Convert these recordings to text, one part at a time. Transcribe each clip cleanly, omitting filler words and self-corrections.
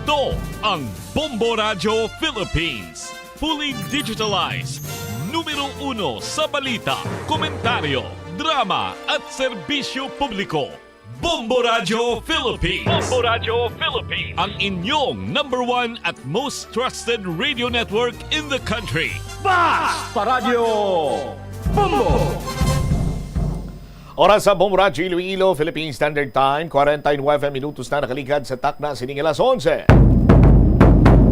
Ito ang Bombo Radio Philippines. Fully digitalized. Numero 1 sa balita, komentaryo, drama at serbisyo publiko. Bombo Radio Philippines. Bombo Radio Philippines. Ang inyong #1 at most trusted radio network in the country. Basta Radio Bombo! Oras sa Bombo Radio Iloilo, Philippine Standard Time, 49 minutos na nakaligad sa takna sining alas 11.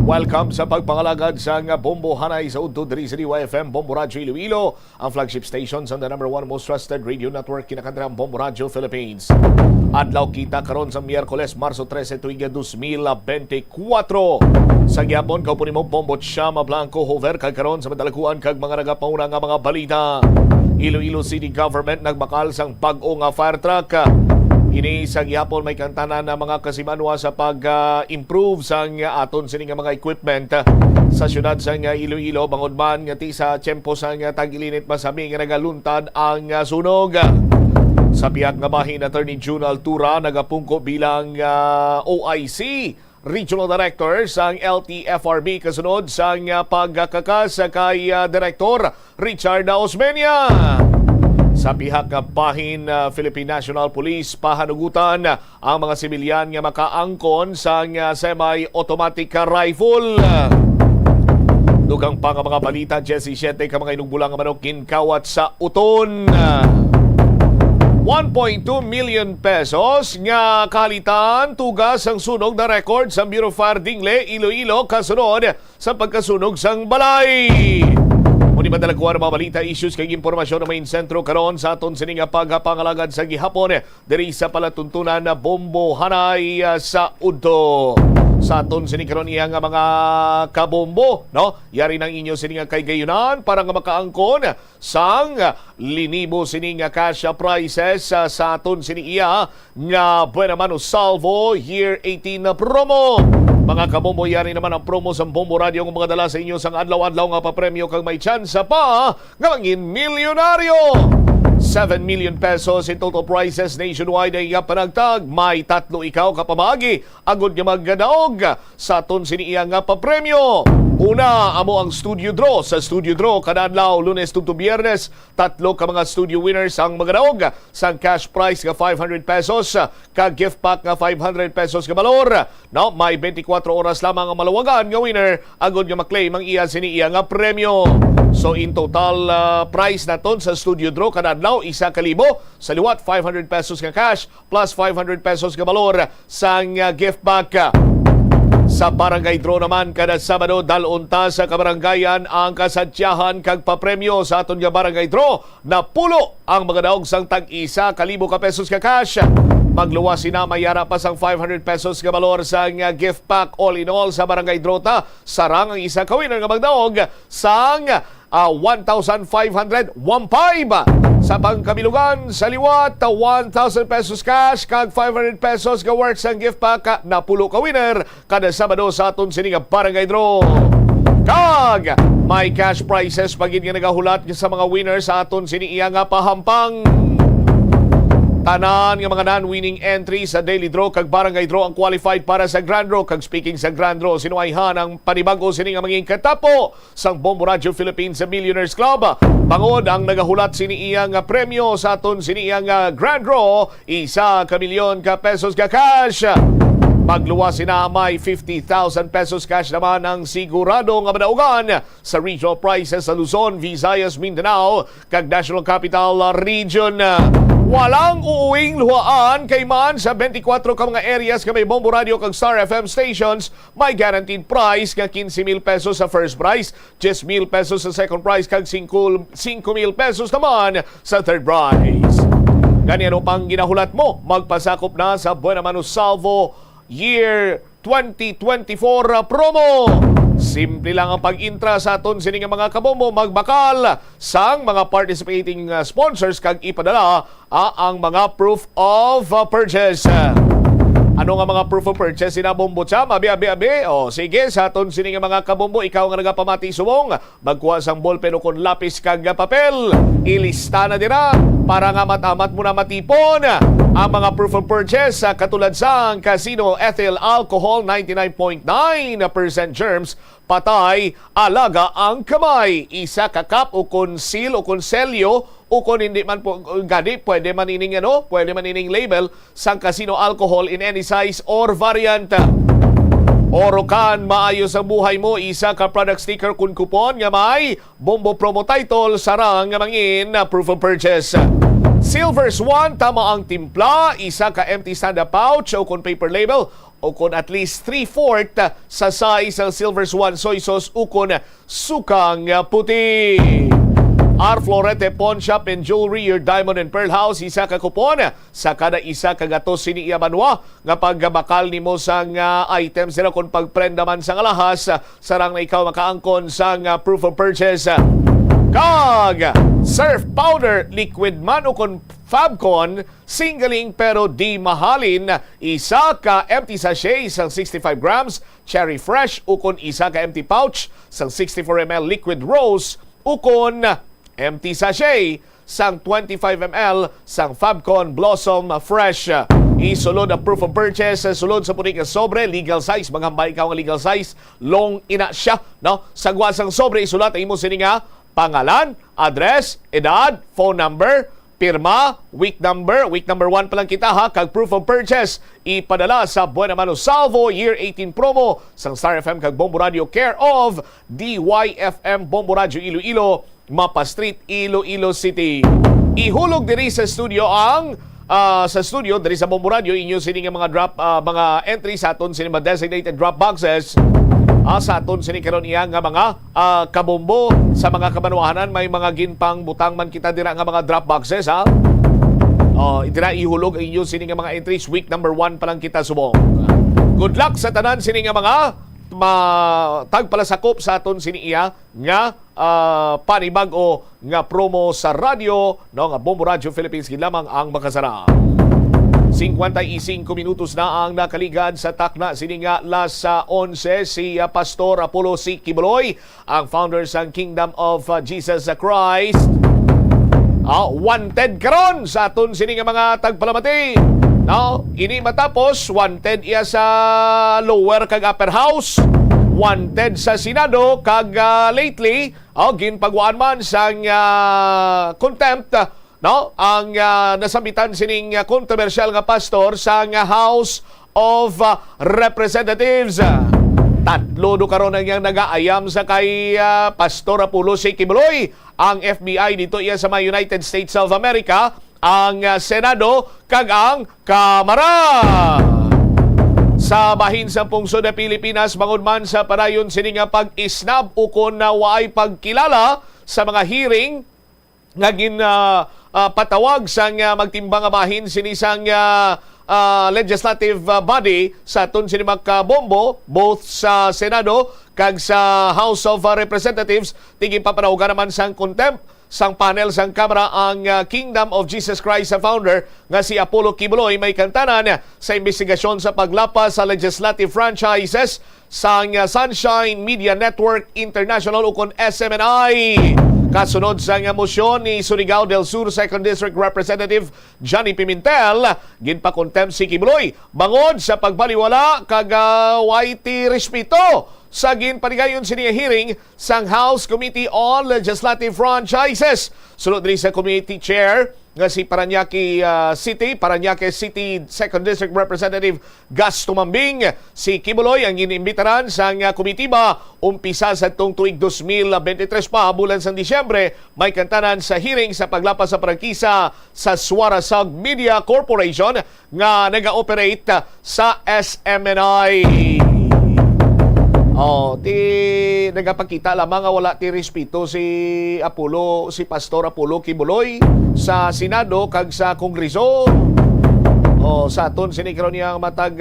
Welcome sa pagpangalagad sa Bombo Hanay sa Udto diri sa DYFM Bombo Radio Iloilo, ang flagship station sa the #1 most trusted radio network kinakantang Bombo Radio Philippines. Adlaw kita karon sa Miyerkules, Marso 13, tuiga 2024. Sa gyapon kaupo nimo Bombo Chama Blanco Hover kag karon sa madalaguan kag mga nagapauna nga mga balita. Iloilo City Government nagbakal sang bag-o nga fire truck. Ini sa gihapon may kantanan na mga kasimanwa sa pag-improve sang aton sini nga mga equipment sa syudad sang Iloilo bangod man nga ti sa tiyempo sang tag-ilinit masabi nga nagaluntad ang sunog. Sa pihak nga bahin, Attorney June Altura nagapungko bilang OIC Regional Director sang LTFRB kasunod sang pagkakas kay Director Richard Osmeña. Sa pihak nga bahin, Philippine National Police pahanugutan ang mga sibilyan nga makaangkon sang semi-automatic rifle. Dugang pa nga mga balita, 17 ka mga inugbulang nga manok kinkawat sa uton. 1.2 million pesos nga kalitan tugas ang sunog na record sa Bureau of Fire Dingle, Iloilo kasunod sa pagkasunog sang balay. Muni madalaguan mga balita, issues kay impormasyon na main sentro karon sa aton sining pagpangalagad sa gihapon diri sa palatuntunan na Bombo Hanay sa Udto. Sa aton sining karon iya nga mga kabombo, no? Yari nang inyo sining kay gayunan para nga makaangkon sang linibo sining cash prizes sa aton sining iya nga Buena Mano Salvo Year 18 promo. Mga kabombo, yari naman ang promo sa Bombo Radio ng mga dala sa inyo sang adlaw-adlaw nga papremyo kag may tsansa pa nga mangin milyonaryo. 7 million pesos in total prizes nationwide ay panagtag. May 3 ikaw kapamagi. Agod nga magdaog sa aton siniya nga papremyo. Una, amo ang Studio Draw. Sa Studio Draw, kadadlaw, Lunes to Biyernes, 3 ka mga studio winners ang magdaog sang cash prize nga 500 pesos kag gift pack nga 500 pesos ka balor. No, may 24 oras lamang ang malawagan nga winner agod nga maklaim ang iya siniya nga premyo. So in total price naton sa Studio Draw kadadlaw 1,000 sa liwat 500 pesos nga cash plus 500 pesos nga balor sang gift pack. Sa barangay draw naman kada Sabado dalunta sa kabarangayan ang kasadyahan kag papremyo sa aton nga barangay draw na pulo ang mga daog sang tag-1,000 ka pesos ka cash. Magluwas sina mayara pa sang 500 pesos ka balor sang gift pack. All in all sa barangay draw ta sarang ang isa ka winner nga magdaog sang 1,500 sa pangkabilugan sa liwat 1,000 pesos cash kag 500 pesos ka worth sang gift pack na pulo ka winner kada Sabado sa aton sining barangay draw. Kag may cash prizes pagin nga nagahulat sa mga winners sa aton siniya nga pahampang. Tanan nga mga non-winning entry sa daily draw kag barangay draw ang qualified para sa grand draw. Kag speaking sa grand draw, sinuayhan ang panibago sini nga maging katapo sang Bombo Radio Philippines sa Millionaires Club. Bangod ang nagahulat sini iyang premyo sa aton sini iyang grand draw, 1 milyon ka pesos ka cash. Magluwas sina may 50,000 pesos cash naman ang sigurado nga madaugan sa regional prizes sa Luzon, Visayas, Mindanao kag National Capital Region. Walang uuwing luhaan kay man sa 24 ka mga areas ka may Bombo Radio kag Star FM stations. May guaranteed prize nga 15,000 pesos sa first prize, 10,000 pesos sa second prize kag 5,000 pesos naman sa third prize. Ganyan pang ginahulat mo, magpasakop na sa Buena Mano Salvo Year 2024 promo. Simple lang ang pag-intra sa aton sining mga kabombo, magbakal sang mga participating sponsors kag ipadala ang mga proof of purchase. Ano nga mga proof of purchase sina Bombo Cham? Abi. O sige, sa aton sini nga mga kabombo, ikaw nga nagapamati subong, magkuha sang ballpen o kon lapis kag papel. Ilista na dira para nga matamat mo na matipon ang mga proof of purchase katulad sang Casino Ethyl Alcohol 99.9% germs, patay, alaga ang kamay. Isa ka cup o kon seal o kon selyo o kung hindi man po gani, pwede man ining label sang Casino Alcohol in any size or variant. Orokan, maayos ang buhay mo, isa ka product sticker kun kupon nga may Bombo promo title, sarang nga mangin na proof of purchase. Silver Swan, tama ang timpla, isa ka empty stand-up pouch o kun paper label o kun at least 3/4 sa size ng Silver Swan soy sauce o kun sukang puti. R. Florete Pawn Shop and Jewelry, your Diamond and Pearl House, isa ka kupon sa kada isa ka gatos sini Iyamanwa nga pagbakal nimo sang items nila kung pagprenda man sang alahas, sarang na ikaw makaangkon sang proof of purchase. Kag surf powder, liquid man o kon Fabcon, singling pero di mahalin, isa ka empty sachet sang 65 grams, cherry fresh o kon isa ka empty pouch sang 64 ml liquid rose o kon empty sachet sang 25 ml sang Fabcon Blossom Fresh. Isulod ang proof of purchase, sulod sa puning sobre, legal size, maghambay ikaw ang legal size, long ina siya, no? Sagwa sang sobre, isulat imo sini nga pangalan, address, edad, phone number, pirma, week number 1 pa lang kita ha, kag proof of purchase ipadala sa Buena Mano Salvo Year 18 promo sang Star FM kag Bombo Radio, care of DYFM Bombo Radio Iloilo, Mapa Street, Iloilo City. Ihulog diri sa studio ang sa studio diri sa Bombo Radio inyo sini nga mga entry sa aton sini mga designated drop boxes. Sa aton sini karon iya nga mga kabombo sa mga kabanwahanan, may mga ginpang butang man kita dira nga mga drop boxes ha. Dira ihulog ang inyo sini nga mga entries, week number 1 pa lang kita subong. Good luck sa tanan sini nga mga tagpalasakop sa aton sini iya nga panibag o nga promo sa radio no nga Bombo Radio Philippines gid lamang ang makasara. 55 minutos na ang nakaligad sa takna sini nga las 11 si Pastor Apollo C. Kibuloy, ang founder sang Kingdom of Jesus Christ. Wanted karon sa aton sini nga mga tagpalamati. Now, ini matapos wanted iya sa lower kag upper house, wanted sa Senado kag lately ginpagwaan man sang contempt no ang nasambitan sining kontrobersyal nga pastor sa House of Representatives. Tatlo do karon ang nagaayam sa kay Pastor Apollo C. Kibuloy, ang FBI dito iya sa mga United States of America, ang Senado kag ang Kamara. Sa bahin sa pungsod na Pilipinas, bangod man sa padayon sini nga pag-isnab o kon na waay pagkilala sa mga hearing nga patawag sang magtimbang nga bahin sini sang legislative body sa aton sini makabombo, both sa Senado kag sa House of Representatives. Tingin papanawagan naman sang contempt sang panel sang Kamara ang Kingdom of Jesus Christ sa founder nga si Apollo Kibuloy, may kantanan sa investigasyon sa paglapas sa legislative franchises sang Sunshine Media Network International o kon SMNI. Kasunod sa mosyon ni Surigao del Sur 2nd District Representative Johnny Pimentel, ginpa-contempt si Kibuloy bangod sa pagbaliwala kag waiti respeto sa ginpanigayon sini hearing sang House Committee on Legislative Franchises. Sunod rin sa committee chair nga si Parañaque City 2nd District Representative Gus Tumambing, si Kibuloy ang inimbitaran sang komitiba umpisa sa tuig 2023 pa bulan sa Disyembre, may kantanan sa hearing sa paglapas sa prangkisa sa Suarasag Media Corporation nga naga-operate sa SMNI. Nagapakita lamang nga wala ti respeto si Pastor Apollo Kibuloy sa Senado kag sa Kongreso. O sa aton sini karon niyang matag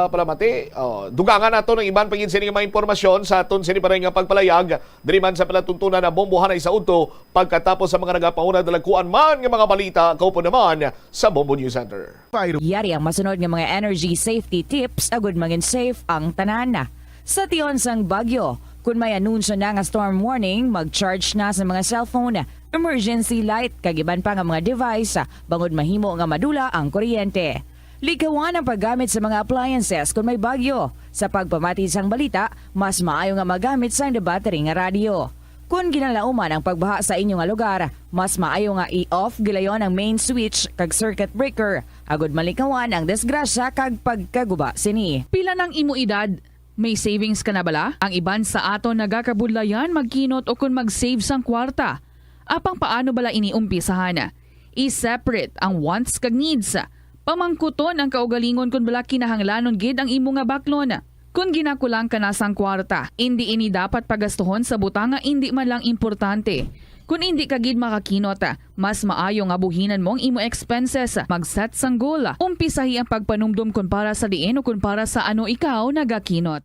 palamati. Dugangan nato ng iban pagin sini mga impormasyon sa aton sini pa rin nga pagpalayag diri man sa palatuntunan na bombohan ay sa udto pagkatapos sa mga nagapauna dalakuan man nga mga balita kaupo naman sa Bombo News Center. Yari ang masunod nga mga energy safety tips agud maging safe ang tanan. Sa tion sang bagyo, kung may anunsyo na nga storm warning, mag-charge na sa mga cellphone, emergency light, kagiban pa nga mga device, bangod mahimo nga madula ang kuryente. Likawan ang paggamit sa mga appliances kung may bagyo. Sa pagpamati sang balita, mas maayo nga magamit sang battery nga radio. Kung ginalauman ang pagbaha sa inyong lugar, mas maayo nga i-off gilayon ang main switch kag circuit breaker. Agud malikawan ang disgrasya kag pagkaguba sini. Pila ng imo edad? May savings ka na bala? Ang iban sa ato nagakabudlayan magkinot o kung mag-save sang kwarta. Apang paano bala iniumpisahan? I-separate ang wants kag needs. Pamangkuton ang kaugalingon kung bala kinahanglanon gid ang imo nga baklon. Kung ginakulang ka na sang kwarta, hindi ini dapat pagastuhon sa butanga hindi man lang importante. Kung hindi ka gid makakinot, mas maayo nga buhinan mong imo expenses. Mag-set sang goal. Umpisahi ang pagpanumdum kung para sa diin o kung para sa ano ikaw nagakinot.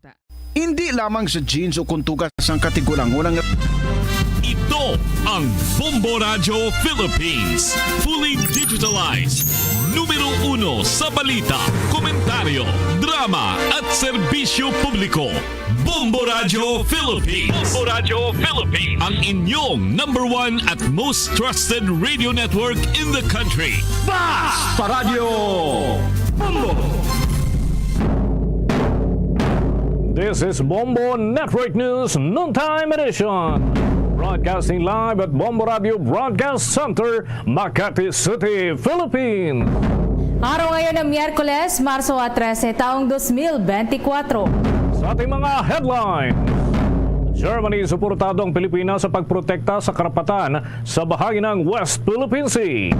Hindi lamang sa jeans o kuntugas ang katigulangon. Ito ang Bombo Radio Philippines. Fully digitalized. Numero 1 sa balita, komentaryo, drama at serbisyo publiko. Bombo Radio Philippines. Bombo Radio Philippines. Ang inyong number 1 at most trusted radio network in the country. Basta Radio Bombo! This is Bombo Network News Noontime Edition. Broadcasting live at Bombo Radio Broadcast Center, Makati City, Philippines. Araw ngayon ng Miyerkules, Marso 13, taong 2024. Sa ating mga headline, Germany suportado ang Pilipinas sa pagprotekta sa karapatan sa bahagi ng West Philippine Sea.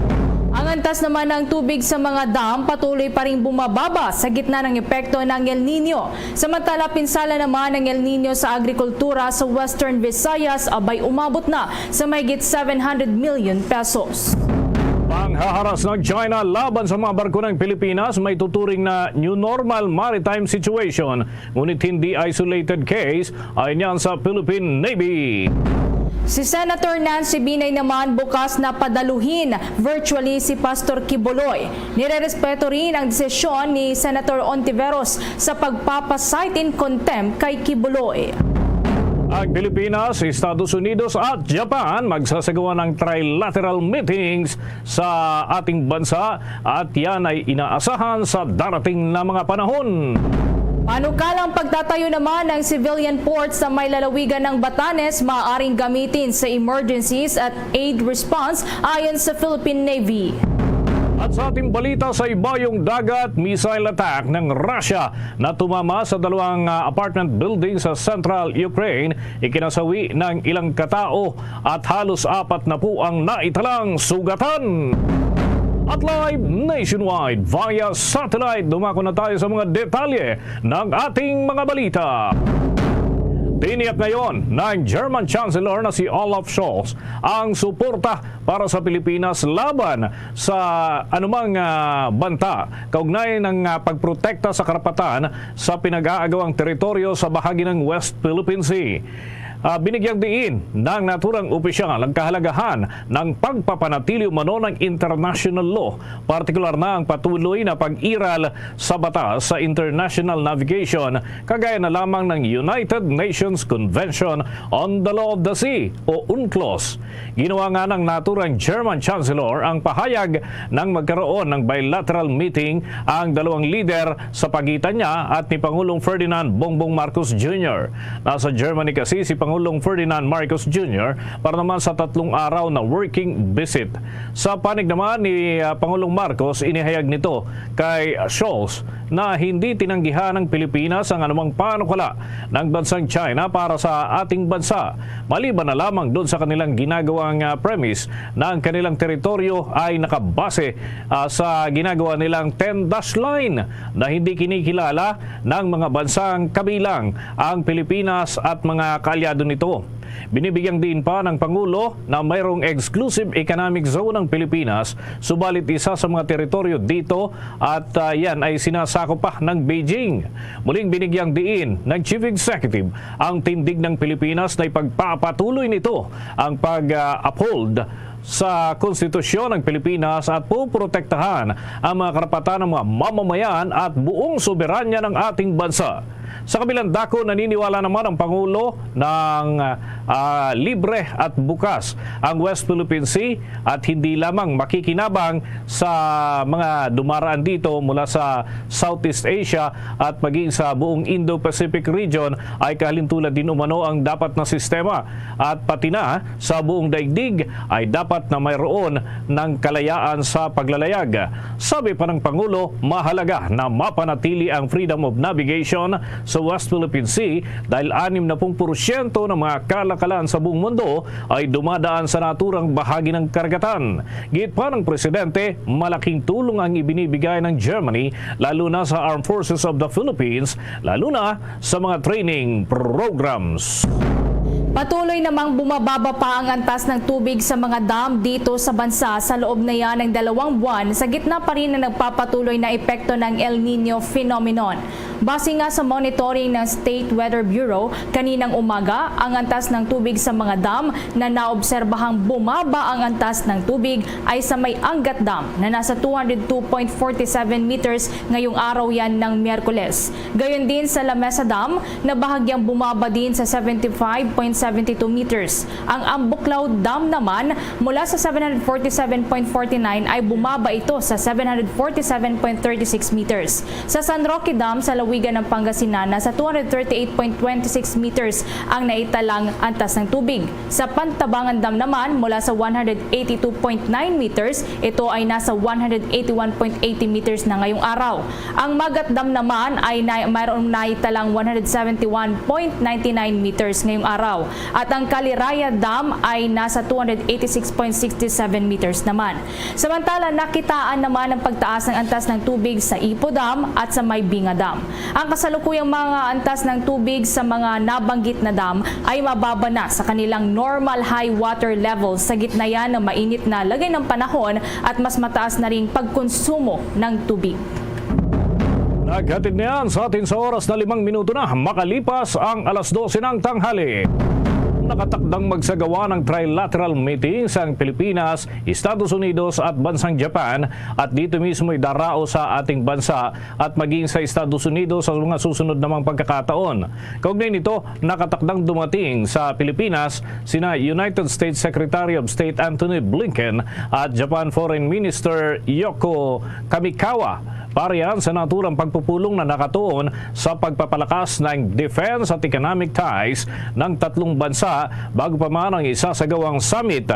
Ang antas naman ng tubig sa mga dam patuloy pa rin bumababa sa gitna ng epekto ng El Nino. Samantala, pinsala naman ng El Nino sa agrikultura sa Western Visayas abay umabot na sa mahigit 700 million pesos. Panghaharas ng China laban sa mga barko ng Pilipinas may tuturing na new normal maritime situation. Ngunit hindi isolated case ay niyan sa Philippine Navy. Si Senator Nancy Binay naman bukas na padaluhin virtually si Pastor Quiboloy. Nirerespeto rin ang desisyon ni Senator Ontiveros sa pagpapasight in contempt kay Quiboloy. Ang Pilipinas, Estados Unidos at Japan magsasagawa ng trilateral meetings sa ating bansa at yan ay inaasahan sa darating na mga panahon. Panukalang pagtatayo naman ng civilian port sa may lalawigan ng Batanes maaaring gamitin sa emergencies at aid response ayon sa Philippine Navy. At sa ating balita sa ibayong dagat, missile attack ng Russia na tumama sa dalawang apartment building sa central Ukraine, ikinasawi ng ilang katao at halos 4 na po ang naitalang sugatan. At live nationwide via satellite, dumako na tayo sa mga detalye ng ating mga balita. Tiniyak ngayon ng German Chancellor na si Olaf Scholz ang suporta para sa Pilipinas laban sa anumang banta kaugnay ng pagprotekta sa karapatan sa pinag-aagawang teritoryo sa bahagi ng West Philippine Sea. Binigyang diin ng naturang opisyal ang kahalagahan ng pagpapanatili umano ng international law, partikular na ang patuloy na pag-iral sa batas sa international navigation, kagaya na lamang ng United Nations Convention on the Law of the Sea o UNCLOS. Ginawa nga ng naturang German Chancellor ang pahayag ng magkaroon ng bilateral meeting ang dalawang leader sa pagitan niya at ni Pangulong Ferdinand Bongbong Marcos Jr. Nasa Germany kasi si Pangulong Ferdinand Marcos Jr. para naman sa 3 araw na working visit. Sa panig naman ni Pangulong Marcos, inihayag nito kay Scholz na hindi tinanggihan ng Pilipinas ang anumang panukala ng bansang China para sa ating bansa, maliban na lamang doon sa kanilang ginagawang premise na ang kanilang teritoryo ay nakabase sa ginagawa nilang 10-dash line na hindi kinikilala ng mga bansang kabilang ang Pilipinas at mga kaalyado nito. Binibigyang din pa ng Pangulo na mayroong exclusive economic zone ng Pilipinas, subalit isa sa mga teritoryo dito at yan ay sinasakop pa ng Beijing. Muling binigyang diin ng Chief Executive ang tindig ng Pilipinas na ipagpapatuloy nito ang pag-uphold sa konstitusyon ng Pilipinas at puprotektahan ang mga karapatan ng mga mamamayan at buong soberanya ng ating bansa. Sa kabilang dako, naniniwala naman ang Pangulo ng libre at bukas ang West Philippine Sea at hindi lamang makikinabang sa mga dumaraan dito mula sa Southeast Asia at maging sa buong Indo-Pacific region ay kahalintulad din umano ang dapat na sistema at pati na sa buong daigdig ay dapat na mayroon ng kalayaan sa paglalayag. Sabi pa ng Pangulo, mahalaga na mapanatili ang freedom of navigation sa West Philippine Sea dahil 60% ng mga kalakalan sa buong mundo ay dumadaan sa naturang bahagi ng karagatan. Git pa ng Presidente, malaking tulong ang ibinibigay ng Germany lalo na sa Armed Forces of the Philippines, lalo na sa mga training programs. Patuloy namang bumababa pa ang antas ng tubig sa mga dam dito sa bansa sa loob na yan ng 2 buwan sa gitna pa rin na nagpapatuloy na epekto ng El Nino phenomenon. Base nga sa monitoring ng State Weather Bureau, kaninang umaga, ang antas ng tubig sa mga dam na naobserbahang bumaba ang antas ng tubig ay sa May Angat Dam na nasa 202.47 meters ngayong araw yan ng Miyerkules. Gayon din sa La Mesa Dam na bahagyang bumaba din sa 75.72 meters. Ang Ambuklaw Dam naman mula sa 747.49 ay bumaba ito sa 747.36 meters. Sa San Roque Dam sa Lawigan ng Pangasinan nasa 238.26 meters ang naitalang antas ng tubig. Sa Pantabangan Dam naman mula sa 182.9 meters, ito ay nasa 181.80 meters na ngayong araw. Ang Magat Dam naman ay mayroong naitalang 171.99 meters ngayong araw. At ang Caliraya Dam ay nasa 286.67 meters naman. Samantala, nakitaan naman ang pagtaas ng antas ng tubig sa Ipo Dam at sa Maybinga Dam. Ang kasalukuyang mga antas ng tubig sa mga nabanggit na dam ay mababa na sa kanilang normal high water levels sa gitna yan ng mainit na lagay ng panahon at mas mataas na ring pagkonsumo ng tubig. Naghatid na yan sa atin sa oras na 5 minuto na makalipas ang alas 12 ng tanghali. Nakatakdang magsagawa ng trilateral meetings ang Pilipinas, Estados Unidos at bansang Japan at dito mismo ay darao sa ating bansa at maging sa Estados Unidos sa mga susunod namang pagkakataon. Kaugnay nito, nakatakdang dumating sa Pilipinas sina United States Secretary of State Antony Blinken at Japan Foreign Minister Yoko Kamikawa. Para yan sa naturang pagpupulong na nakatuon sa pagpapalakas ng defense at economic ties ng tatlong bansa bago pa man ang isasagawang summit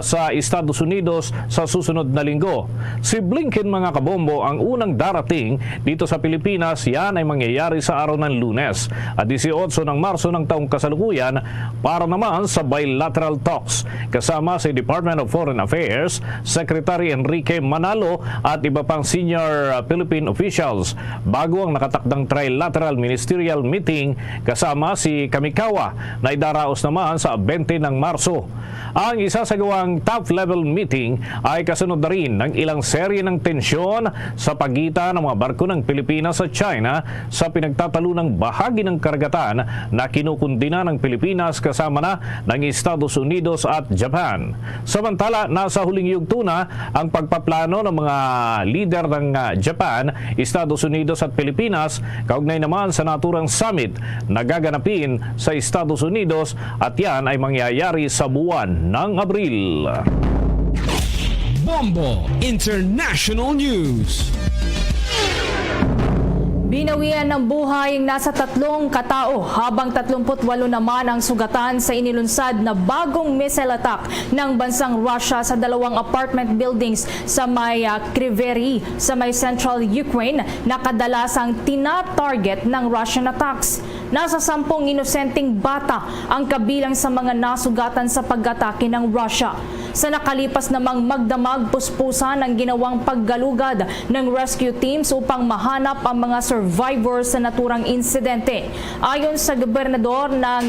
sa Estados Unidos sa susunod na linggo. Si Blinken, mga kabombo, ang unang darating dito sa Pilipinas. Yan ay mangyayari sa araw ng Lunes at 18 ng Marso ng taong kasalukuyan para naman sa bilateral talks kasama si Department of Foreign Affairs, Secretary Enrique Manalo at iba pang senior Philippine officials bago ang nakatakdang trilateral ministerial meeting kasama si Kamikawa na idaraos naman sa 20 ng Marso. Ang isasagawang top-level meeting ay kasunod na rin ng ilang serye ng tensyon sa pagitan ng mga barko ng Pilipinas at China sa pinagtatalunang bahagi ng karagatan na kinukundina ng Pilipinas kasama na ng Estados Unidos at Japan. Samantala, nasa huling yugto na ang pagpaplano ng mga leader ng Japan, Estados Unidos at Pilipinas kaugnay naman sa naturang summit na gaganapin sa Estados Unidos at yan ay mangyayari sa buwan ng Abril. Bombo International News. Binawian ng buhay ang nasa 3 katao habang 38 naman ang sugatan sa inilunsad na bagong missile attack ng bansang Russia sa 2 apartment buildings sa may Kryvyi sa may central Ukraine na kadalasang tina-target ng Russian attacks. Nasa 10 inosenteng bata ang kabilang sa mga nasugatan sa pag-atake ng Russia. sa nakalipas namang magdamag puspusan ng ginawang paggalugad ng rescue teams upang mahanap ang mga survivors sa naturang insidente. Ayon sa gobernador ng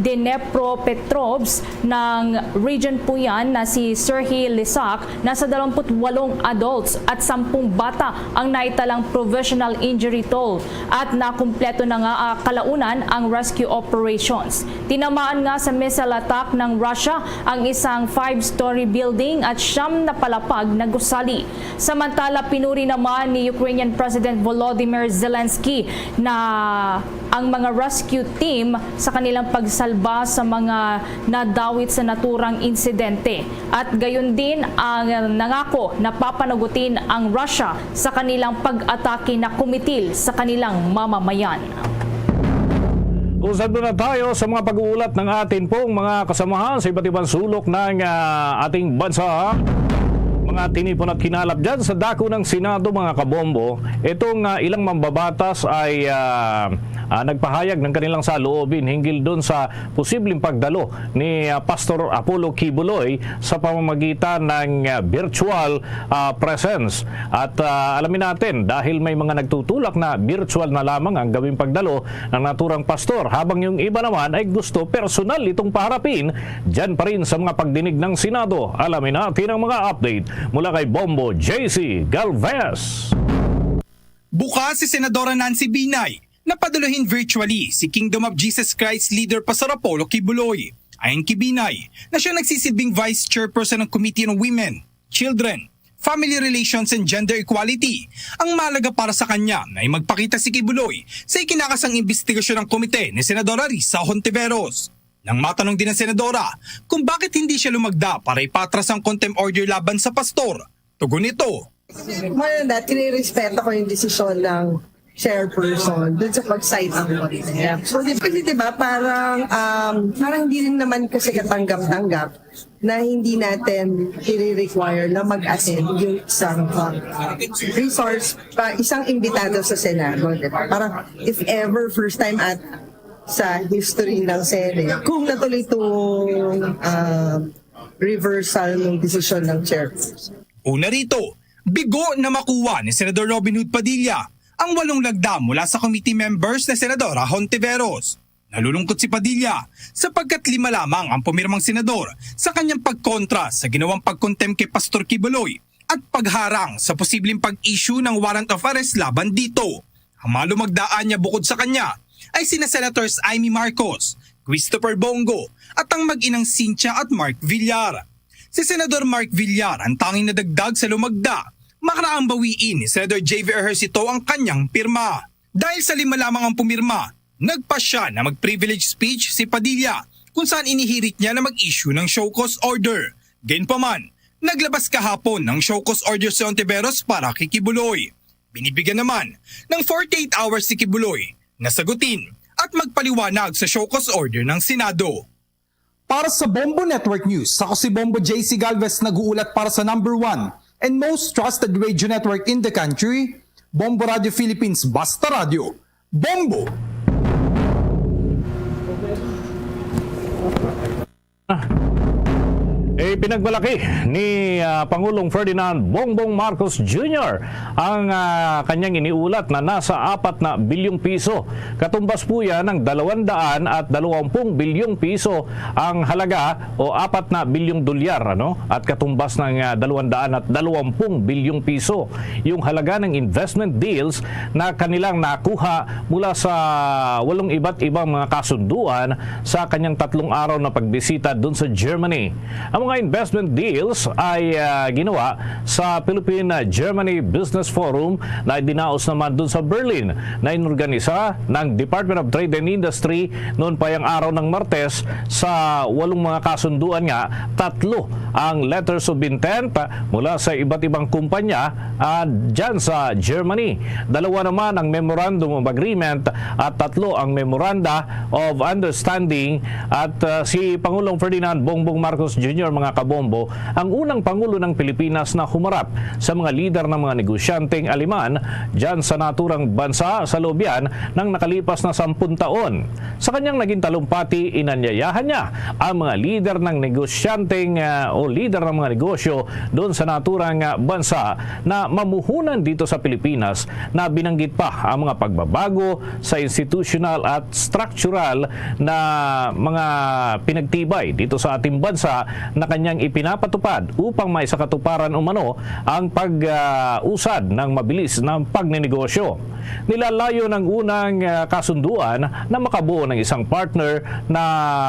Dnepropetrovsk ng region po yan na si Serhiy Lysak, nasa 28 adults at 10 bata ang naitalang provisional injury toll at nakumpleto na nga kalaunan ang rescue operations. Tinamaan nga sa missile attack ng Russia ang isang 5-story building at 9 na palapag na gusali. Samantala, pinuri naman ni Ukrainian President Volodymyr Zelensky na ang mga rescue team sa kanilang pagsalba sa mga nadawit sa naturang insidente. At gayon din ang nangako na papanagutin ang Russia sa kanilang pag-atake na kumitil sa kanilang mamamayan. Usad na tayo sa mga pag-uulat ng atin pong mga kasamahan sa iba't ibang sulok ng ating bansa. Mga tinipon at kinalap dyan sa dako ng Senado, mga kabombo. Itong ilang mambabatas ay nagpahayag ng kanilang saloobin hinggil doon sa posibleng pagdalo ni Pastor Apollo Kibuloy sa pamamagitan ng virtual presence. At alamin natin, dahil may mga nagtutulak na virtual na lamang ang gawing pagdalo ng naturang pastor, habang yung iba naman ay gusto personal itong paharapin, dyan pa rin sa mga pagdinig ng Senado. Alamin natin ang mga update mula kay Bombo JC Galvez. Bukas si Senadora Nancy Binay na paduluhin virtually si Kingdom of Jesus Christ leader Pastor Apollo Kibuloy. Ayon kay Binay na siya nagsisilbing Vice Chairperson ng Committee on Women, Children, Family Relations and Gender Equality, ang mahalaga para sa kanya na ay magpakita si Kibuloy sa ikinakasang investigasyon ng komite ni Senadora Risa Hontiveros. Nang matanong din ng Senadora kung bakit hindi siya lumagda para ipatras ang contempt order laban sa pastor, tugon nito. More than that, kinirespeto ko yung desisyon ng chairperson dun sa pag-cite ng contempt. So, kasi diba, parang hindi rin naman kasi katanggap-tanggap na hindi natin i-require na mag-attend yung isang resource, isang imbitado sa Senado. Diba? Parang if ever first time at sa history ng Senate, kung natuloy itong reversal ng desisyon ng chairperson. Una rito, bigo na makuha ni Senador Robin Hood Padilla ang 8 lagda mula sa committee members na Senadora Hontiveros. Nalulungkot si Padilla sapagkat 5 lamang ang pumirmang senador sa kanyang pagkontra sa ginawang pagkontempt kay Pastor Kibuloy at pagharang sa posibleng pag-issue ng warrant of arrest laban dito. Ang mga lumagdaan niya bukod sa kanya ay sina Senators Amy Marcos, Christopher Bongo at ang mag-inang Cynthia at Mark Villar. Si Senador Mark Villar ang tanging nadagdag sa lumagda, makaraang bawiin ni Senator J.V. Ejercito ang kanyang pirma. Dahil sa 5 lamang ang pumirma, nagpasya na mag-privilege speech si Padilla kung saan inihirit niya na mag-issue ng show cause order. Gayunpaman, naglabas kahapon ng show cause order si Hontiveros para kay Kibuloy. Binibigyan naman ng 48 hours si Kibuloy na sagutin at magpaliwanag sa show cause order ng Senado. Para sa Bombo Network News, ako si Bombo JC Galvez nag-uulat para sa number 1 and most trusted radio network in the country, Bombo Radio Philippines Basta Radio. Bombo! Pinagmalaki ni Pangulong Ferdinand Bongbong Marcos Jr. ang kanyang iniulat na nasa 4 na bilyong piso. Katumbas po yan ng 220 bilyong piso ang halaga o 4 na bilyong dolyar. At katumbas ng 220 bilyong piso yung halaga ng investment deals na kanilang nakuha mula sa 8 iba't ibang mga kasunduan sa kanyang 3 araw na pagbisita dun sa Germany. Ang mga investment deals ay ginawa sa Philippine-Germany Business Forum na dinaos naman dun sa Berlin na inorganisa ng Department of Trade and Industry noon pa yung araw ng Martes. Sa 8 mga kasunduan nga, 3 ang letters of intent mula sa iba't ibang kumpanya dyan sa Germany. 2 naman ang Memorandum of Agreement at 3 ang Memoranda of Understanding. At si Pangulong Ferdinand Bongbong Marcos Jr. mga mga kabombo ang unang Pangulo ng Pilipinas na humarap sa mga lider ng mga negosyanteng Aleman dyan sa naturang bansa sa loob yan ng nakalipas na 10 taon. Sa kanyang naging talumpati, inanyayahan niya ang mga lider ng negosyanteng o lider ng mga negosyo doon sa naturang bansa na mamuhunan dito sa Pilipinas na binanggit pa ang mga pagbabago sa institutional at structural na mga pinagtibay dito sa ating bansa na kanyang ipinapatupad upang maisakatuparan umano ang pag-usad ng mabilis na pagnenegosyo. Nilalayo ng unang kasunduan na makabuo ng isang partner na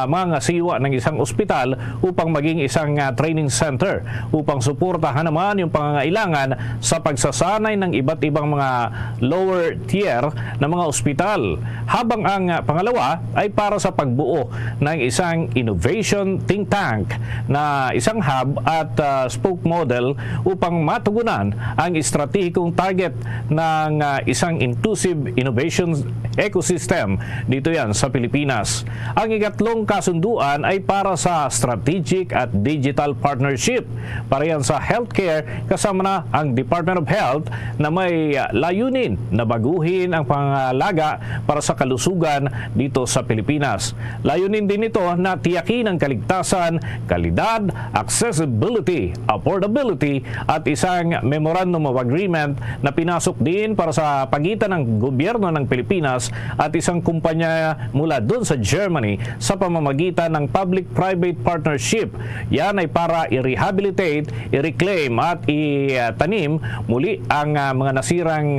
mangangasiwa ng isang ospital upang maging isang training center upang suportahan naman yung pangangailangan sa pagsasanay ng iba't ibang mga lower tier na mga ospital. Habang ang pangalawa ay para sa pagbuo ng isang innovation think tank na isang hub at spoke model upang matugunan ang estratehikong target ng isang inclusive innovation ecosystem dito yan sa Pilipinas. Ang ikatlong kasunduan ay para sa strategic at digital partnership para yan sa healthcare, kasama na ang Department of Health na may layunin na baguhin ang pangalaga para sa kalusugan dito sa Pilipinas. Layunin din ito na tiyakin ang kaligtasan, kalidad, accessibility, affordability at isang memorandum of agreement na pinasok din para sa pagitan ng gobyerno ng Pilipinas at isang kumpanya mula doon sa Germany sa pamamagitan ng public-private partnership. Yan ay para i-rehabilitate, i-reclaim at itanim muli ang mga nasirang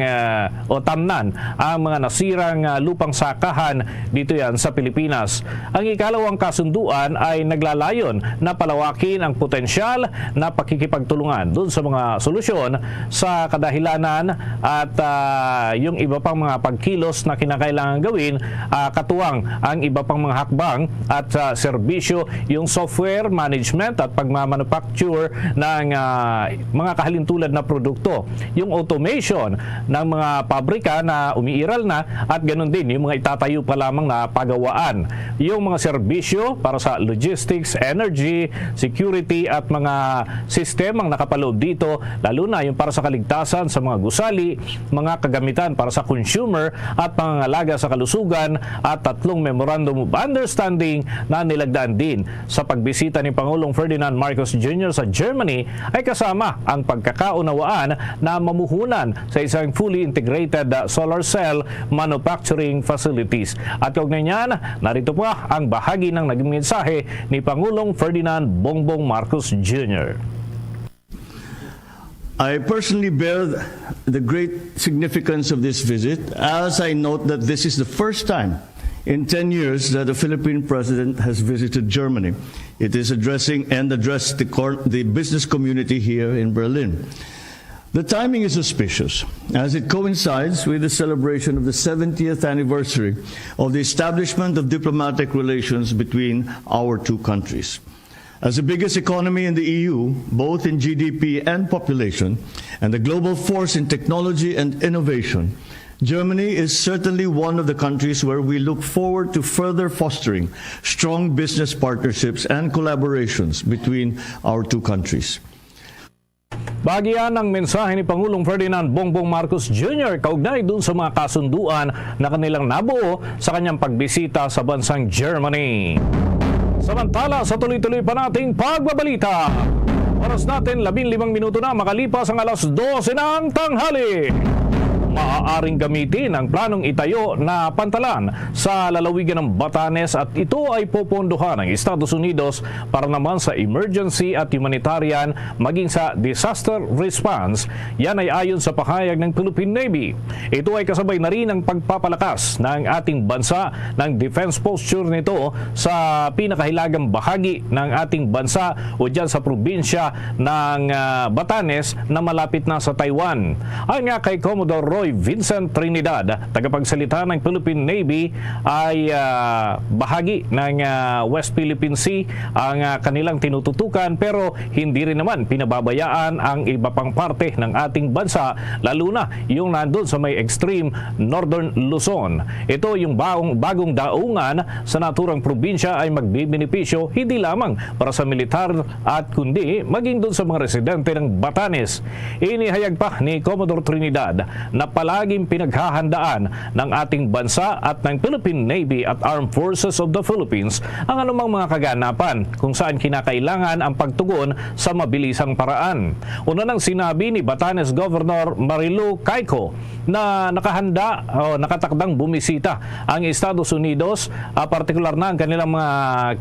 o tamnan ang mga nasirang lupang sakahan dito yan sa Pilipinas. Ang ikalawang kasunduan ay naglalayon na palawakin ang potensyal na pakikipagtulungan doon sa mga solusyon sa kadahilanan at yung iba pang mga pagkilos na kinakailangan gawin, katuwang ang iba pang mga hakbang at serbisyo, yung software management at pagmamanufacture ng mga kahalintulad na produkto, yung automation ng mga pabrika na umiiral na at ganun din yung mga itatayo pa lamang na pagawaan, yung mga serbisyo para sa logistics, energy, security at mga sistemang nakapaloob dito, lalo na yung para sa kaligtasan sa mga gusali, mga kagamitan para sa consumer at pangangalaga sa kalusugan at tatlong memorandum of understanding na nilagdaan din sa pagbisita ni Pangulong Ferdinand Marcos Jr. sa Germany ay kasama ang pagkakaunawaan na mamuhunan sa isang fully integrated solar cell manufacturing facilities. At kaugnay niyan, narito pa ang bahagi ng naging mensahe ni Pangulong Ferdinand Bongbong Marcos Jr. I personally bear the great significance of this visit, as I note that this is the first time in 10 years that a Philippine president has visited Germany. It is addressed the business community here in Berlin. The timing is auspicious, as it coincides with the celebration of the 70th anniversary of the establishment of diplomatic relations between our two countries. As the biggest economy in the EU, both in GDP and population, and the global force in technology and innovation, Germany is certainly one of the countries where we look forward to further fostering strong business partnerships and collaborations between our two countries. Bagian ng mensahe ni Pangulong Ferdinand Bongbong Marcos Jr. kaugnay dun sa mga kasunduan na kanilang nabuo sa kanyang pagbisita sa bansang Germany. Samantala sa tuloy-tuloy pa nating pagbabalita, oras natin 15 minuto na makalipas ang alas 12 ng tanghali. Maaaring gamitin ang planong itayo na pantalan sa lalawigan ng Batanes at ito ay popondohan ng Estados Unidos para naman sa emergency at humanitarian maging sa disaster response. Yan ay ayon sa pahayag ng Philippine Navy. Ito ay kasabay na rin ang pagpapalakas ng ating bansa ng defense posture nito sa pinakahilagang bahagi ng ating bansa o dyan sa probinsya ng Batanes na malapit na sa Taiwan. Ayon nga kay Commodore Roy Vincent Trinidad, tagapagsalita ng Philippine Navy, ay bahagi ng West Philippine Sea ang kanilang tinututukan, pero hindi rin naman pinababayaan ang iba pang parte ng ating bansa, lalo na yung nandun sa may extreme northern Luzon. Ito yung bagong daungan sa naturang probinsya ay magbibenepisyo hindi lamang para sa militar at kundi maging doon sa mga residente ng Batanes. Inihayag pa ni Commodore Trinidad na palaging pinaghahandaan ng ating bansa at ng Philippine Navy at Armed Forces of the Philippines ang anumang mga kaganapan kung saan kinakailangan ang pagtugon sa mabilisang paraan. Una nang sinabi ni Batanes Governor Marilu Cayco na nakatakdang bumisita ang Estados Unidos, partikular na ang kanilang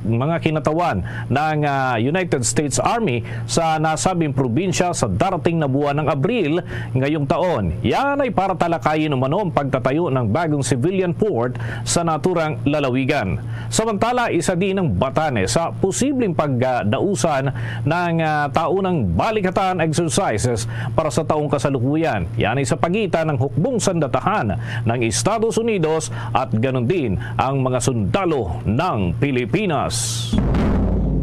mga kinatawan ng United States Army sa nasabing probinsya sa darating na buwan ng Abril ngayong taon. Yan ay para talakayin umano ang pagtatayo ng bagong civilian port sa naturang lalawigan. Samantala, isa din ng Batanes sa posibleng pagdausan ng taunang balikatan exercises para sa taong kasalukuyan. Yan ay sa pagitan ng hukbong sandatahan ng Estados Unidos at ganon din ang mga sundalo ng Pilipinas.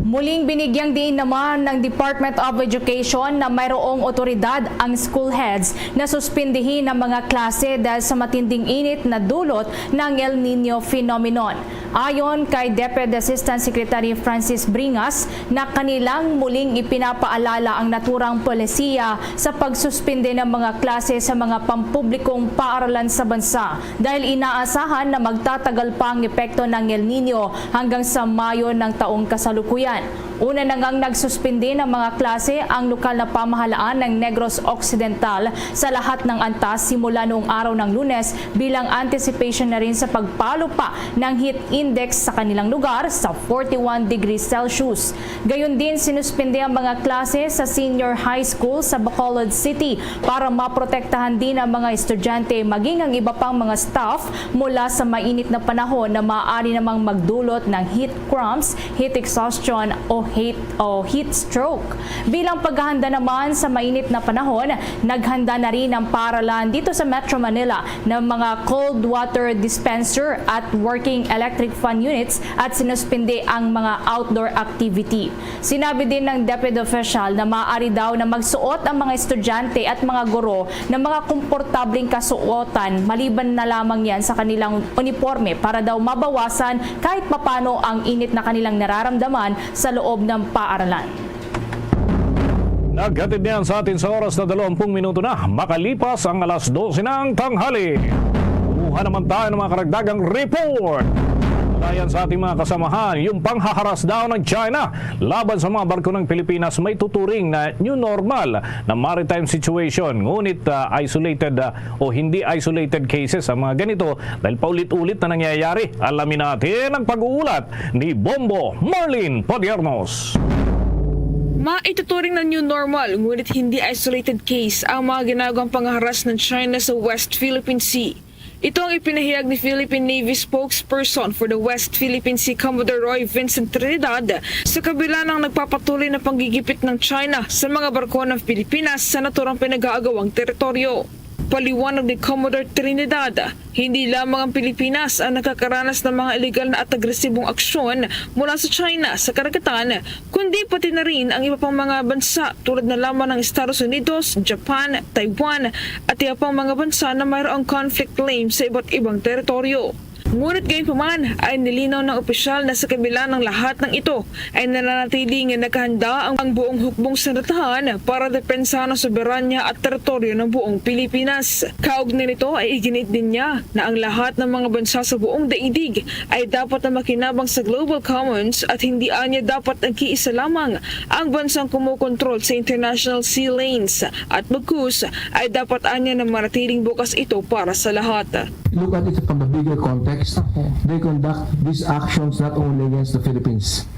Muling binigyang diin naman ng Department of Education na mayroong otoridad ang school heads na suspindihin ang mga klase dahil sa matinding init na dulot ng El Nino phenomenon. Ayon kay Deputy Assistant Secretary Francis Bringas na kanilang muling ipinapaalala ang naturang polisiya sa pagsuspinde ng mga klase sa mga pampublikong paaralan sa bansa dahil inaasahan na magtatagal pa ang epekto ng El Nino hanggang sa Mayo ng taong kasalukuyan. Una na ngang nagsuspindi ng mga klase ang lokal na pamahalaan ng Negros Occidental sa lahat ng antas simula noong araw ng Lunes bilang anticipation na rin sa pagpalo pa ng heat index sa kanilang lugar sa 41 degrees Celsius. Gayon din sinuspindi ang mga klase sa senior high school sa Bacolod City para maprotektahan din ang mga estudyante maging ang iba pang mga staff mula sa mainit na panahon na maaari namang magdulot ng heat cramps, heat exhaustion o heat stroke. Bilang paghahanda naman sa mainit na panahon, naghanda na rin ang paaralan dito sa Metro Manila ng mga cold water dispenser at working electric fan units at sinuspindi ang mga outdoor activity. Sinabi din ng deputy official na maaari daw na magsuot ang mga estudyante at mga guro ng mga komportabling kasuotan maliban na lamang yan sa kanilang uniforme para daw mabawasan kahit papano ang init na kanilang nararamdaman sa loob ng paaralan. Naghatid niyan sa atin sa oras na 20 minuto na makalipas ang alas 12 ng tanghali. Kumuha naman tayo ng mga karagdagang report. Ayan sa ating mga kasamahan, yung panghaharas daw ng China laban sa mga barko ng Pilipinas may tuturing na new normal na maritime situation. Ngunit isolated o hindi isolated cases ang mga ganito dahil paulit-ulit na nangyayari. Alamin natin ang pag-uulat ni Bombo Marlene Podiernos. Maituturing na new normal ngunit hindi isolated case ang mga ginagawang panghaharas ng China sa West Philippine Sea. Ito ang ipinahayag ni Philippine Navy spokesperson for the West Philippine Sea, Commodore Roy Vincent Trinidad, sa kabila ng nagpapatuloy na panggigipit ng China sa mga barko ng Pilipinas sa naturang pinag-aagawang teritoryo. Paliwanag ni Commodore Trinidad, hindi lamang ang Pilipinas ang nakakaranas ng mga illegal na at agresibong aksyon mula sa China sa karagatan, kundi pati na rin ang iba pang mga bansa tulad na lamang ng Estados Unidos, Japan, Taiwan at iba pang mga bansa na mayroong conflict claim sa iba't ibang teritoryo. Ngunit gayon pa man ay nilinaw ng opisyal na sa kabila ng lahat ng ito ay nananatiling nakahanda ang buong hukbong sandatahan para depensahan ang soberanya at teritoryo ng buong Pilipinas. Kaugnay nito ay iginit din niya na ang lahat ng mga bansa sa buong daigdig ay dapat na makinabang sa global commons at hindi anya dapat ang kiisa lamang ang bansang kumukontrol sa international sea lanes at bagkus ay dapat anya na manatiling bukas ito para sa lahat. Look at it from a bigger context. They conduct these actions not only against the Philippines.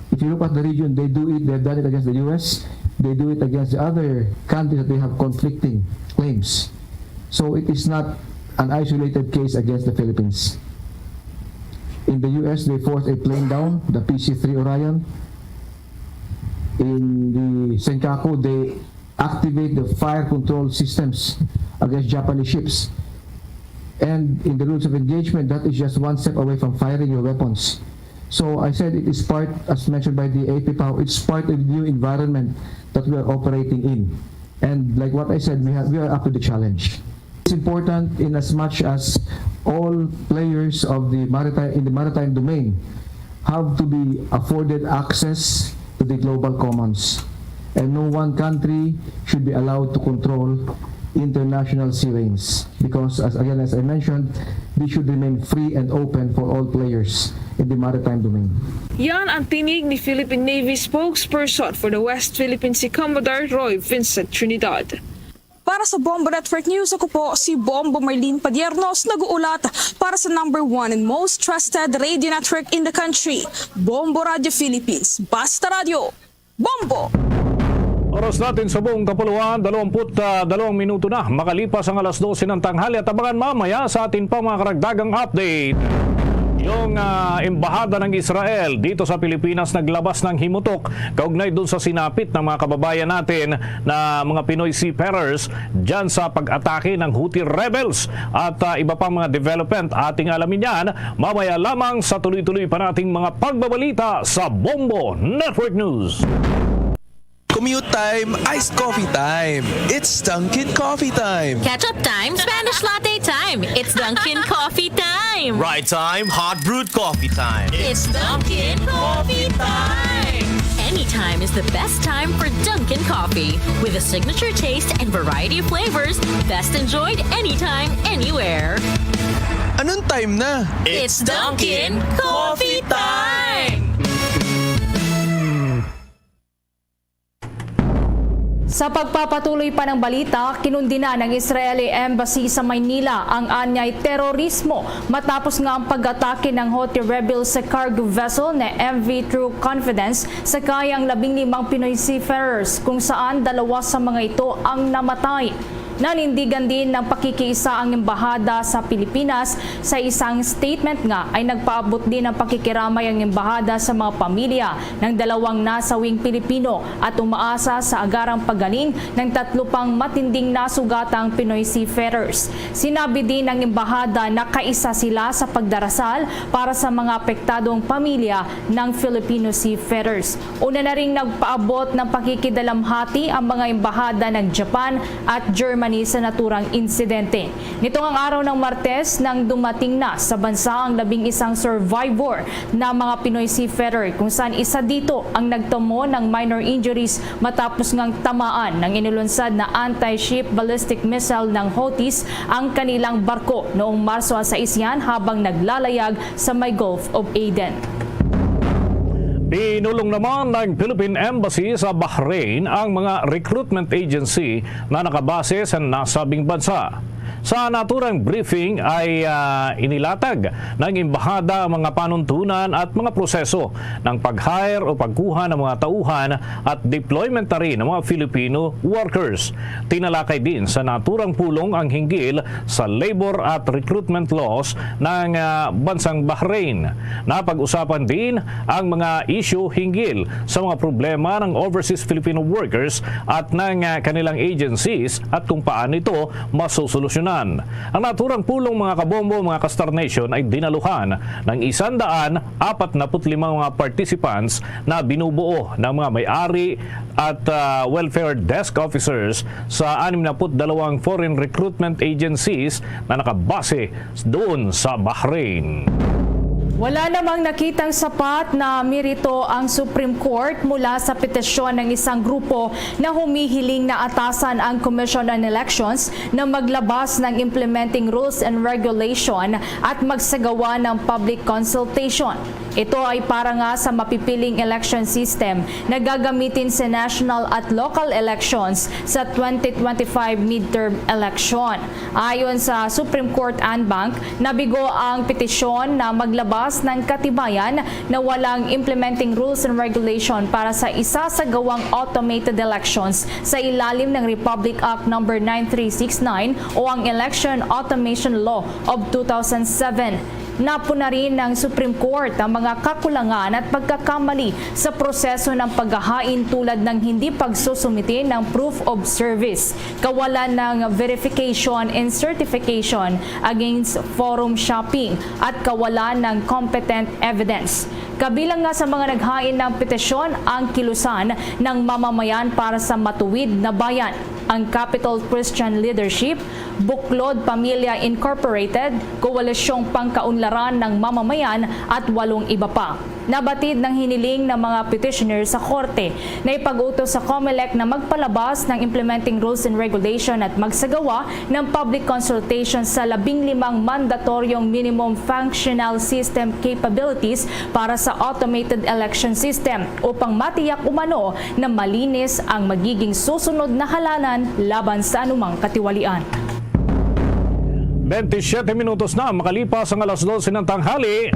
If you look at the region, they've done it against the US, they do it against the other countries that they have conflicting claims. So it is not an isolated case against the Philippines. In the US, they forced a plane down, the PC-3 Orion. In the Senkaku, they activate the fire control systems against Japanese ships. And in the rules of engagement, that is just one step away from firing your weapons. So I said it is part, as mentioned by the AP PAO, it's part of the new environment that we are operating in. And like what I said, we are up to the challenge. It's important in as much as all players of the maritime domain have to be afforded access to the global commons. And no one country should be allowed to control international sea lanes, because as I mentioned, they should remain free and open for all players in the maritime domain. Yan ang tinig ni Philippine Navy spokesperson for the West Philippine Sea, Commodore Roy Vincent Trinidad. Para sa Bombo Network News, ako po si Bombo Marlene Padiernos, nag-uulat para sa #1 and most trusted radio network in the country, Bombo Radio Philippines. Basta Radio, Bombo! Oras natin sa buong kapuluan, 22 minuto na makalipas ang alas 12 ng tanghali at abangan mamaya sa atin pa mga karagdagang update. Yung embahada ng Israel dito sa Pilipinas naglabas ng himutok kaugnay doon sa sinapit ng mga kababayan natin na mga Pinoy seafarers dyan sa pag-atake ng Houthi rebels at iba pang mga development. Ating alamin yan mamaya lamang sa tuloy-tuloy pa nating mga pagbabalita sa Bombo Network News. Commute time, iced coffee time. It's Dunkin' Coffee time. Ketchup time, Spanish latte time. It's Dunkin' Coffee time. Right time, hot brewed coffee time. It's Dunkin' Coffee time. Anytime is the best time for Dunkin' Coffee. With a signature taste and variety of flavors, best enjoyed anytime, anywhere. Anong time na? It's Dunkin' Coffee time. Sa pagpapatuloy pa ng balita, kinundina ng Israeli Embassy sa Maynila ang anyay terorismo matapos nga ang pag-atake ng Houthi rebels sa cargo vessel na MV True Confidence sa kayang 15 Pinoy seafarers kung saan 2 sa mga ito ang namatay. Nanindigan din ng pakikiisa ang embahada sa Pilipinas. Sa isang statement nga ay nagpaabot din ng pakikiramay ang embahada sa mga pamilya ng 2 nasawing Pilipino at umaasa sa agarang paggaling ng 3 pang matinding nasugatang Pinoy seafarers. Sinabi din ng embahada na kaisa sila sa pagdarasal para sa mga apektadong pamilya ng Filipino seafarers. Una na ring nagpaabot ng pakikidalamhati ang mga embahada ng Japan at Germany sa naturang insidente. Nitong ang araw ng Martes nang dumating na sa bansa ang 11 survivor na mga Pinoy seafarer kung saan isa dito ang nagtamo ng minor injuries matapos ngang tamaan ng inilunsad na anti-ship ballistic missile ng Houthis ang kanilang barko noong Marso 6 yan habang naglalayag sa may Gulf of Aden. Pinulong naman ng Philippine Embassy sa Bahrain ang mga recruitment agency na nakabase sa nasabing bansa. Sa naturang briefing ay inilatag ng embahada ang mga panuntunan at mga proseso ng pag-hire o pagkuha ng mga tauhan at deployment na rin ng mga Filipino workers. Tinalakay din sa naturang pulong ang hinggil sa labor at recruitment laws ng bansang Bahrain. Napag-usapan din ang mga issue hinggil sa mga problema ng overseas Filipino workers at ng kanilang agencies at kung paano ito masusolusyonan. Ang naturang pulong mga kabombo, mga ka-Star Nation ay dinaluhan ng 145 mga participants na binubuo ng mga may-ari at welfare desk officers sa 62 foreign recruitment agencies na nakabase doon sa Bahrain. Wala namang nakitang sapat na merito ang Supreme Court mula sa petisyon ng isang grupo na humihiling na atasan ang Commission on Elections na maglabas ng implementing rules and regulation at magsagawa ng public consultation. Ito ay para nga sa mapipiling election system na gagamitin sa national at local elections sa 2025 midterm election. Ayon sa Supreme Court Anbank, nabigo ang petisyon na maglabas ng katibayan na walang implementing rules and regulation para sa isasagawang automated elections sa ilalim ng Republic Act No. 9369 o ang Election Automation Law of 2007. Napuna rin ng Supreme Court ang mga kakulangan at pagkakamali sa proseso ng paghahain tulad ng hindi pagsusumite ng proof of service, kawalan ng verification and certification against forum shopping at kawalan ng competent evidence. Kabilang nga sa mga naghain ng petisyon ang kilusan ng mamamayan para sa matuwid na bayan, ang Capital Christian Leadership, Buklod Pamilya Incorporated, Koalisyong Pangkaunlaran ng Mamamayan at 8 iba pa. Nabatid ng hiniling ng mga petitioner sa korte na ipag-utos sa COMELEC na magpalabas ng implementing rules and regulation at magsagawa ng public consultation sa 15 mandatoryong minimum functional system capabilities para sa automated election system upang matiyak umano na malinis ang magiging susunod na halalan laban sa anumang katiwalian. 27 minutos na makalipas ang alas 12 ng tanghali.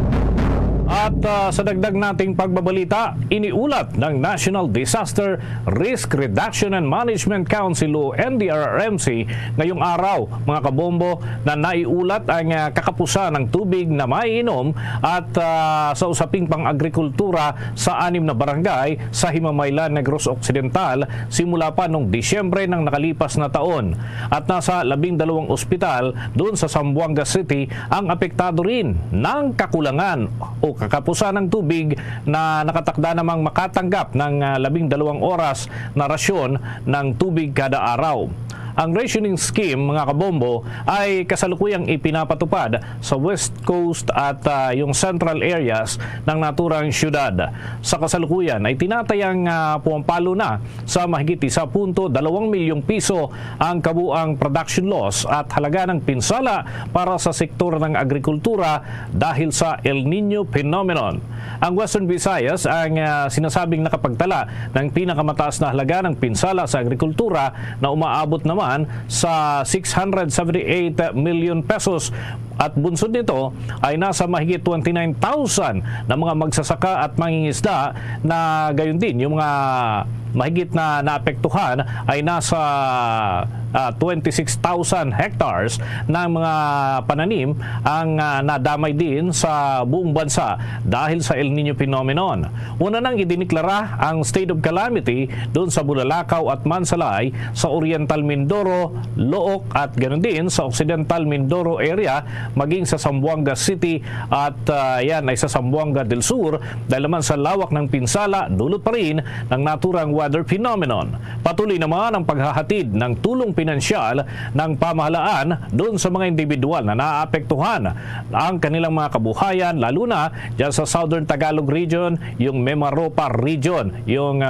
At sa dagdag nating pagbabalita, iniulat ng National Disaster Risk Reduction and Management Council o NDRRMC ngayong araw, mga kabombo, na naiulat ang kakapusan ng tubig na maiinom at sa usaping pang-agrikultura sa 6 na barangay sa Himamaylan, Negros Occidental simula pa noong Disyembre ng nakalipas na taon. At nasa 12 ospital doon sa Zamboanga City ang apektado rin ng kakulangan o kakapusan ng tubig na nakatakda namang makatanggap ng 12 oras na rasyon ng tubig kada araw. Ang rationing scheme, mga kabombo, ay kasalukuyang ipinapatupad sa West Coast at yung central areas ng naturang syudad. Sa kasalukuyan ay tinatayang pumampalo na sa mahigit 1.2 milyong piso ang kabuang production loss at halaga ng pinsala para sa sektor ng agrikultura dahil sa El Nino phenomenon. Ang Western Visayas ang sinasabing nakapagtala ng pinakamataas na halaga ng pinsala sa agrikultura na umaabot naman sa 678 million pesos at bunsod nito ay nasa mahigit 29,000 na mga magsasaka at mangingisda na gayon din yung mga mahigit na naapektuhan ay nasa 26,000 hectares ng mga pananim ang nadamay din sa buong bansa dahil sa El Nino phenomenon. Una nang idiniklara ang state of calamity doon sa Bulalakaw at Mansalay, sa Oriental Mindoro, Look at ganoon din sa Occidental Mindoro area, maging sa Zamboanga City at yan ay sa Zamboanga del Sur dahil naman sa lawak ng pinsala dulot pa rin ng naturang weather phenomenon. Patuloy naman ang paghahatid ng tulong pinansyal ng pamahalaan doon sa mga individual na naapektuhan ang kanilang mga kabuhayan, lalo na dyan sa Southern Tagalog region, yung Mimaropa region, yung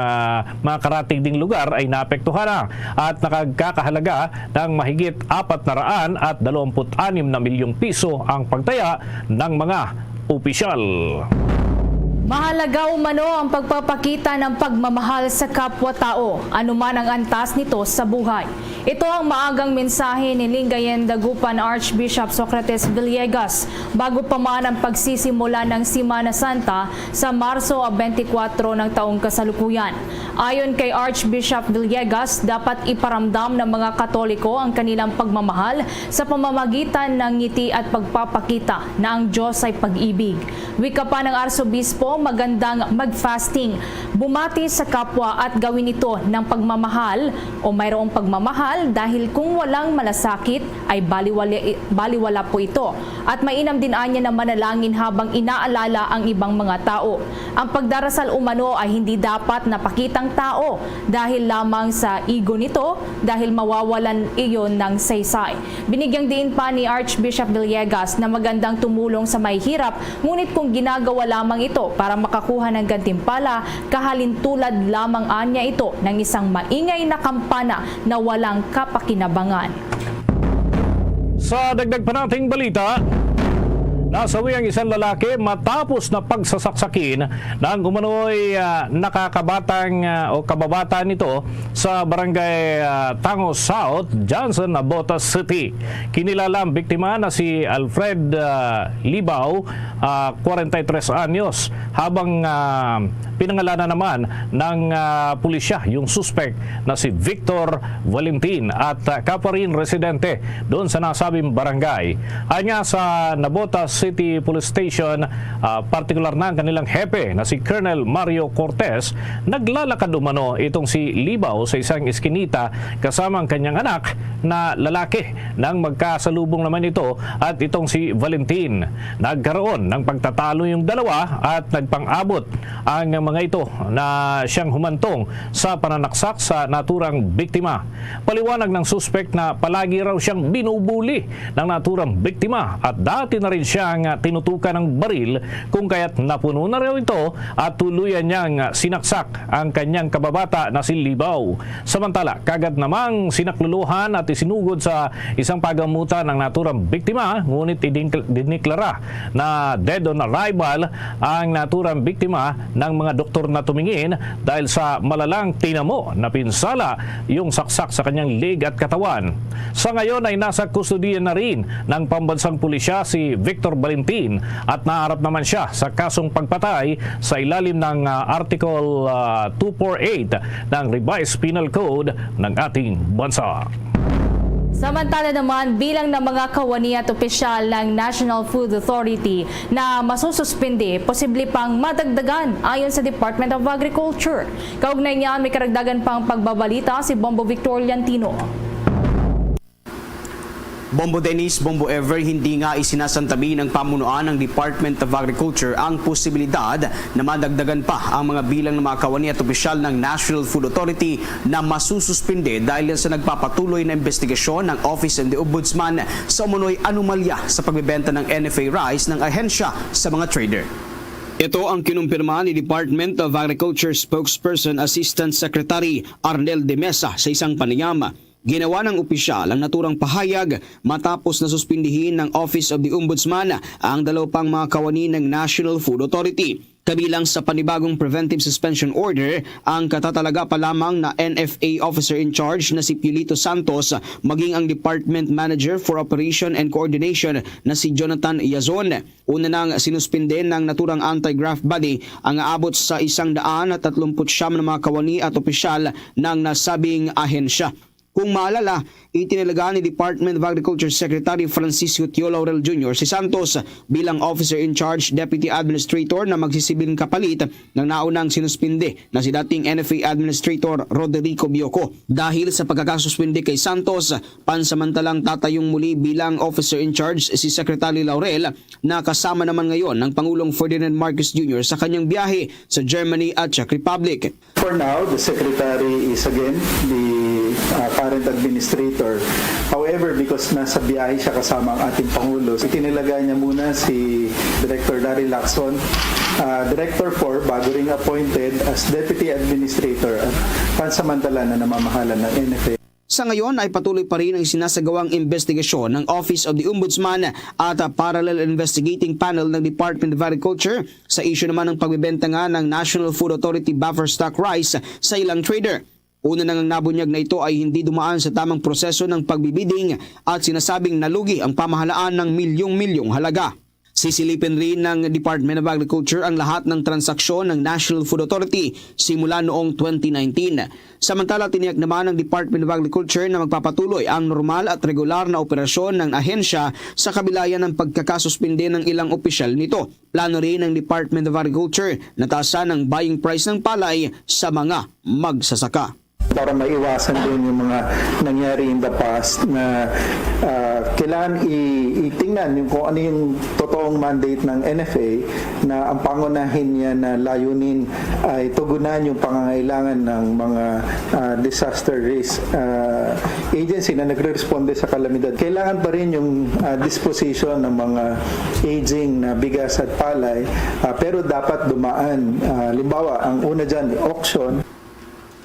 mga karatig ding lugar ay naapektuhan na at nakagkakahalaga ng mahigit 426 na milyong piso ang pagtaya ng mga opisyal. Mahalaga umano ang pagpapakita ng pagmamahal sa kapwa-tao, anuman ang antas nito sa buhay. Ito ang maagang mensahe ni Lingayen Dagupan Archbishop Socrates Villegas bago pa man ang pagsisimula ng Semana Santa sa Marso 24 ng taong kasalukuyan. Ayon kay Archbishop Villegas, dapat iparamdam ng mga Katoliko ang kanilang pagmamahal sa pamamagitan ng ngiti at pagpapakita na ang Diyos ay pag-ibig. Wika pa ng Arsobispo, magandang mag-fasting, bumati sa kapwa at gawin ito ng pagmamahal o mayroong pagmamahal dahil kung walang malasakit ay baliwala po ito. At mainam din anya na manalangin habang inaalala ang ibang mga tao. Ang pagdarasal umano ay hindi dapat napakitang tao dahil lamang sa ego nito dahil mawawalan iyon ng saysay. Binigyang diin pa ni Archbishop Villegas na magandang tumulong sa mahihirap, ngunit kung ginagawa lamang ito para makakuha ng gantimpala, kahalintulad lamang anya ito ng isang maingay na kampana na walang kapakinabangan. Sa dagdag pa nating balita, nasawi ang isang lalaki matapos na pagsasaksakin ng umano'y nakakabatang o kababata nito sa barangay Tangos South, Johnson, Navotas City. Kinilala ang biktima na si Alfred Libaw, 43 anyos, habang Pinangalanan naman ng pulisya yung suspect na si Victor Valentin at kapwa rin residente doon sa nasabing barangay. Anya sa Navotas City Police Station, partikular na ang kanilang hepe na si Colonel Mario Cortez, naglalakad umano itong si Libaw sa isang iskinita kasama ang kanyang anak na lalaki. Nang magkasalubong naman ito at itong si Valentin, nagkaroon ng pagtatalo yung dalawa at nagpang-abot ang mga ito na siyang humantong sa pananaksak sa naturang biktima. Paliwanag ng suspect na palagi raw siyang binubuli ng naturang biktima at dati na rin siyang tinutukan ng baril kung kaya't napuno na raw ito at tuluyan niyang sinaksak ang kanyang kababata na si Libaw. Samantala, kagad namang sinakluluhan at isinugod sa isang pagamutan ng naturang biktima, ngunit diniklara na dead on arrival ang naturang biktima ng mga doktor na tumingin dahil sa malalang tinamo na pinsala yung saksak sa kanyang leg at katawan. Sa ngayon ay nasa kustodiya na rin ng pambansang pulisya si Victor Valentin at naharap naman siya sa kasong pagpatay sa ilalim ng Article 248 ng Revised Penal Code ng ating bansa. Samantala naman, bilang ng mga kawani at opisyal ng National Food Authority na masususpindi, posible pang madagdagan ayon sa Department of Agriculture. Kaugnay niyan, may karagdagan pang pagbabalita si Bombo Victoriantino. Bombo Dennis, Bombo Ever, hindi nga isinasantabi ng pamunuan ng Department of Agriculture ang posibilidad na madagdagan pa ang mga bilang ng mga kawani at opisyal ng National Food Authority na masususpinde dahil sa nagpapatuloy na investigasyon ng Office of the Ombudsman sa umunoy anomalya sa pagbebenta ng NFA rice ng ahensya sa mga trader. Ito ang kinumpirma ni Department of Agriculture spokesperson Assistant Secretary Arnel de Mesa sa isang panayam. Ginawa ng opisyal ang naturang pahayag matapos na suspindihin ng Office of the Ombudsman ang dalaw pang mga kawani ng National Food Authority. Kabilang sa panibagong preventive suspension order ang katatalaga pa lamang na NFA officer in charge na si Pulito Santos maging ang Department Manager for Operation and Coordination na si Jonathan Yazon. Una nang sinuspinde ng naturang anti-graft body ang aabot sa 139 na mga kawani at opisyal ng nasabing ahensya. Kung maalala, itinalaga ni Department of Agriculture Secretary Francisco Tio Laurel Jr. si Santos bilang Officer in Charge Deputy Administrator na magsisibiling kapalit ng naunang sinuspinde na si dating NFA Administrator Roderico Bioco. Dahil sa pagkakasuspinde kay Santos, pansamantalang tatayong muli bilang Officer in Charge si Secretary Laurel na kasama naman ngayon ng Pangulong Ferdinand Marcos Jr. sa kanyang biyahe sa Germany at Czech Republic. For now, the Secretary is again the current administrator. However, because nasa biyahe siya kasama ang ating Pangulo, itinilagay niya muna si Director Larry Lacson, Director 4, bago ring appointed as Deputy Administrator at pansamantala na namamahala ng NFA. Sa ngayon ay patuloy pa rin ang sinasagawang investigasyon ng Office of the Ombudsman at Parallel Investigating Panel ng Department of Agriculture sa issue naman ng pagbebenta nga ng National Food Authority buffer stock rice sa ilang trader. Una nang nabunyag na ito ay hindi dumaan sa tamang proseso ng pagbibiding at sinasabing nalugi ang pamahalaan ng milyong-milyong halaga. Sisilipin rin ng Department of Agriculture ang lahat ng transaksyon ng National Food Authority simula noong 2019. Samantala, tiniyak naman ng Department of Agriculture na magpapatuloy ang normal at regular na operasyon ng ahensya sa kabilayan ng pagkakasuspinde ng ilang opisyal nito. Plano rin ng Department of Agriculture na taasan ang buying price ng palay sa mga magsasaka. Para maiwasan din yung mga nangyari in the past na kailangan itingnan yung kung ano yung totoong mandate ng NFA na ang pangunahin niya na layunin ay tugunan yung pangangailangan ng mga disaster risk agency na nagre-responde sa kalamidad. Kailangan pa rin yung disposition ng mga aging na bigas at palay pero dapat dumaan. Limbawa, ang una dyan, auction.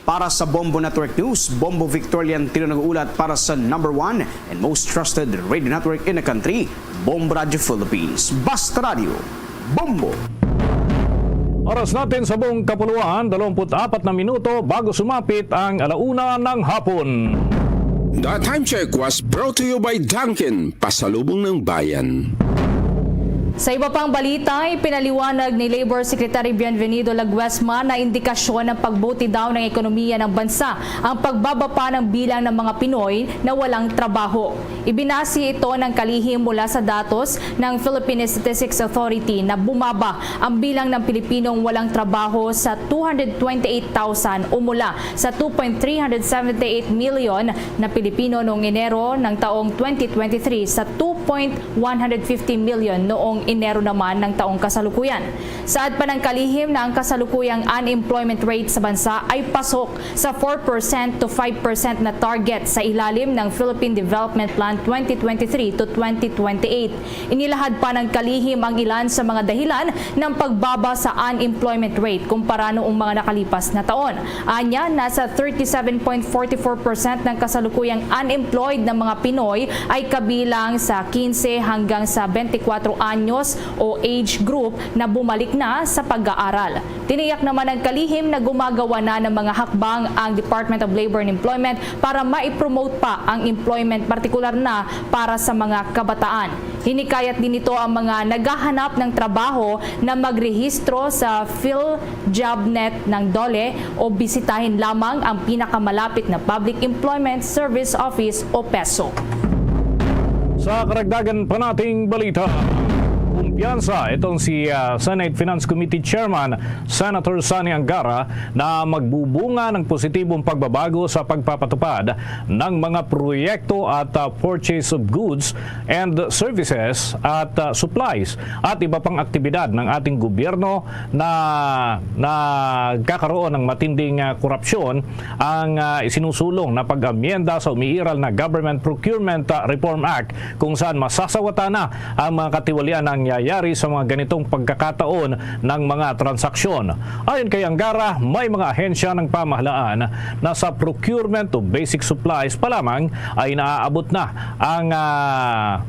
Para sa Bombo Network News, Bombo Victoriantino nag-uulat para sa #1 and most trusted radio network in the country, Bombo Radio Philippines. Basta Radio, Bombo! Oras natin sa buong kapuluan, 24 na minuto bago sumapit ang 1:00 ng hapon. The time check was brought to you by Dunkin', pasalubong ng bayan. Sa iba pang balita, ipinaliwanag ni Labor Secretary Bienvenido Laguesma na indikasyon ng pagbuti daw ng ekonomiya ng bansa ang pagbaba pa ng bilang ng mga Pinoy na walang trabaho. Ibinasi ito ng kalihim mula sa datos ng Philippine Statistics Authority na bumaba ang bilang ng Pilipinong walang trabaho sa 228,000 o mula sa 2.378 million na Pilipino noong Enero ng taong 2023 sa 2.150 million noong Enero naman ng taong kasalukuyan. Saad pa ng kalihim na ang kasalukuyang unemployment rate sa bansa ay pasok sa 4% to 5% na target sa ilalim ng Philippine Development Plan 2023 to 2028. Inilahad pa ng kalihim ang ilan sa mga dahilan ng pagbaba sa unemployment rate kumpara noong mga nakalipas na taon. Anya, nasa 37.44% ng kasalukuyang unemployed na mga Pinoy ay kabilang sa 15 hanggang sa 24 anyos o age group na bumalik na sa pag-aaral. Tiniyak naman ng kalihim na gumagawa na ng mga hakbang ang Department of Labor and Employment para maipromote pa ang employment, partikular na para sa mga kabataan. Hinikayat din ito ang mga naghahanap ng trabaho na magrehistro sa PhilJobNet ng DOLE o bisitahin lamang ang pinakamalapit na Public Employment Service Office o PESO. Sa karagdagan pa nating balita, kumpiyansa itong si Senate Finance Committee Chairman Senator Sonny Angara na magbubunga ng positibong pagbabago sa pagpapatupad ng mga proyekto at purchase of goods and services at supplies at iba pang aktibidad ng ating gobyerno na nagkakaroon ng matinding korupsyon ang isinusulong na pag-amyenda sa umiiral na Government Procurement Reform Act kung saan masasawata na ang mga katiwalian ng nangyayari sa mga ganitong pagkakataon ng mga transaksyon. Ayon kay Angara, may mga ahensya ng pamahalaan na sa procurement of basic supplies pa lamang ay naaabot na ang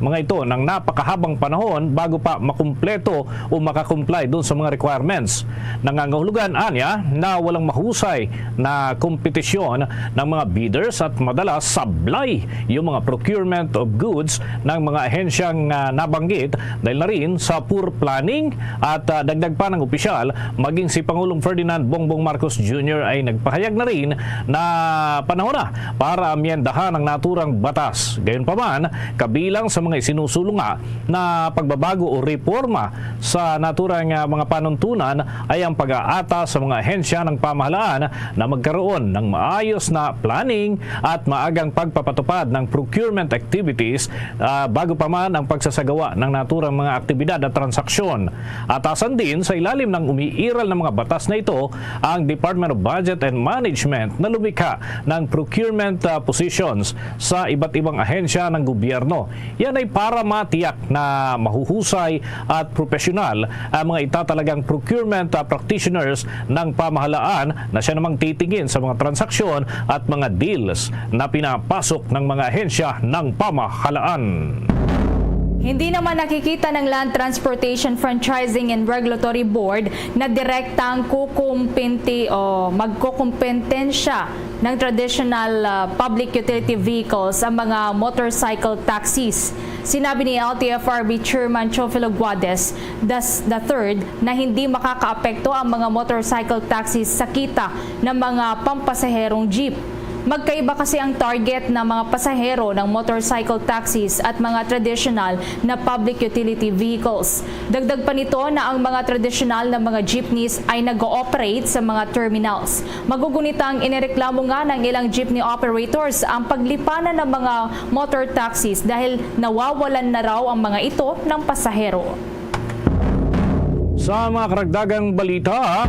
mga ito ng napakahabang panahon bago pa makumpleto o makakomply doon sa mga requirements. Nangangahulugan anya na walang mahusay na kompetisyon ng mga bidders at madalas sablay yung mga procurement of goods ng mga ahensyang nabanggit dahil na rin sa poor planning at dagdag pa ng opisyal, maging si Pangulong Ferdinand Bongbong Marcos Jr. ay nagpahayag na rin na panahon na para amyendahan ang naturang batas. Gayunpaman, kabilang sa mga isinusulunga na pagbabago o reforma sa naturang mga panuntunan ay ang pag-aata sa mga ahensya ng pamahalaan na magkaroon ng maayos na planning at maagang pagpapatupad ng procurement activities bago pa man ang pagsasagawa ng naturang mga aktibidad at transaksyon. Atasan din sa ilalim ng umiiral ng mga batas na ito ang Department of Budget and Management na lumikha ng procurement positions sa iba't ibang ahensya ng gobyerno. Yan ay para matiyak na mahuhusay at profesional ang mga itatalagang procurement practitioners ng pamahalaan na siya namang titingin sa mga transaksyon at mga deals na pinapasok ng mga ahensya ng pamahalaan. Hindi naman nakikita ng Land Transportation Franchising and Regulatory Board na direktang magkukumpentensya ng traditional public utility vehicles ang mga motorcycle taxis. Sinabi ni LTFRB Chairman Chofilo Guades III na hindi makakaapekto ang mga motorcycle taxis sa kita ng mga pampasaherong jeep. Magkaiba kasi ang target ng mga pasahero ng motorcycle taxis at mga traditional na public utility vehicles. Dagdag pa nito na ang mga traditional na mga jeepneys ay nag-ooperate sa mga terminals. Magugunitang inireklamo nga ng ilang jeepney operators ang paglipanan ng mga motor taxis dahil nawawalan na raw ang mga ito ng pasahero. Sa mga karagdagang balita,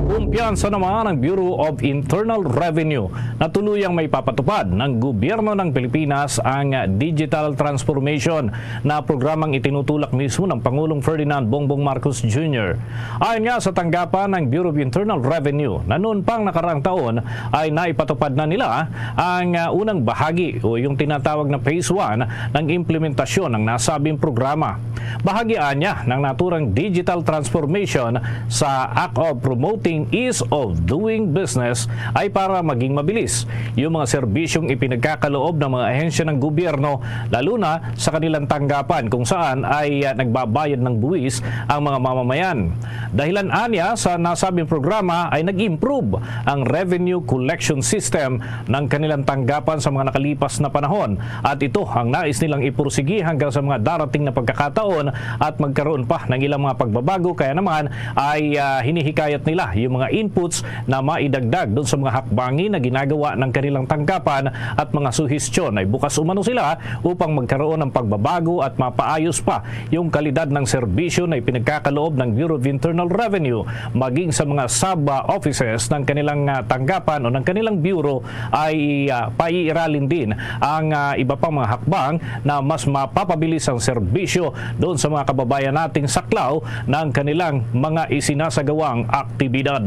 kumpiyansa naman ang Bureau of Internal Revenue na tuluyang may papatupad ng gobyerno ng Pilipinas ang digital transformation na programang itinutulak mismo ng Pangulong Ferdinand Bongbong Marcos Jr. Ayon nga sa tanggapan ng Bureau of Internal Revenue na noon pang nakaraang taon ay naipatupad na nila ang unang bahagi o yung tinatawag na Phase 1 ng implementasyon ng nasabing programa. Bahagian niya ng naturang digital transformation sa Act of Promoting Ease of Doing Business ay para maging mabilis yung mga serbisyong ipinagkakaloob ng mga ahensya ng gobyerno, lalo na sa kanilang tanggapan kung saan ay nagbabayad ng buwis ang mga mamamayan. Dahilan anya sa nasabing programa ay nag-improve ang revenue collection system ng kanilang tanggapan sa mga nakalipas na panahon, at ito ang nais nilang ipursigi hanggang sa mga darating na pagkakataon at magkaroon pa ng ilang mga pagbabago. Kaya naman ay hinihikayat nila yung mga inputs na maidagdag doon sa mga hakbangin na ginagawa ng kanilang tanggapan, at mga suhestyon ay bukas umano sila upang magkaroon ng pagbabago at mapaayos pa yung kalidad ng serbisyo na ipinagkakaloob ng Bureau of Internal Revenue maging sa mga sub-offices ng kanilang tanggapan o ng kanilang bureau ay paiiralin din ang iba pang mga hakbang na mas mapapabilis ang serbisyo doon sa mga kababayan nating saklaw ng kanilang mga isinasagawang aktibidad.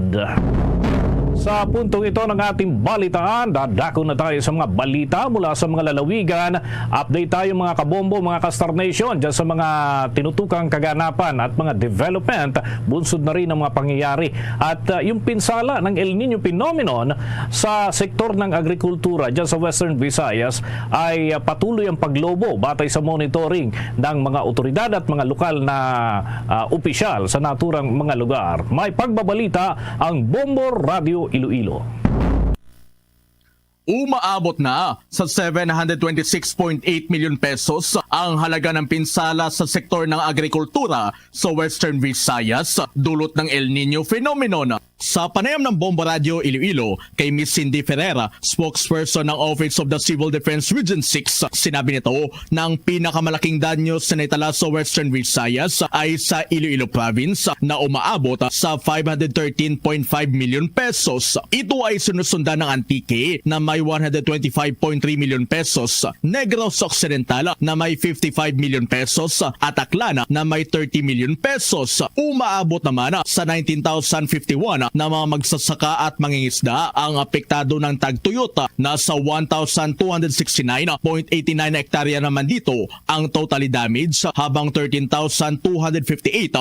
Sa puntong ito ng ating balitaan, dadako na tayo sa mga balita mula sa mga lalawigan. Update tayo mga kabombo, mga ka-Star Nation, dyan sa mga tinutukang kaganapan at mga development. Bunsod na rin ang mga pangyayari. At yung pinsala ng El Nino phenomenon sa sektor ng agrikultura dyan sa Western Visayas ay patuloy ang paglobo batay sa monitoring ng mga otoridad at mga lokal na opisyal sa naturang mga lugar. May pagbabalita ang Bombo Radio Iloilo. Umaabot na sa 726.8 milyon pesos ang halaga ng pinsala sa sektor ng agrikultura sa Western Visayas dulot ng El Nino phenomenon. Sa panayam ng Bombo Radio Iloilo kay Miss Cindy Ferreira, spokesperson ng Office of the Civil Defense Region 6, sinabi nito na ang pinakamalaking danyos na naitala sa Western Visayas ay sa Iloilo Province na umaabot sa 513.5 milyon pesos. Ito ay sinusundan ng Antique na may 125.3 milyon pesos, Negros Occidental na may 55 milyon pesos at Aklan na may 30 milyon pesos. Umaabot naman sa 19,051 na mga magsasaka at mangingisda ang apektado ng tagtuyot. Nasa 1,269.89 hektarya naman dito ang totally damage, habang 13,258.97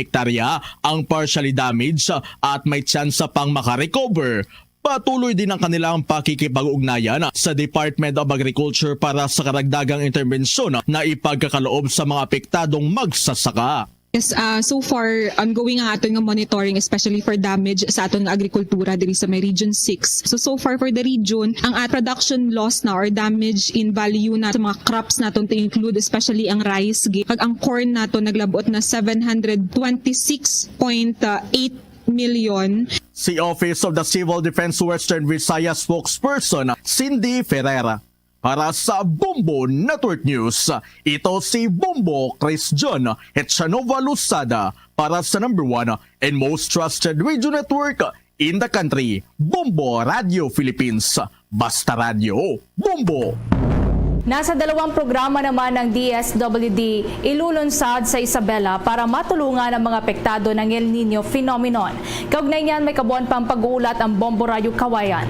hektarya ang partially damaged at may tsansa pang makarecover. Patuloy din ang kanilang pakikipag-ugnayan sa Department of Agriculture para sa karagdagang intervensyon na ipagkakaloob sa mga apektadong magsasaka. Yes, so far ongoing ang aton nga monitoring, especially for damage sa aton nga agrikultura diri sa may Region 6. So far for the region, ang production loss na or damage in value na sa mga crops naton to include especially ang rice, kag ang corn naton naglabot na 726.8 million. Si Office of the Civil Defense Western Visayas spokesperson Cindy Ferreira. Para sa Bombo Network News, ito si Bombo Chris John Echanova Lusada para sa number 1 and most trusted radio network in the country, Bombo Radio Philippines. Basta Radio, Bombo! Nasa 2 programa naman ng DSWD ilulunsad sa Isabela para matulungan ang mga apektado ng El Nino phenomenon. Kaugnay niyan may kabuuan pang pag-uulat ang Bombo Radio Kawayan.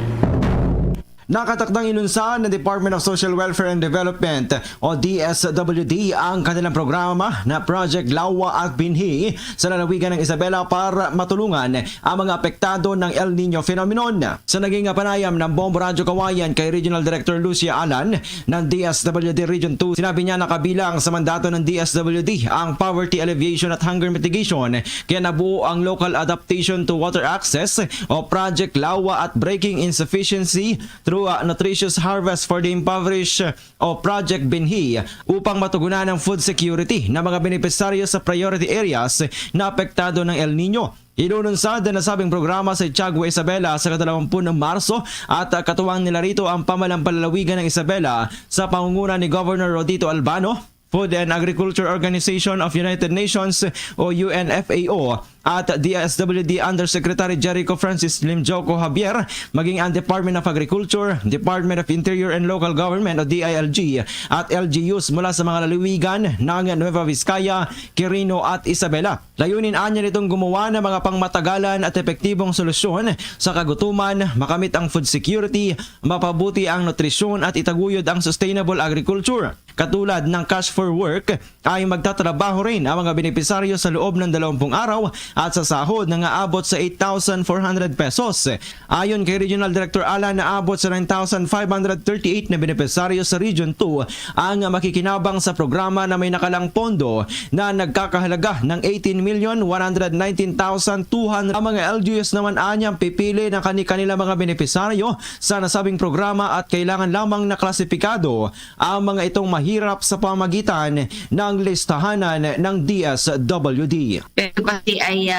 Nakatakdang inunsad ng Department of Social Welfare and Development o DSWD ang kanilang programa na Project Lawa at Binhi sa lalawigan ng Isabela para matulungan ang mga apektado ng El Nino phenomenon. Sa naging panayam ng Bombo Radio Kawayan kay Regional Director Lucia Alan ng DSWD Region 2, sinabi niya na kabilang sa mandato ng DSWD ang poverty alleviation at hunger mitigation, kaya nabuo ang Local Adaptation to Water Access o Project Lawa at Breaking Insufficiency through Nutritious Harvest for the Impoverished o Project Binhi upang matugunan ang food security ng mga benepisaryo sa priority areas na apektado ng El Nino. Inununsad na nasabing programa sa Tiagua, Isabela sa 20 ng Marso at katuwang nila rito ang pamalampalalawigan ng Isabela sa pangunguna ni Governor Rodito Albano, Food and Agriculture Organization of United Nations o UNFAO at DSWD Undersecretary Jericho Francis Limjoco Javier, maging ang Department of Agriculture, Department of Interior and Local Government o DILG at LGUs mula sa mga lalawigan ng Nueva Vizcaya, Quirino at Isabela. Layunin anya nitong gumawa ng mga pangmatagalan at epektibong solusyon sa kagutuman, makamit ang food security, mapabuti ang nutrisyon at itaguyod ang sustainable agriculture. Katulad ng Cash for Work ay magtatrabaho rin ang mga benepisaryo sa loob ng 20 araw at sa sahod na aabot sa 8,400 pesos. Ayon kay Regional Director Alan, naabot sa 9,538 na benepisaryo sa Region 2 ang makikinabang sa programa na may nakalang pondo na nagkakahalaga ng 18,119,200. Ang mga LGUs naman anyang pipili ng kanilang mga benepisaryo sa nasabing programa at kailangan lamang na klasipikado ang mga itong mahirap sa pamagitan ng listahanan ng DSWD. Pero kasi ay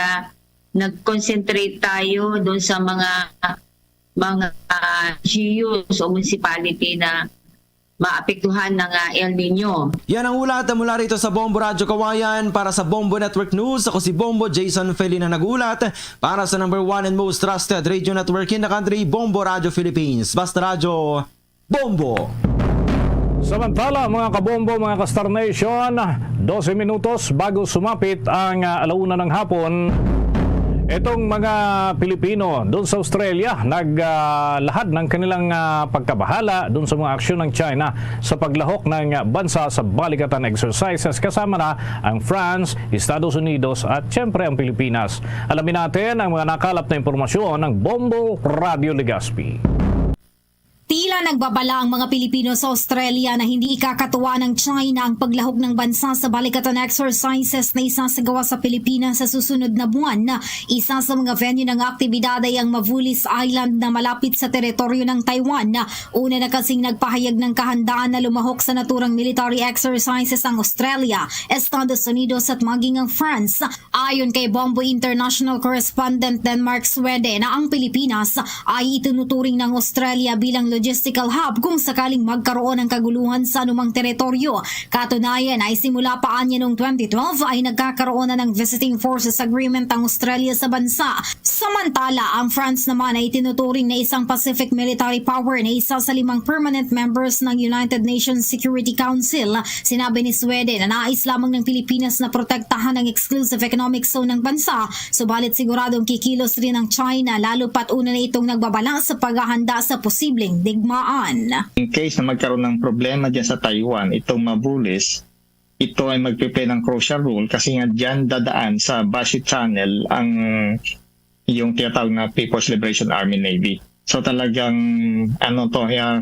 nag-concentrate tayo doon sa mga GUs o municipality na maapektuhan ng El Nino. Yan ang ulat mula rito sa Bombo Radyo Kawayan. Para sa Bombo Network News, ako si Bombo Jason Felina nag-ulat para sa number 1 and most trusted radio network in the country, Bombo Radio Philippines. Basta Radyo, Bombo! Samantala mga kabombo, mga ka-Star Nation, 12 minutos bago sumapit ang alauna ng hapon, itong mga Pilipino doon sa Australia naglahad ng kanilang pagkabahala doon sa mga aksyon ng China sa paglahok ng bansa sa balikatan exercises, kasama na ang France, Estados Unidos at syempre ang Pilipinas. Alamin natin ang mga nakalap na impormasyon ng Bombo Radio Legazpi. Tila nagbabala ang mga Pilipino sa Australia na hindi ikakatuwa ng China ang paglahok ng bansa sa balikatan exercises na isasagawa sa Pilipinas sa susunod na buwan. Isa sa mga venue ng aktibidad ay ang Mavulis Island na malapit sa teritoryo ng Taiwan. Una na kasing nagpahayag ng kahandaan na lumahok sa naturang military exercises ang Australia, Estados Unidos at maging ang France. Ayon kay Bombo International Correspondent Denmark Swede na ang Pilipinas ay itinuturing ng Australia bilang logistical hub kung sakaling magkaroon ng kaguluhan sa anumang teritoryo. Katunayan ay simula pa anya noong 2012 ay nagkakaroon na ng Visiting Forces Agreement ang Australia sa bansa. Samantala, ang France naman ay tinuturing na isang Pacific military power na isa sa 5 permanent members ng United Nations Security Council. Sinabi ni Sweden na nais lamang ng Pilipinas na protektahan ang exclusive economic zone ng bansa, subalit siguradong kikilos rin ang China lalo pat una na itong nagbabala sa paghahanda sa posibleng digmaan. In case na magkaroon ng problema dyan sa Taiwan, itong Mavulis, ito ay magpiplay ng crucial role kasi nga dyan dadaan sa Bashi Channel ang yung tinatawag na People's Liberation Army Navy. So talagang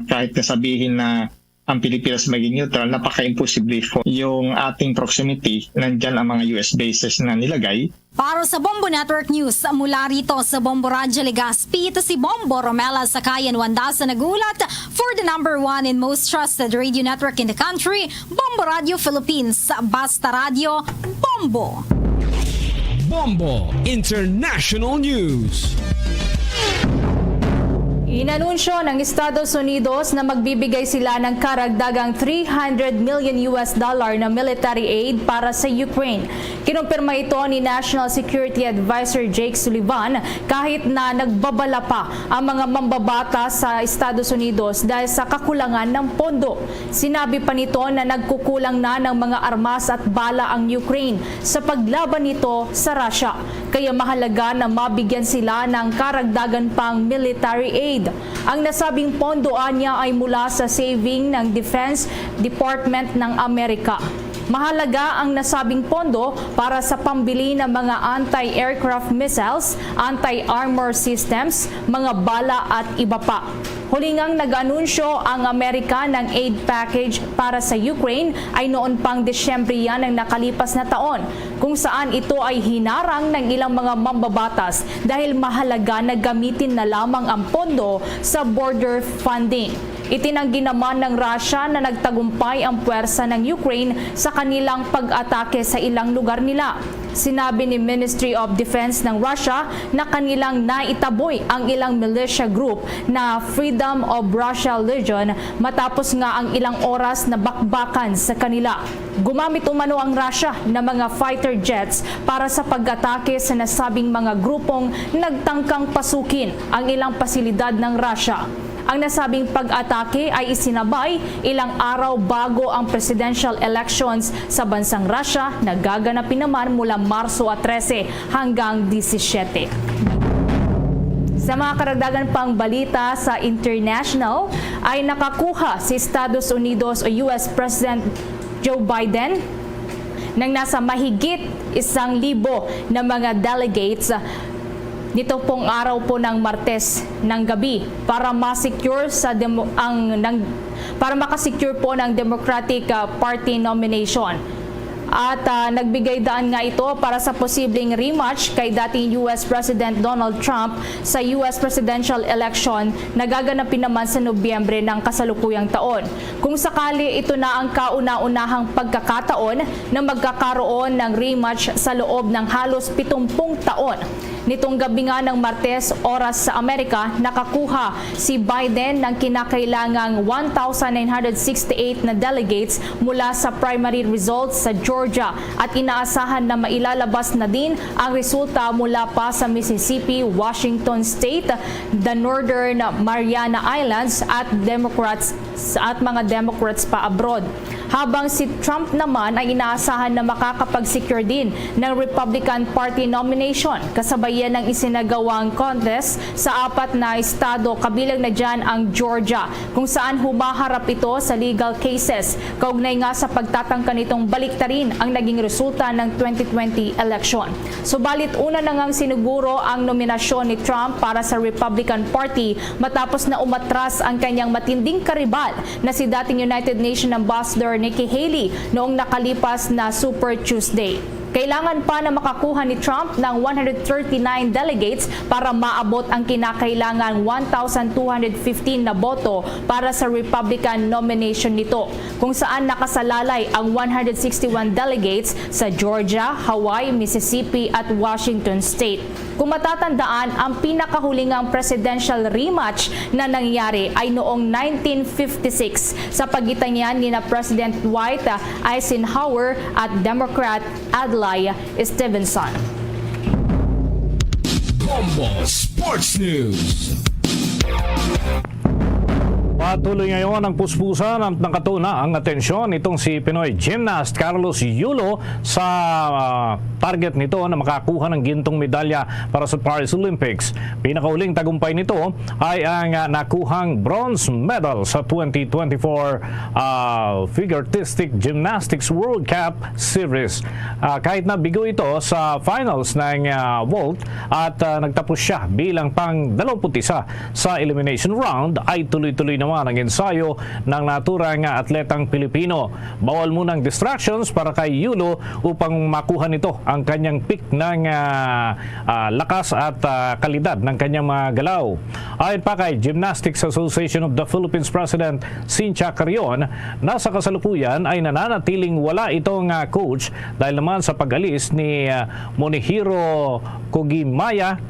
kahit nasabihin na ang Pilipinas maging neutral, napaka-imposible for yung ating proximity, nandyan ang mga US bases na nilagay. Para sa Bombo Network News, mula rito sa Bombo Radio Legazpi, ito si Bombo Romela Sakayan Wandasa nagulat for the number 1 and most trusted radio network in the country, Bombo Radio Philippines. Basta Radio, Bombo! Bombo International News. Inanunsyo ng Estados Unidos na magbibigay sila ng karagdagang $300 million na military aid para sa Ukraine. Kinumpirma ito ni National Security Advisor Jake Sullivan kahit na nagbabala pa ang mga mambabata sa Estados Unidos dahil sa kakulangan ng pondo. Sinabi pa nito na nagkukulang na ng mga armas at bala ang Ukraine sa paglaban nito sa Russia. Kaya mahalaga na mabigyan sila ng karagdagan pang military aid. Ang nasabing pondo niya ay mula sa saving ng Defense Department ng Amerika. Mahalaga ang nasabing pondo para sa pambili ng mga anti-aircraft missiles, anti-armor systems, mga bala at iba pa. Hulingang nag-anunsyo ang Amerika ng aid package para sa Ukraine ay noon pang Desyembre yan ng nakalipas na taon, kung saan ito ay hinarang ng ilang mga mambabatas dahil mahalaga na gamitin na lamang ang pondo sa border funding. Itinanggi naman ng Russia na nagtagumpay ang puwersa ng Ukraine sa kanilang pag-atake sa ilang lugar nila. Sinabi ni Ministry of Defense ng Russia na kanilang naitaboy ang ilang militia group na Freedom of Russia Legion matapos nga ang ilang oras na bakbakan sa kanila. Gumamit umano ang Russia ng mga fighter jets para sa pag-atake sa nasabing mga grupong nagtangkang pasukin ang ilang pasilidad ng Russia. Ang nasabing pag-atake ay isinabay ilang araw bago ang presidential elections sa bansang Russia na gaganapin naman mula Marso 13 hanggang 17. Sa mga karagdagan pang balita sa international, ay nakakuha si Estados Unidos o US President Joe Biden ng nasa mahigit 1,000 na mga delegates nito pong araw po ng Martes ng gabi para ma-secure para makasecure po ng Democratic Party nomination. At nagbigay daan nga ito para sa posibleng rematch kay dating US President Donald Trump sa US presidential election na gaganapin naman sa Nobyembre ng kasalukuyang taon. Kung sakali ito na ang kauna-unahang pagkakataon na magkakaroon ng rematch sa loob ng halos 70 taon. Nitong gabi nga ng Martes, oras sa Amerika, nakakuha si Biden ng kinakailangang 1,968 na delegates mula sa primary results sa Georgia at inaasahan na mailalabas na din ang resulta mula pa sa Mississippi, Washington State, the Northern Mariana Islands at mga Democrats pa abroad. Habang si Trump naman ay inaasahan na makakapag-secure din ng Republican Party nomination kasabay ng isinagawang contest sa 4 na estado, kabilang na dyan ang Georgia, kung saan humaharap ito sa legal cases. Kaugnay nga sa pagtatangka nitong baliktarin ang naging resulta ng 2020 election. Subalit una na ngang sinuguro ang nominasyon ni Trump para sa Republican Party matapos na umatras ang kanyang matinding karibal na si dating United Nations Ambassador Nikki Haley noong nakalipas na Super Tuesday. Kailangan pa na makakuha ni Trump ng 139 delegates para maabot ang kinakailangan 1,215 na boto para sa Republican nomination nito, kung saan nakasalalay ang 161 delegates sa Georgia, Hawaii, Mississippi at Washington State. Kung matatandaan, ang pinakahulingang presidential rematch na nangyari ay noong 1956 sa pagitan niyan ni na President Dwight Eisenhower at Democrat Adlai Stevenson. Bombo Sports News. Patuloy ngayon ang puspusan at nakatuna ang atensyon nitong si Pinoy gymnast Carlos Yulo sa target nito na makakuha ng gintong medalya para sa Paris Olympics. Pinakauling tagumpay nito ay ang nakuhang bronze medal sa 2024 Figure Artistic Gymnastics World Cup Series. Kahit na bigo ito sa finals ng vault at nagtapos siya bilang pang 21 sa elimination round, ay tuloy-tuloy naman ang ensayo ng naturang atletang Pilipino. Bawal munang distractions para kay Yulo upang makuha nito ang kanyang peak ng lakas at kalidad ng kanyang mga galaw. Ayon pa kay Gymnastics Association of the Philippines President Cynthia Carrion, nasa kasalukuyan ay nananatiling wala itong coach dahil naman sa pag-alis ni Monihiro Kogimiya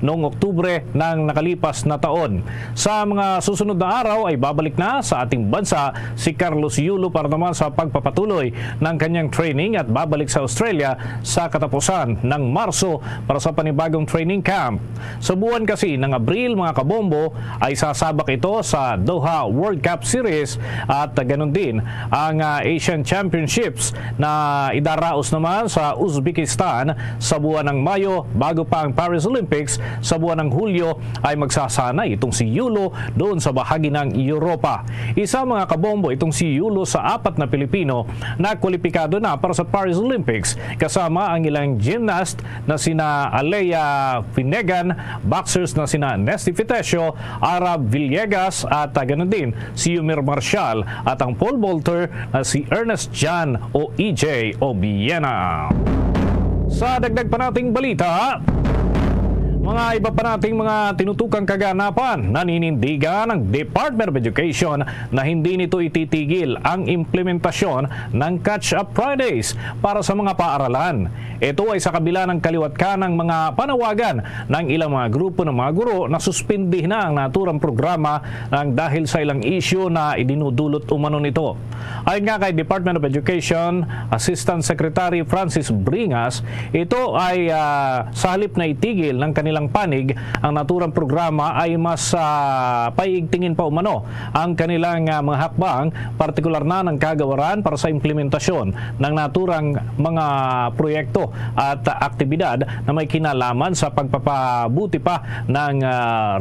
noong Oktubre ng nakalipas na taon. Sa mga susunod na araw ay babalik na sa ating bansa si Carlos Yulo para naman sa pagpapatuloy ng kanyang training at babalik sa Australia sa katapusan ng Marso para sa panibagong training camp. Sa buwan kasi ng Abril, mga kabombo, ay sasabak ito sa Doha World Cup Series at ganun din ang Asian Championships na idaraos naman sa Uzbekistan sa buwan ng Mayo bago pa ang Paris Olympics sa buwan ng Hulyo ay magsasanay itong si Yulo doon sa bahagi ng Europa. Isa mga kabombo itong si Yulo sa 4 na Pilipino na kwalipikado na para sa Paris Olympics kasama ang ilang gymnast na sina Alea Finegan, boxers na sina Nesty Fitesio, Arab Villegas at ganoon din si Yumir Marshall at ang pole vaulter na si Ernest Jan o EJ Obiena. Sa dagdag pa nating balita, Mga iba pa nating mga tinutukang kaganapan, naninindigan ng Department of Education na hindi nito ititigil ang implementasyon ng Catch-up Fridays para sa mga paaralan. Ito ay sa kabila ng kaliwat ng mga panawagan ng ilang mga grupo ng mga guro na suspindi na ang naturang programa dahil sa ilang issue na idinudulot umano nito. Ayon nga kay Department of Education Assistant Secretary Francis Bringas, ito ay sa halip na itigil ng kanilang panig ang naturang programa ay mas paiigtingin pa umano ang kanilang mga hakbang, partikular na ng kagawaran para sa implementasyon ng naturang mga proyekto at aktibidad na may kinalaman sa pagpapabuti pa ng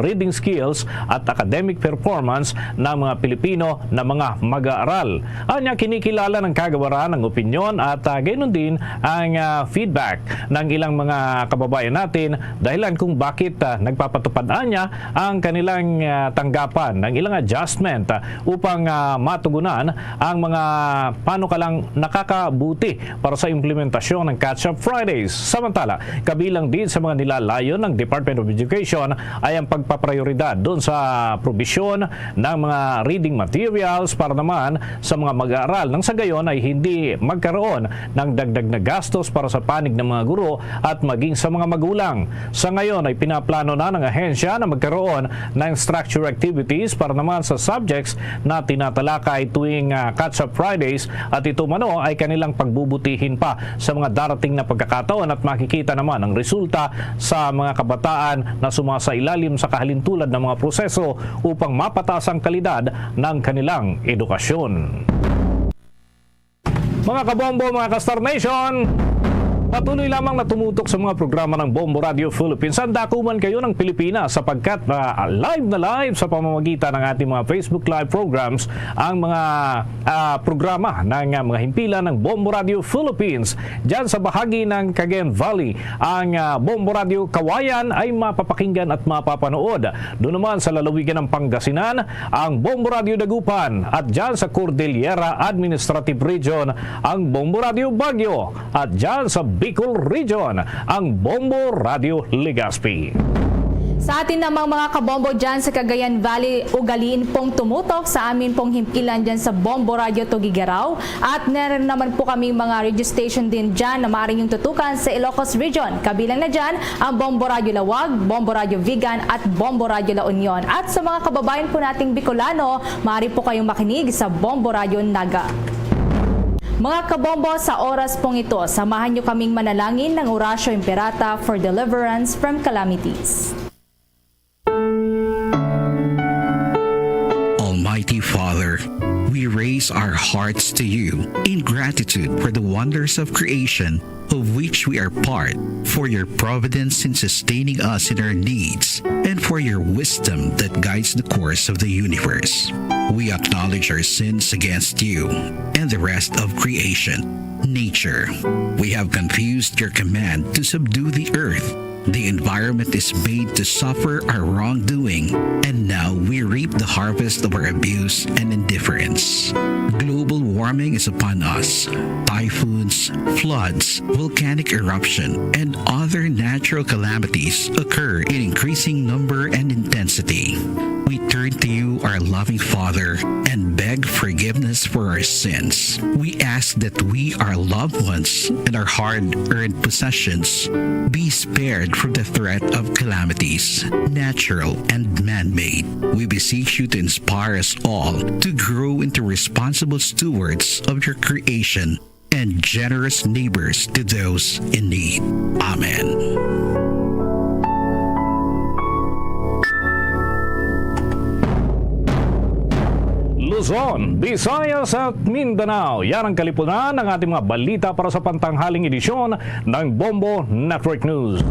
reading skills at academic performance ng mga Pilipino na mga mag-aaral. Anya kinikilala ng kagawaran ang opinyon at gayun din ang feedback ng ilang mga kababayan natin dahilan kung bakit nagpapatupad niya ang kanilang tanggapan ng ilang adjustment upang matugunan ang mga panukalang nakakabuti para sa implementasyon ng Catch-up Fridays. Samantala, kabilang din sa mga nilalayon ng Department of Education ay ang pagpaprioridad doon sa probisyon ng mga reading materials para naman sa mga mag-aaral nang sa gayon ay hindi magkaroon ng dagdag na gastos para sa panig ng mga guro at maging sa mga magulang. Sa ngayon ay pinaplano na ng ahensya na magkaroon ng structure activities para naman sa subjects na tinatalakay tuwing Catch-up Fridays at ito mano ay kanilang pagbubutihin pa sa mga darating na pagkakataon at makikita naman ang resulta sa mga kabataan na sumasailalim sa kahalintulad ng mga proseso upang mapataas ang kalidad ng kanilang edukasyon. Mga kabombo, mga ka-Star Nation, patuloy lamang na tumutok sa mga programa ng Bombo Radio Philippines. Sandakuman kayo ng Pilipinas sapagkat live na live sa pamamagitan ng ating mga Facebook Live programs ang mga programa ng mga himpilan ng Bombo Radio Philippines. Diyan sa bahagi ng Cagayan Valley, ang Bombo Radio Kawayan ay mapapakinggan at mapapanood. Doon naman sa lalawigan ng Pangasinan, ang Bombo Radio Dagupan at diyan sa Cordillera Administrative Region, ang Bombo Radio Baguio at diyan sa Bicol Region, ang Bombo Radio Legazpi. Sa atin namang mga kabombo dyan sa Cagayan Valley, ugaliin pong tumutok sa amin pong himpilan dyan sa Bombo Radio Tugigaraw. At meron naman po kaming mga radio station din dyan na maaaring yung tutukan sa Ilocos Region. Kabilang na dyan ang Bombo Radio Lawag, Bombo Radio Vigan at Bombo Radio La Union. At sa mga kababayan po nating Bicolano, maaari po kayong makinig sa Bombo Radio Naga. Mga kabombo, sa oras pong ito, samahan nyo kaming manalangin ng Orasio Imperata for deliverance from calamities. Almighty Father, we raise our hearts to you in gratitude for the wonders of creation of which we are part, for your providence in sustaining us in our needs, and for your wisdom that guides the course of the universe. We acknowledge our sins against you and the rest of creation, nature. We have confused your command to subdue the earth. The environment is made to suffer our wrongdoing, and now we reap the harvest of our abuse and indifference. Global warming is upon us. Typhoons, floods, volcanic eruption, and other natural calamities occur in increasing number and intensity. We turn to you, our loving Father, and beg forgiveness for our sins. We ask that we, our loved ones, and our hard-earned possessions be spared from the threat of calamities, natural and man-made. We beseech you to inspire us all to grow into responsible stewards of your creation and generous neighbors to those in need. Amen. Luzon, Visayas at Mindanao. Yan ang kalipunan ng ating mga balita para sa pantanghaling edisyon ng Bombo Network News.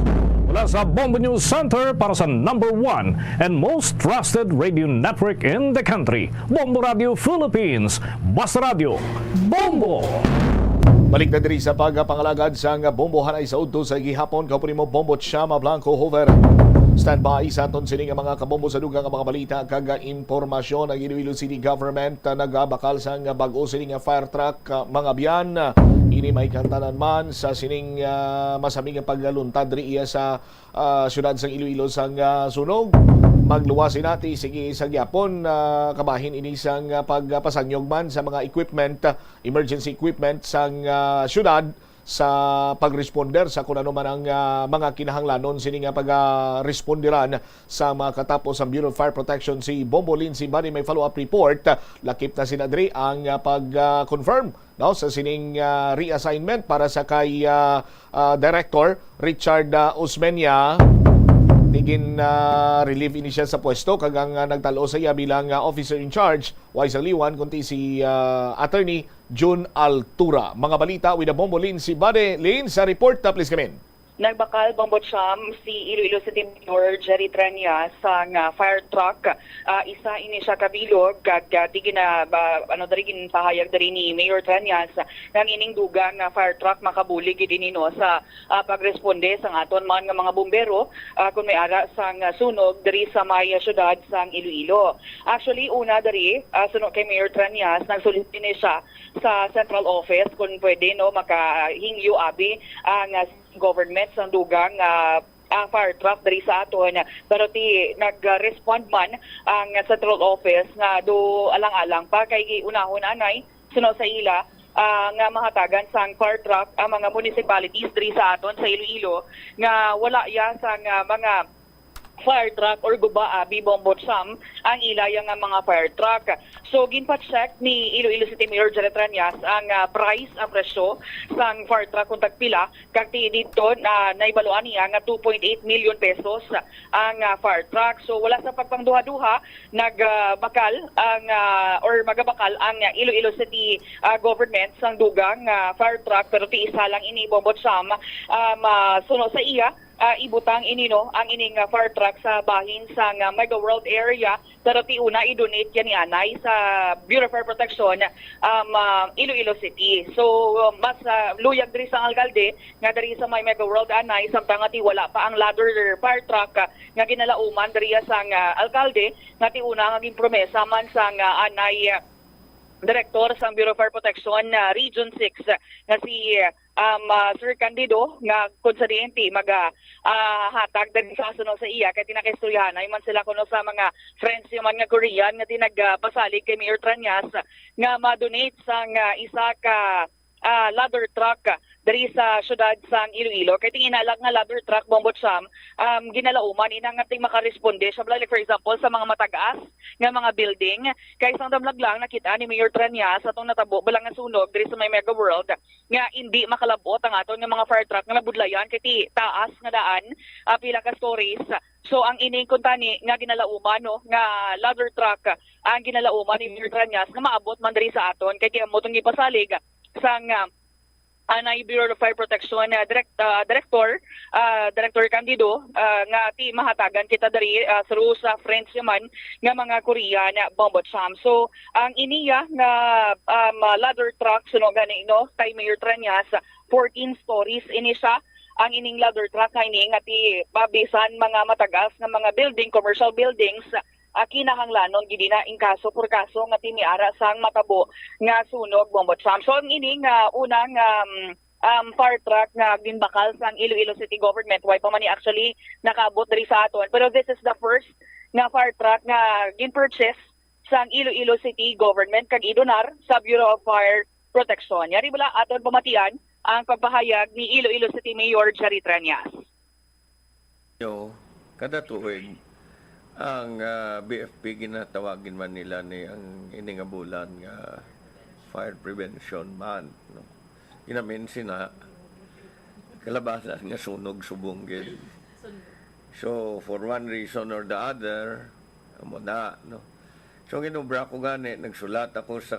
Mula sa Bombo News Center para sa #1 and most trusted radio network in the country, Bombo Radio Philippines. Basta Radio, Bombo! Balik na diri sa pagpangalagad sa Bombo Hanay sa udto sa gihapon, kapunin mo Bombo Chama Blanco Hover. Standby sa aton sining mga kabombo sa dugang mga balita kag impormasyon ang Iloilo City Government nagabakal sa bag-o sining fire truck mga biyan. Ini may kantanan man sa sining masaming pagluntad riya sa syudad sang Iloilo sang sunog. Magluwasin natin sige sa gyapon kabahin ini sang pagpasanyog man sa mga equipment, emergency equipment sang syudad sa pagresponder sa kung ano man ang mga kinahanglanon sini nga pagresponderan sa mga katapos ang Bureau of Fire Protection si Bombolin si Bani may follow-up report. Lakip na sinadri ang pag-confirm sa sining reassignment para sa kay Director Richard Osmeña. Tigin relieve ini siya sa pwesto kagang nagtalo sa iya bilang officer in charge wise liwan kunti si attorney June Altura. Mga balita with the Bombolin si Bade Lane sa report please come in. Nagbakal Bombocham si Iloilo City Mayor Jerry Tranias sang fire truck. Isa ini siya kabilog kag tigin na darigin pahayag dari ni Mayor Tranias nang ining dugang fire truck makabulig dinino sa pagresponde sang aton man nga mga bumbero kung may ara sang sunog diri sa may syudad sang Iloilo. Actually una dari sunog kay Mayor Tranias nagsulit din siya sa central office kung pwede makahingyo abi ang government sa dugang fire truck dari sa aton pero nag-respond man ang central office nga do alang-alang pa kay unahon anay suno sa ila nga mahatagan sang fire truck ang mga municipalities dari sa aton sa Iloilo nga wala ya sang mga fire truck or guba Bombocham ang ilaya nga mga fire truck. So ginpa-check ni Iloilo City Mayor Jerry Tranias ang price, ang presyo sang fire truck kung tagpila kag dito na naibaluan niya nga 2.8 million pesos ang fire truck. So wala sa pagpangduha-duha nagbakal ang or magabakal ang Iloilo City government sang dugang fire truck pero ti isa lang ini Bombocham suno sa iya ibutang inino ang ining fire truck sa bahin sa Mega World area pero ti una i-donate yan ni anay sa Bureau of Fire Protection Iloilo City. So mas luyag diri sa alkalde nga diri sa may Mega World anay samtang ti wala pa ang ladder fire truck nga ginalauman diri sa alkalde nga ti una nga ginpromesa man sa anay Director sa Bureau of Fire Protection Region 6 nga si Sir Candido nga konsediente hatag din sa suno sa iya kay tinakistoryahan ay man sila kuno sa mga friends yung mga Korean nga tinagpasalig kay Mayor Tranias nga ma-donate sang isa ka ladder truck dari sa syudad sang Iloilo. Kaya tinginalak nga ladder truck Bombocham ginalauman inang ating makaresponde siya like for example sa mga matagaas nga mga building. Kaya isang damlag lang nakita ni Mayor Tranias atong natabo balang nga sunog dari sa may Mega World nga hindi makalabot ang aton nga mga fire truck nga nabudlayan kay taas nga daan pila ka stories. So ang ining kuntani nga ginalauman nga ladder truck ang ginalauman ni Mayor Tranias nga maabot man diri sa aton kay mo tong ipasalig sang anay Bureau of Fire Protection Director Candido nga ti mahatagan kita dari through sa friends naman nga mga Korean Bombocham. So ang iniya nga ladder truck suno gani kay Mayor Tranias 14 stories ini siya ang ining ladder truck nga ini nga ti babisan mga matagas nga mga building, commercial buildings kinahanglanon gid na in kaso por kaso nga tiniara sang matabo nga sunog Bombocham. So ang ining unang fire truck nga ginbakal sang Iloilo City Government way pa man actually nakaabot diri sa aton pero this is the first nga fire truck nga gin-purchase sang Iloilo City Government kag idonar sa Bureau of Fire Protection. Yari bala aton pamatian ang pagpahayag ni Iloilo City Mayor Jerry Tranias. Kada tuig ang BFP ginatawagin man nila ni ang iningabulan nga Fire Prevention Month. No? Ginamin sina kalabasan nga sunog subunggid. So for one reason or the other, amo na, no. So ginubra ko gani nagsulat ako sa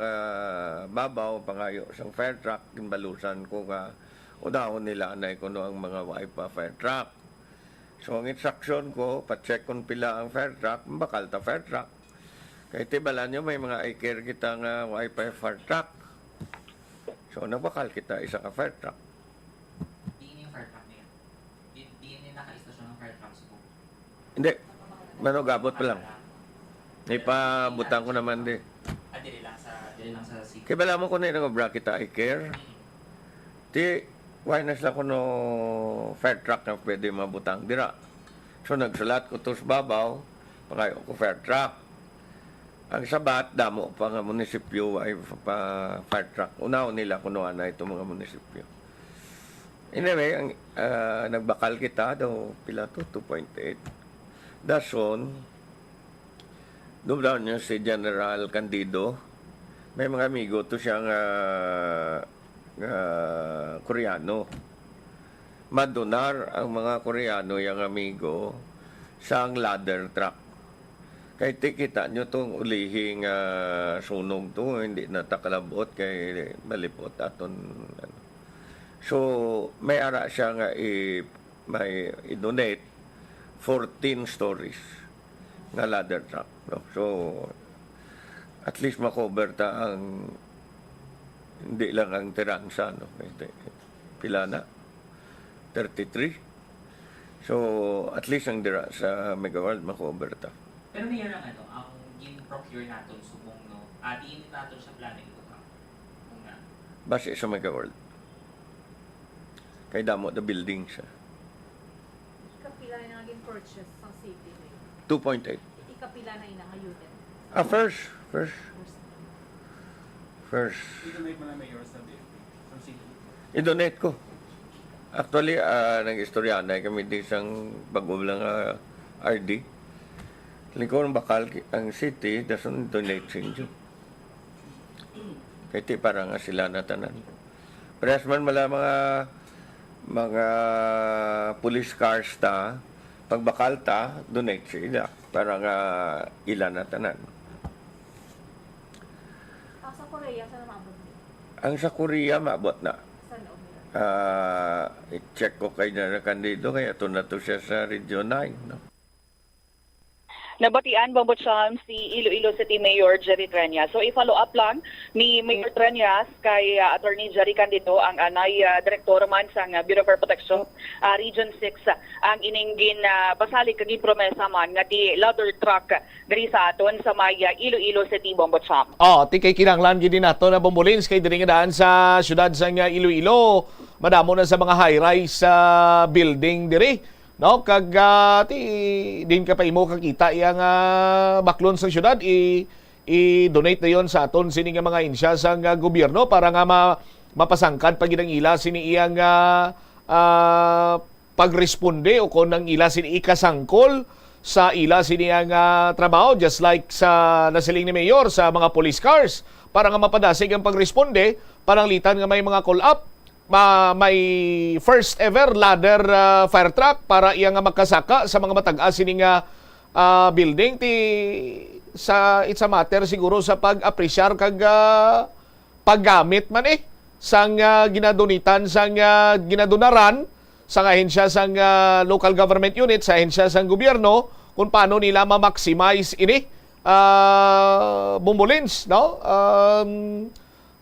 babaw pangayo sang fire truck ginbalusan ko nga udahon nila anay kuno ang mga wipa fire truck. So ang instruction ko, pa-check kung pila ang fire truck, bakal ta fire truck. Kaya tibalan nyo, may mga i-care kita nga wifi fire truck. So nabakal kita isa ka fire truck. Di yung fire truck niya? Di naka-istasyon ng fire truck sa Hindi. Manugabot pa lang. Ipabutang ko naman di. Dili lang sa city. Kaya bala mo ko na yung bracket I care. Di, why na sila ko no fair truck na pwede mabutang dira. So nagsulat ko to sa babaw, pakayo ko fair truck. Ang sabat, damo pa nga munisipyo ay pa fair truck. Unaw nila kunuha na ito mga munisipyo. Anyway, ang, nagbakal kita daw, pila to, 2.8. Dason, doon niya si General Candido. May mga amigo to siyang Koreano. Madonar ang mga Koreano yung amigo sa ang ladder truck. Kaya tikita nyo itong ulihing sunog to, hindi natakalabot kay malipot aton. So, may ara siya nga may i-donate 14 stories nga ladder truck. No? So, at least makover ta ang hindi lang ang tiransa. No? Pila na? 33. So, at least ang dira sa Megaworld makover ta. Pero mayroon ang ang in-procure natin subong no. Diin natin sa planning ko ka. Base sa Megaworld. Kay damo the building siya. Ikapila na naging purchase sa city. 2.8. Ikapila na ina ngayon. First. I-donate mo na mayor sa BFP from city. I-donate ko. Actually, nag-istorya na kami di isang bagong lang RD. Lingkong bakal ang city, dason donate sa inyo. Kaya ti parang sila na tanan. Parehas man mga police cars ta, pagbakal ta, donate sila. Parang ilan na tanan. Sa Korea, saan mabot? Ang sa Korea, mabot na. I-check ko kay na Candido, kaya ito na to siya sa Region 9. No? Nabatian bambot siya si Iloilo City Mayor Jerry Treñas. So i-follow up lang ni Mayor Treñas kay Attorney Jerry Candido ang anay direktor man sa Bureau for Protection Region 6 ang ininggin pasalig kagi promesa man nga di ladder truck diri sa aton sa may Iloilo City bambot siya. Tikay kinanglan gid nato na bombolins kay diri nga daan sa syudad sa Iloilo. Madamo na sa mga high-rise building diri. No, kag din ka pa imo kakita iyang baklon sa syudad i-donate na yon sa aton sini nga mga insya sa gobyerno para nga mapasangkad pag ang ila sini iyang pagresponde o kon ang ila sini ikasangkol sa ila sini ang trabaho just like sa nasiling ni Mayor sa mga police cars para nga mapadasig ang pagresponde pananglitan nga may mga call up may first ever ladder fire truck para iya nga makasaka sa mga matag-as sini nga building it's a matter siguro sa pag-apresyar kag paggamit man sang ginadonitan sang ginadonaran sa ahensya sang local government unit sa ahensya sang gobyerno kung paano nila ma-maximize ini bombolins no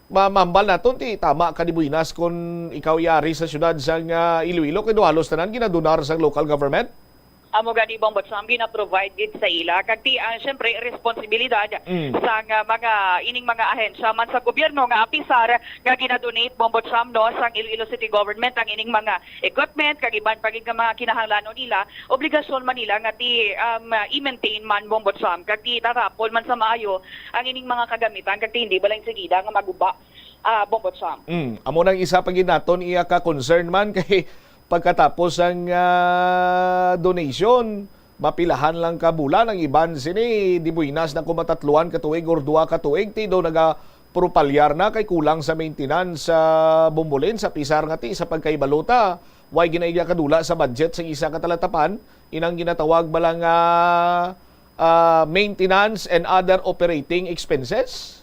mamambal naton ti tama ka di buinas kung ikaw yari sa syudad sang Iloilo kay halos tanan ginadonar sa local government. Amo gani bambot sa gina-provide gid sa ila kag ti syempre responsibilidad sa mga ining mga ahensya man sa gobyerno nga apisar nga ginadonate bambot sa no sang Iloilo City Government ang ining mga equipment kag iban pagid nga mga kinahanglanon nila obligasyon man nila nga ti i-maintain man bambot sa kag ti tarapol man sa maayo ang ining mga kagamitan kag ti hindi balay sigida nga maguba bambot sa. Amo nang isa pagid naton iya ka concern man kay pagkatapos ang donation, mapilahan lang ka bulan ang iban sini di buinas na kumatatluan katuig or duwa katuig ti do nagapropalyar na kay kulang sa maintenance sa bombolin sa pisar nga ti sa pagkaibalota way ginaiya kadula sa budget sa isa ka talatapan inang ginatawag balang maintenance and other operating expenses.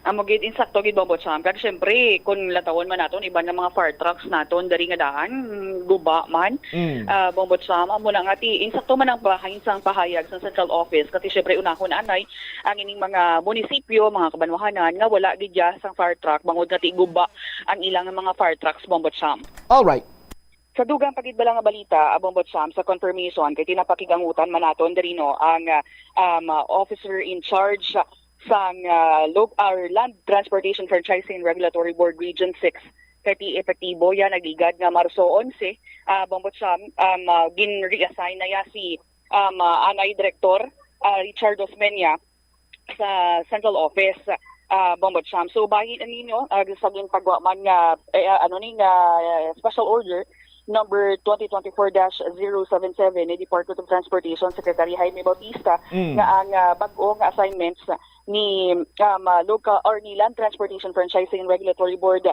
Amo gid insakto gid bambot sam kag syempre kun latawon man naton iban nga mga fire trucks naton dari nga daan guba man bambot sam amo na nga ti insakto man ang bahayin sang pahayag sa central office kasi syempre unahon anay ang ining mga munisipyo mga kabanwahanan nga wala gid sang fire truck bangod nga ti guba ang ilang mga fire trucks bambot sam. All right. Sa dugang pagidbala nga balita, abong Botsam, sa confirmation, kay tinapakigangutan manaton derino ang officer in charge sa Land Transportation Franchising Regulatory Board Region 6. Kati epektibo yan, nagigad nga Marso 11, abong Botsam, gin-reassign na ya si Anay Director Richard Osmeña sa Central Office. Bombotsham. So bahin ninyo sa pagwaman nga special order number 2024-077 ni Department of Transportation Secretary Jaime Bautista nga ang bag-o nga assignments ni local or ni Land Transportation Franchising Regulatory Board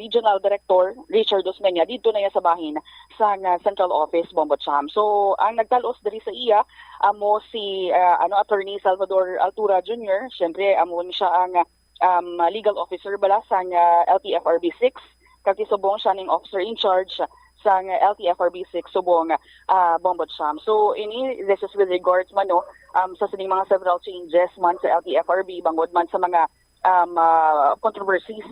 Regional Director Richard Osmeña dito na sa bahin sa Central Office Bombotsham. So ang nagtalos diri sa iya amo si Attorney Salvador Altura Jr. Syempre amo ni siya ang legal officer bala sa LTFRB 6 kati subong siya ning officer in charge sa LTFRB 6 subong Bombotsham. So this is with regards man sa sining mga several changes man sa LTFRB bangod man sa mga controversies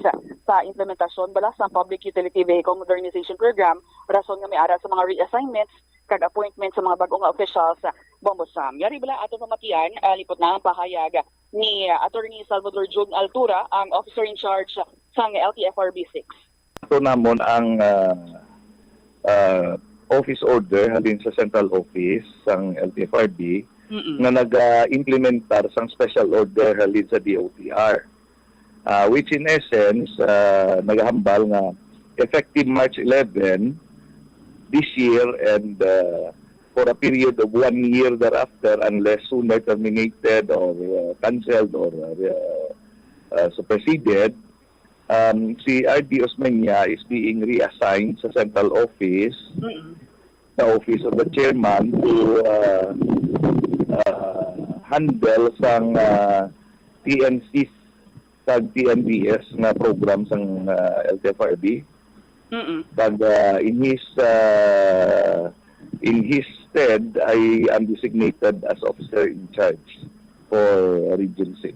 sa implementasyon bala sa Public Utility Vehicle Modernization Program rason nga may ara sa mga reassignments kag appointment sa mga bagong officials sa Bombotsham. Yari bala ato pamatian lipot na ang pahayag ni Attorney Salvador Jun Altura ang officer in charge sa LTFRB 6. Ito namon ang office order halin sa central office sang LTFRB na nag-implementar sang special order halin sa DOTR. Which in essence, naghambal nga effective March 11 this year and for a period of 1 year thereafter unless sooner terminated or cancelled or superseded, si R.D. Osmeña is being reassigned sa central office, the office of the chairman to handle sang TNCs tag TNBS na program sang LTFRB. But in his stead ay undesignated as officer in charge for Region 6.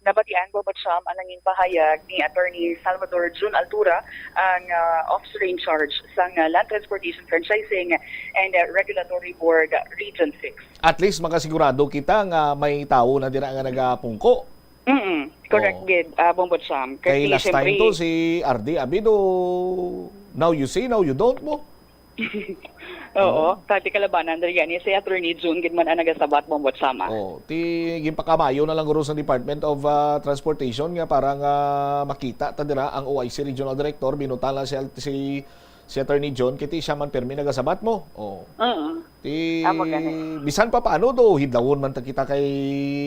Nabatian Bombotsham ang nanging pahayag ni Attorney Salvador Jun Altura ang officer in charge sa Land Transportation Franchising and Regulatory Board Region 6. At least makasigurado kita nga may tao na dira nga nagapungko. Correct, gid, Bombotsham. Kay last time to si RD Abido, now you see, now you don't mo. Oo, kati kalabanan diri yan si Attorney June gid man ang nagasabat Bombotsham. Ti gimpakamayo na lang guro sa Department of Transportation nga para nga makita ta dira ang OIC Regional Director binutala si Attorney John kiti siya man permi nagasabat mo. Ti bisan pa paano do hidlawon man ta kita kay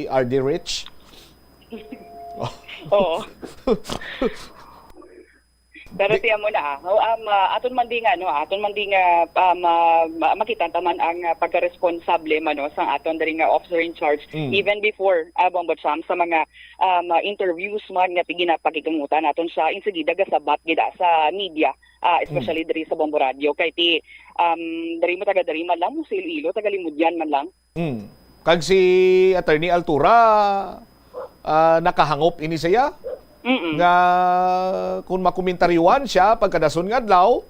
RD Rich. Oo. Pero tiyan mo na, aton man di nga makita taman ang pagka-responsable sa aton diri nga officer in charge even before Bombotsham sa mga interviews man nga ginapakikamutan naton siya insige gasabat gida sa media especially diri sa Bombo Radio kay ti diri mo taga diri man lang mo sa Iloilo taga Limudyan man lang. Kag si Attorney Altura nakahangop ini siya. Nga kung makomentaryuan siya pagkadason nga adlaw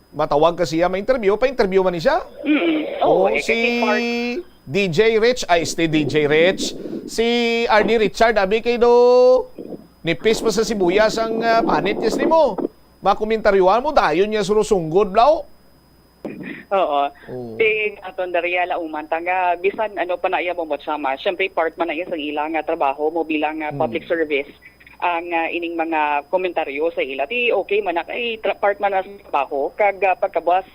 matawag ka siya ma-interview pa-interview man ni siya. Si DJ Rich DJ Rich si RD Richard abi kay do nipis pa sa sibuyas ang panit yes nimo makomentaryuan mo dayon niya surusunggod blaw. Oo. Ting aton dariya lauman tanga bisan pa na iya Bombotsham. Syempre part man na iya sa ilang trabaho mo bilang public service. Ang ining mga komentaryo sa ila ti okay man kay part man sa trabaho kag pagkabuas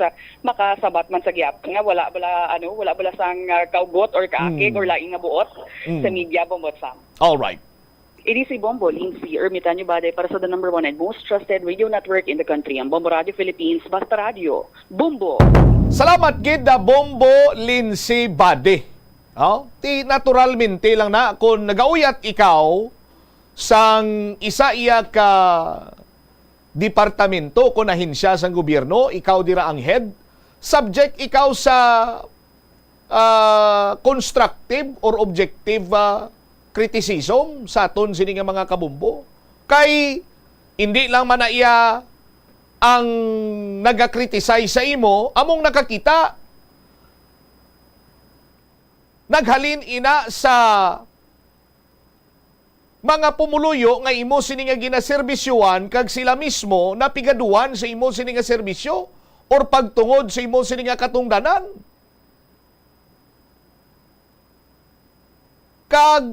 makasabat man sa gyap nga wala bala sang kaugot or kaakig or laing nga buot sa media Bombotsham. All right. It is si Bombo Lindsay Ermitanyo Baday para sa the #1 and most trusted radio network in the country, ang Bombo Radio Philippines, Basta Radio. Bombo! Salamat gid da Bombo Lindsay Baday. Ti naturalmente lang na kung nagauyat ikaw sang isa iya ka departamento kung ahinsya sang gobyerno, ikaw dira ang head, subject ikaw sa constructive or objective criticism sa aton sini nga mga kabumbo. Kay Hindi lang man na iya ang nagakriticize sa imo, among nakakita. Naghalin ina sa mga pumuluyo nga imo sini nga ginaserbisyuan kag sila mismo napigaduan sa imo sini nga serbisyo or pagtungod sa imo sini nga katungdanan. Kag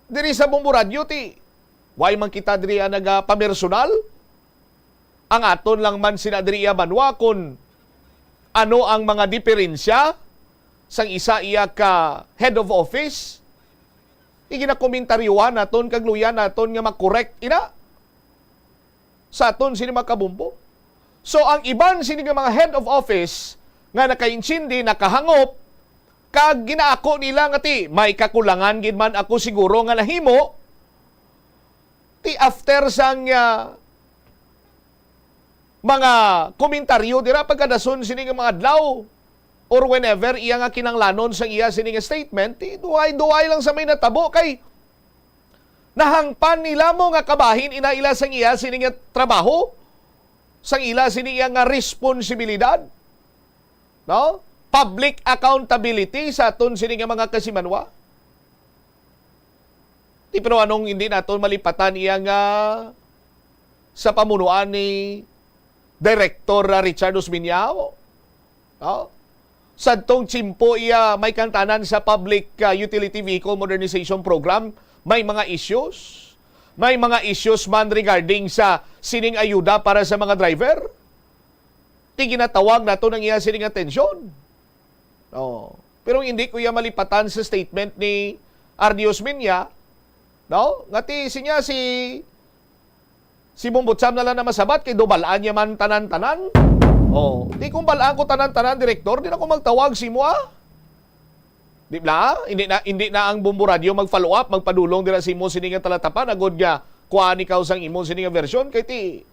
diri sa Bombo Radio ti way man kita diri nagapamersonal. Ang aton lang man sina diri banwa kun ano ang mga diferensya sang isa iya ka head of office. Iginakomentaryuhan naton kag luyan naton nga makorek ina sa aton sini makabumbo. So ang iban sini nga mga head of office nga nakaintsindi, nakahangop, kag ginaako nila nga ti may kakulangan gid man ako siguro nga nahimo ti after sang mga komentaryo dira pagkadason sini nga mga adlaw or whenever iya nga kinanglanon sang iya sini nga statement, ti duay lang sa may natabo kay nahangpan nila mo nga kabahin ina ila sang iya sini nga trabaho, sang ila sini iya nga responsibilidad. No? Public accountability sa aton sini nga mga kasimanwa. Ti pero anong hindi naton malipatan iya nga sa pamunuan ni Director Richard Osmeñao. No? Sadtong tsimpo iya may kantanan sa Public Utility Vehicle Modernization Program, may mga issues. May mga issues man regarding sa sining ayuda para sa mga driver. Ti ginatawag nato ng iya sining atensyon. No. Pero hindi ko iya malipatan sa statement ni R.D. Osmeña, no? Ngati sinya si Bombotsam na lang na masabat kay dobalaan niya man tanan-tanan. Oh, di kung balaan ko tanan-tanan direktor, di na ko magtawag si mo Di ba? Hindi na ang Bombo Radio mag-follow up, magpadulong dira si mo sini nga talatapan agud nga kuan ikaw sang imo sini nga version kay ti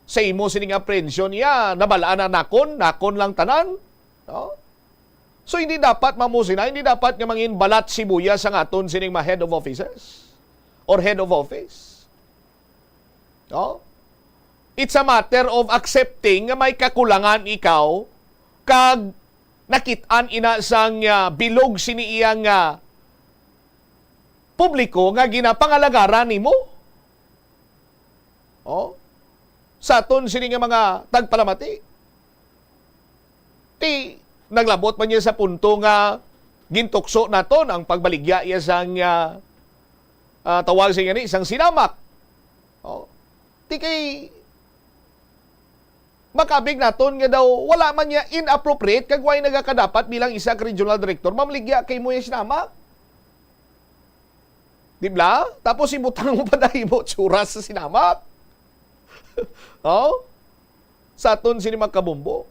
sa imo sini nga apprehension ya nabalaan na nakon lang tanan. No? So hindi dapat mamusina, hindi dapat nga mangin balat sibuyas ang aton sining mga head of offices or head of office. No? It's a matter of accepting nga may kakulangan ikaw kag nakit-an ina sang bilog sini iyang publiko nga ginapangalagaran nimo. Oh. Sa aton sini nga mga tagpalamati. Ti naglabot man niya sa punto nga gintukso naton ang pagbaligya iya sang tawag sa ni isang sinamak. Oh. Ti kay makabig naton nga daw wala man niya inappropriate kag way nagakadapat bilang isa ka regional director mamligya kay mo yung sinama. Di ba? Tapos ibutang mo pa dahil mo tsuras sa sinama. Oh? Sa aton sini magkabumbo.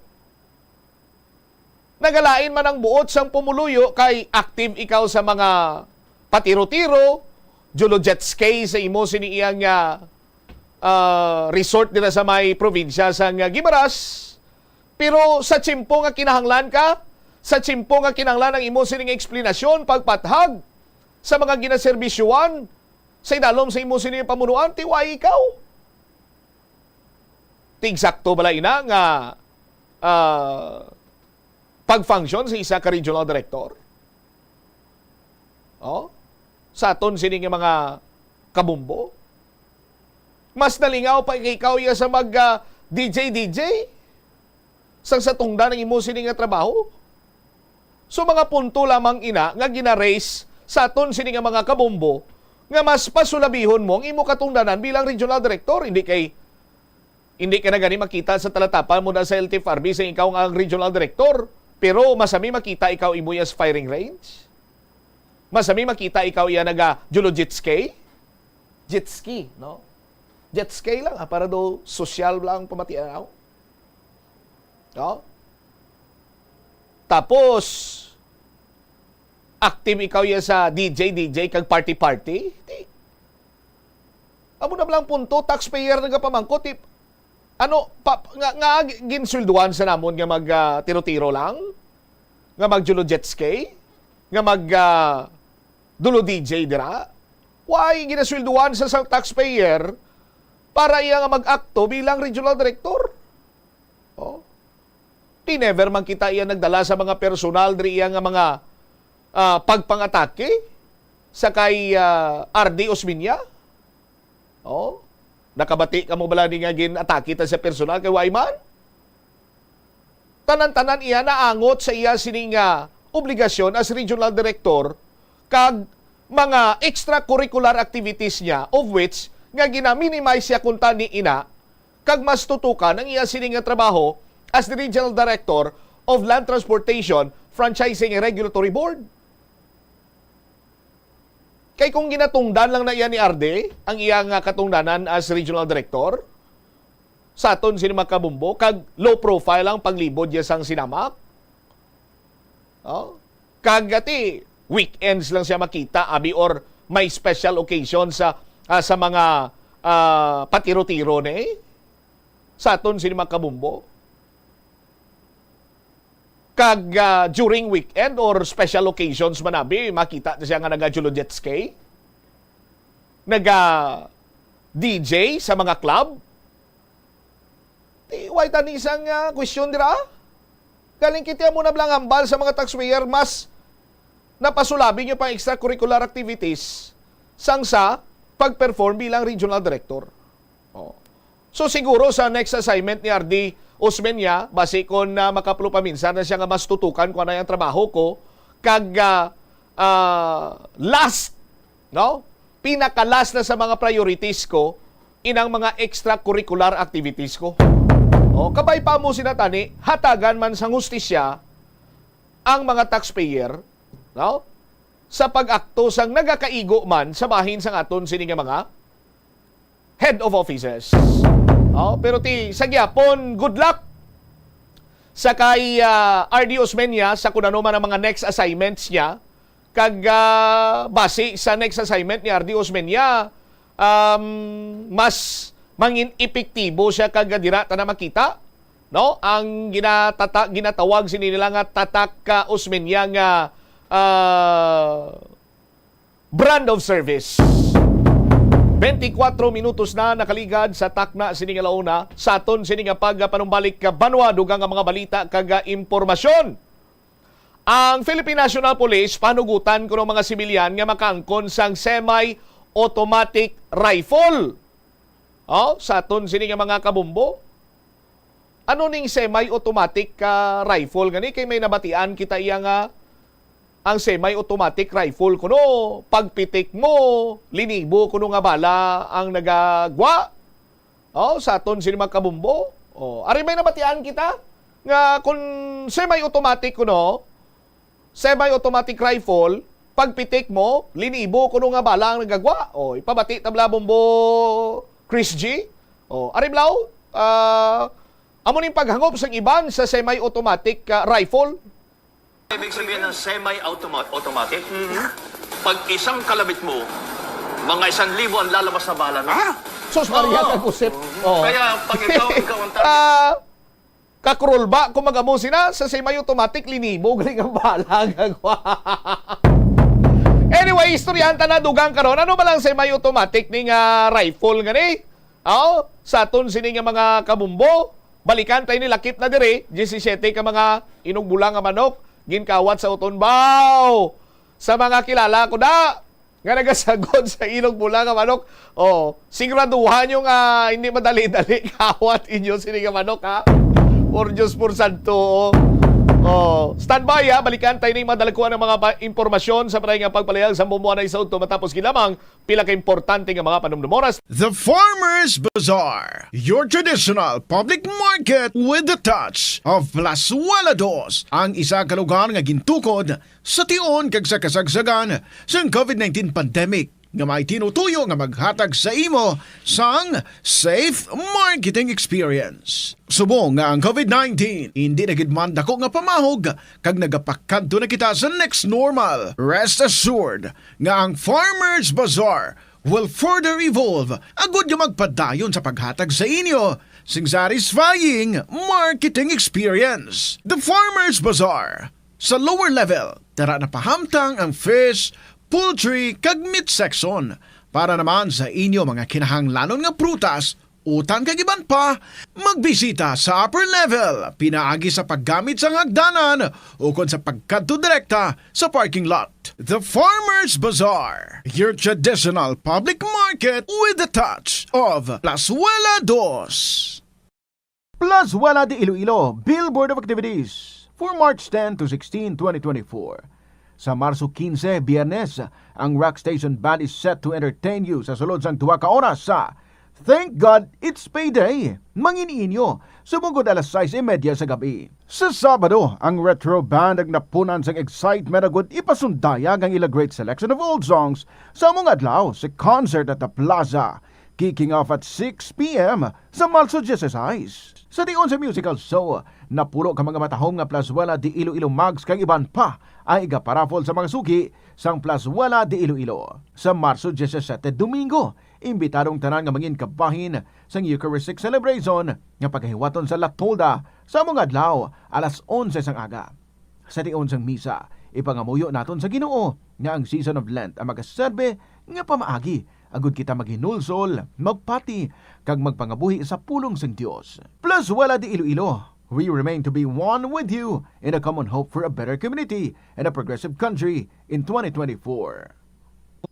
Nagalain man ang buot sang pumuluyo kay active ikaw sa mga patiro-tiro, julo jet ski sa imo sini iyang resort nila sa may probinsya sa Gimaras. Pero sa tsimpo nga kinahanglan ka, sa tsimpo nga kinahanglan ang imo sining eksplanasyon, pagpathag sa mga ginaserbisyuan, sa idalom sa imo sining pamunuan, tiwai ikaw. Tigsakto bala ina nga pag-function sa isa ka regional director. Oh? Sa aton sining mga kabumbo. Mas nalingaw pa ikaw ya sa mag DJ sang sa tungda ng imo sini nga trabaho. So mga punto lamang ina nga gina-raise sa aton sini nga mga kabombo nga mas pasulabihon mo ang imo katungdanan bilang regional director. Hindi ka na gani makita sa talatapan mo na sa LTFRB sa ikaw ang regional director, pero masami makita ikaw imo as firing range. Masami makita ikaw iya naga julo jet ski, no? Jet ski lang, para do social lang pamatianaw. No? Tapos, active ikaw ya sa DJ kag party. Amo na lang punto, taxpayer nga pamangkot. Nga ginsulduan sa namon nga mag tiro-tiro lang, nga magjulo jet ski, nga mag dulo DJ dira. Why ginaswelduan sa taxpayer para iya nga mag-akto bilang regional director. Oh. Di never man kita iya nagdala sa mga personal diri iya nga mga pagpangatake sa kay RD Osmeña. Oh. Nakabati ka mo bala di nga gin-atake ta sa personal kay Wayman? Tanan-tanan iya naangot sa iya sining obligasyon as regional director kag mga extracurricular activities niya, of which nga gina-minimize siya kunta ni ina kag mas tutukan ang iya sining nga trabaho as the regional director of Land Transportation Franchising and Regulatory Board. Kay kung ginatungdan lang na iya ni Arde ang iyang katungdanan as regional director, sa aton sini makabumbo, kag low profile ang paglibod niya sang sinamak. Oh. Kag ati, weekends lang siya makita, abi or may special occasion sa mga patiro-tiro na sa aton sini makabumbo. Kag during weekend or special occasions manabi, makita siya nga naga-julo jet ski, naga-DJ sa mga club. Why tan isang question dira? Galing kita mo na blang hambal sa mga taxpayer, mas napasulabi nyo pa extracurricular activities sangsa pag-perform bilang regional director. Oh. So siguro sa next assignment ni RD Osmeña, base kon na makaplo paminsan na siya nga mas tutukan kung ano yung trabaho ko, kag last, no? Pinaka-last na sa mga priorities ko, inang mga extracurricular activities ko. O, kabay pa mo sinatani, hatagan man sa hustisya ang mga taxpayer, no? Sa pag-akto sang nagakaigo man sa bahin sang aton sini nga mga head of offices. O, pero sa gyapon, good luck sa kay RD Osmeña sa kung ano man ang mga next assignments niya. Kag base sa next assignment ni RD Osmeña, mas mangin epektibo siya kag dira ta na makita, no? Ang ginatawag sini nila nga tatak Osmeña nga brand of service. 24 minutos na nakaligad sa takna sini nga launa sa aton sini nga pagpanumbalik ka banwa dugang nga mga balita kag impormasyon. Ang Philippine National Police panugutan kuno mga sibilyan nga makaangkon sang semi-automatic rifle. Oh, sa aton sini nga mga kabumbo. Ano ning semi-automatic rifle gani kay may nabatian kita iya nga ang semi-automatic rifle kuno pagpitik mo linibo kuno nga bala ang nagagwa. Oh, sa aton sini mga kabumbo. Oh, ari may nabatian kita nga kun semi-automatic kuno semi-automatic rifle, pagpitik mo, linibo kuno nga bala ang nagagwa. O, ipabati tabla bombo Chris G. O, ariblaw, amo ning paghangop sa iban sa semi-automatic rifle. Ibig sabihin ng semi-automatic, pag isang kalabit mo, mga 1,000 ang lalabas na bala. No? Sos Maria kagusip. Kaya pag ikaw ang target. Kakrolba, kung mag-amusin na sa semi-automatic, linibo, galing ang bala. Anyway, istoryanta na dugang karon. Ano ba lang semi-automatic ning rifle gani? Sa aton sini nga mga kabumbo, balikan tayo ni lakip na dire, 17 ka mga inugbulang nga manok, ginkawat sa utonbaw. Sa mga kilala ko na, nga nagasagod sa inugbulang nga manok, siguraduhan yung hindi madali-dali kawat inyo sini nga manok, ha? Por Diyos por Santo. Standby balikan tayo ng madalakuan ng mga impormasyon sa parang pagpalayag sa bumuan na isaw matapos gilamang pila ka importante nga mga panumdumoras. The Farmers Bazaar, your traditional public market with the touch of Plazuela Dos, ang isa ka lugar nga gintukod sa tion kag sa kasagsagan sa COVID-19 pandemic nga may tinutuyo nga maghatag sa imo sang safe marketing experience. Subong nga ang COVID-19 hindi nagidman dako nga pamahog kag nagapakadto na kita sa next normal. Rest assured nga ang Farmers Bazaar will further evolve agud yung magpadayon sa paghatag sa inyo sing satisfying marketing experience. The Farmers Bazaar sa lower level tara na pahamtang ang fish, poultry kag meat section para naman sa inyo mga kinahanglanon nga prutas Utang kagiban pa, magbisita sa upper level, pinaagi sa paggamit sa hagdanan o kung sa pagkadto direkta sa parking lot. The Farmers Bazaar, your traditional public market with a touch of Plazuela Dos. Plazuela de Iloilo Billboard of Activities for March 10 to 16, 2024. Sa Marso 15, Biyernes, ang Rock Station Band is set to entertain you sa sulod sang 2 ka oras sa Thank God It's Payday, Manginino, sumugod alas 6:30 sa gabi. Sa Sabado, ang Retro Band ang napunan sang excitement agud ipasundayag ang ila great selection of old songs sa mga adlaw sa concert at the Plaza, kicking off at 6 p.m. sa Marso 16. Sa diyon sa musical show, napulo ka mga matahong nga Plazuela de Iloilo Mags kang iban pa ay igaparafol sa mga suki sang Plazuela de Iloilo. Sa Marso 17, Domingo, imbitadong tanan nga mangin kabahin sang Eucharistic celebration nga paghiwaton sa Latolda sa mga adlaw alas 11 sang aga. Sa diyon sang misa, ipangamuyo naton sa Ginoo nga ang season of Lent ang magaserbe nga pamaagi agud kita maghinulsol, magpati kag magpangabuhi sa pulong sang Dios. Plazuela de Iloilo, we remain to be one with you in a common hope for a better community and a progressive country in 2024.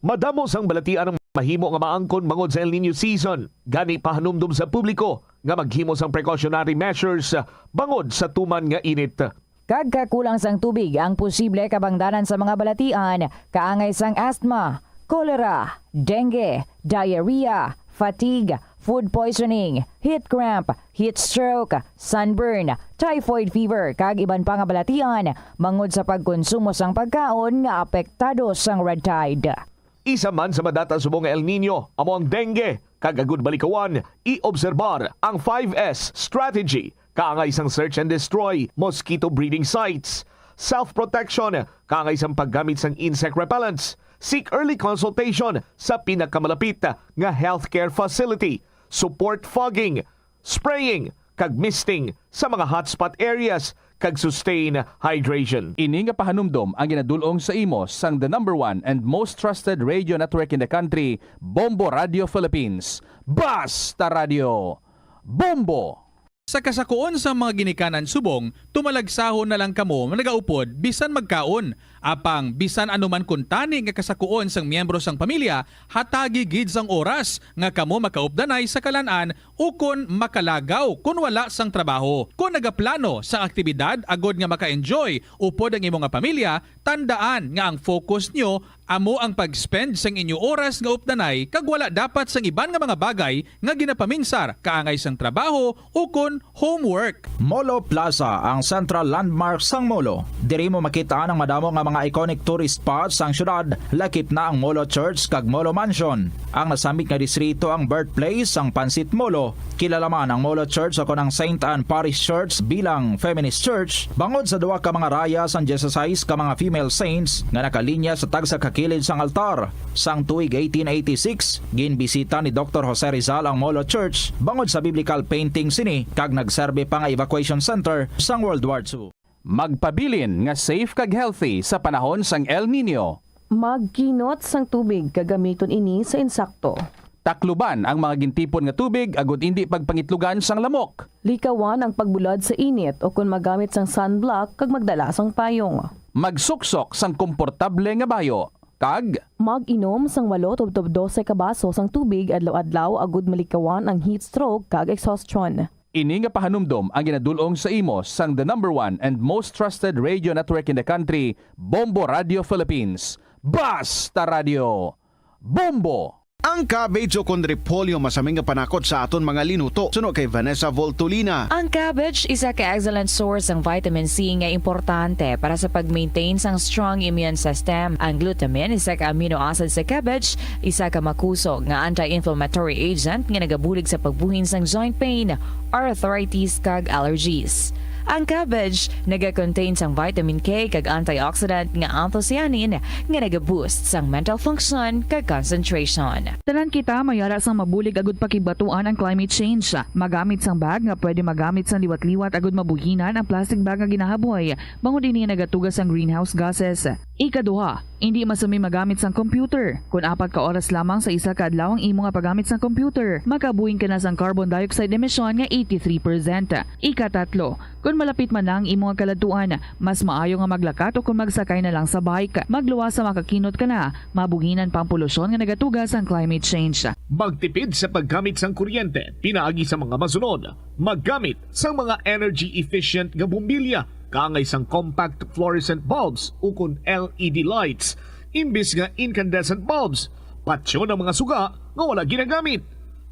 Madamo sang balatian ang mahimo nga maangkon bangod sa El Nino season. Gani pahanumdum sa publiko nga maghimo sang precautionary measures bangod sa tuman nga init. Kagkakulang sang tubig ang posible kabangdanan sa mga balatian, kaangay sang asthma, cholera, dengue, diarrhea, fatigue, food poisoning, heat cramp, heat stroke, sunburn, typhoid fever, kag iban pa nga balatian mangod sa pagkonsumo sang pagkaon nga apektado sang red tide. Isa man sa madata subong El Nino, amo ang dengue, kagagud balikawan, i-obserbar ang 5S strategy, kaangay isang search and destroy mosquito breeding sites, self-protection, kaangay isang paggamit sang insect repellents, seek early consultation sa pinakamalapit nga healthcare facility, support fogging, spraying, kag misting sa mga hotspot areas, kag sustain hydration. Ini nga pahanumdom ang ginadulong sa imo sang the #1 and most trusted radio network in the country, Bombo Radio Philippines. Basta Radio Bombo! Sa kasakuon sa mga ginikanan subong, tumalagsahon na lang kamo nagaupod bisan magkaon. Apang bisan anuman kuntani nga kasakuon sang miyembro sang pamilya, hatagi gid sang oras nga kamo makaupdanay sa kalan-an o kon makalagaw kun wala sang trabaho. Kung nagaplano sa aktibidad agod nga maka-enjoy upod ang imong pamilya, tandaan nga ang focus nyo amo ang pag-spend sang inyo oras nga updanay kag wala dapat sang iban nga mga bagay nga ginapaminsar kaangay sang trabaho o kon homework. Molo Plaza ang central landmark sang Molo. Diri mo makita ang madamo nga mga iconic tourist spots sang syudad. Lakip na ang Molo Church kag Molo Mansion. Ang nasamit nga distrito ang birthplace sang Pansit Molo. Kilala man ang Molo Church o ang St. Anne Parish Church bilang feminist church. Bangod sa duwa ka mga raya sang 16 ka mga female saints nga nakalinya sa tagsa kakilid sang altar. Sang tuig 1886, ginbisita ni Dr. Jose Rizal ang Molo Church bangod sa biblical painting sini kag nagserbe pa nga evacuation center sang World War II. Magpabilin nga safe kag healthy sa panahon sang El Nino. Magkinot sang tubig kagamiton ini sa insakto. Takluban ang mga gintipon nga tubig agud hindi pagpangitlugan sang lamok. Likawan ang pagbulad sa init o kung magamit sang sunblock kag magdala sang payong. Magsuksok sang komportable nga bayo. Kag mag-inom sang 8-12 ka baso sang tubig adlaw-adlaw agud malikawan ang heat stroke kag exhaustion. Ini nga pahanumdom ang ginadulong sa imo sang the #1 and most trusted radio network in the country, Bombo Radio Philippines. Basta Radio Bombo! Ang cabbage o repolyo masaming nga panakot sa aton mga linuto. Suno kay Vanessa Voltolina. Ang cabbage isa ka excellent source ng vitamin C nga importante para sa pag-maintain sang strong immune system. Ang glutamine isa ka amino acid sa cabbage, isa ka makusog nga anti-inflammatory agent nga nagabulig sa pagbuhin sang joint pain, arthritis kag allergies. Ang cabbage naga-contain sang vitamin K kag antioxidant nga anthocyanin nga naga-boost sang mental function kag concentration. Tanan kita mayara sang mabulig agud pakibatuan ang climate change. Magamit sang bag nga pwede magamit sang liwat-liwat agud mabuhinan ang plastic bag nga ginahaboy. Bangod ini nagatugas ang greenhouse gases. Ikaduha, hindi masumi magamit sang computer. Kung 4 ka oras lamang sa isa ka adlaw ang imo nga paggamit sang computer, makabuhing ka na sang carbon dioxide emission nga 83%. Ikatatlo, kung malapit man lang imo nga kaladuan, mas maayo nga maglakat o kung magsakay na lang sa bike. Magluwas sa makakinot ka na, mabuginan pang polusyon nga nagatugas ang climate change. Magtipid sa paggamit sang kuryente, pinaagi sa mga masunod. Maggamit sa mga energy efficient nga bumbilya, kaangay sang compact fluorescent bulbs ukon LED lights, imbis nga incandescent bulbs. Patsyo ng mga suga nga wala ginagamit.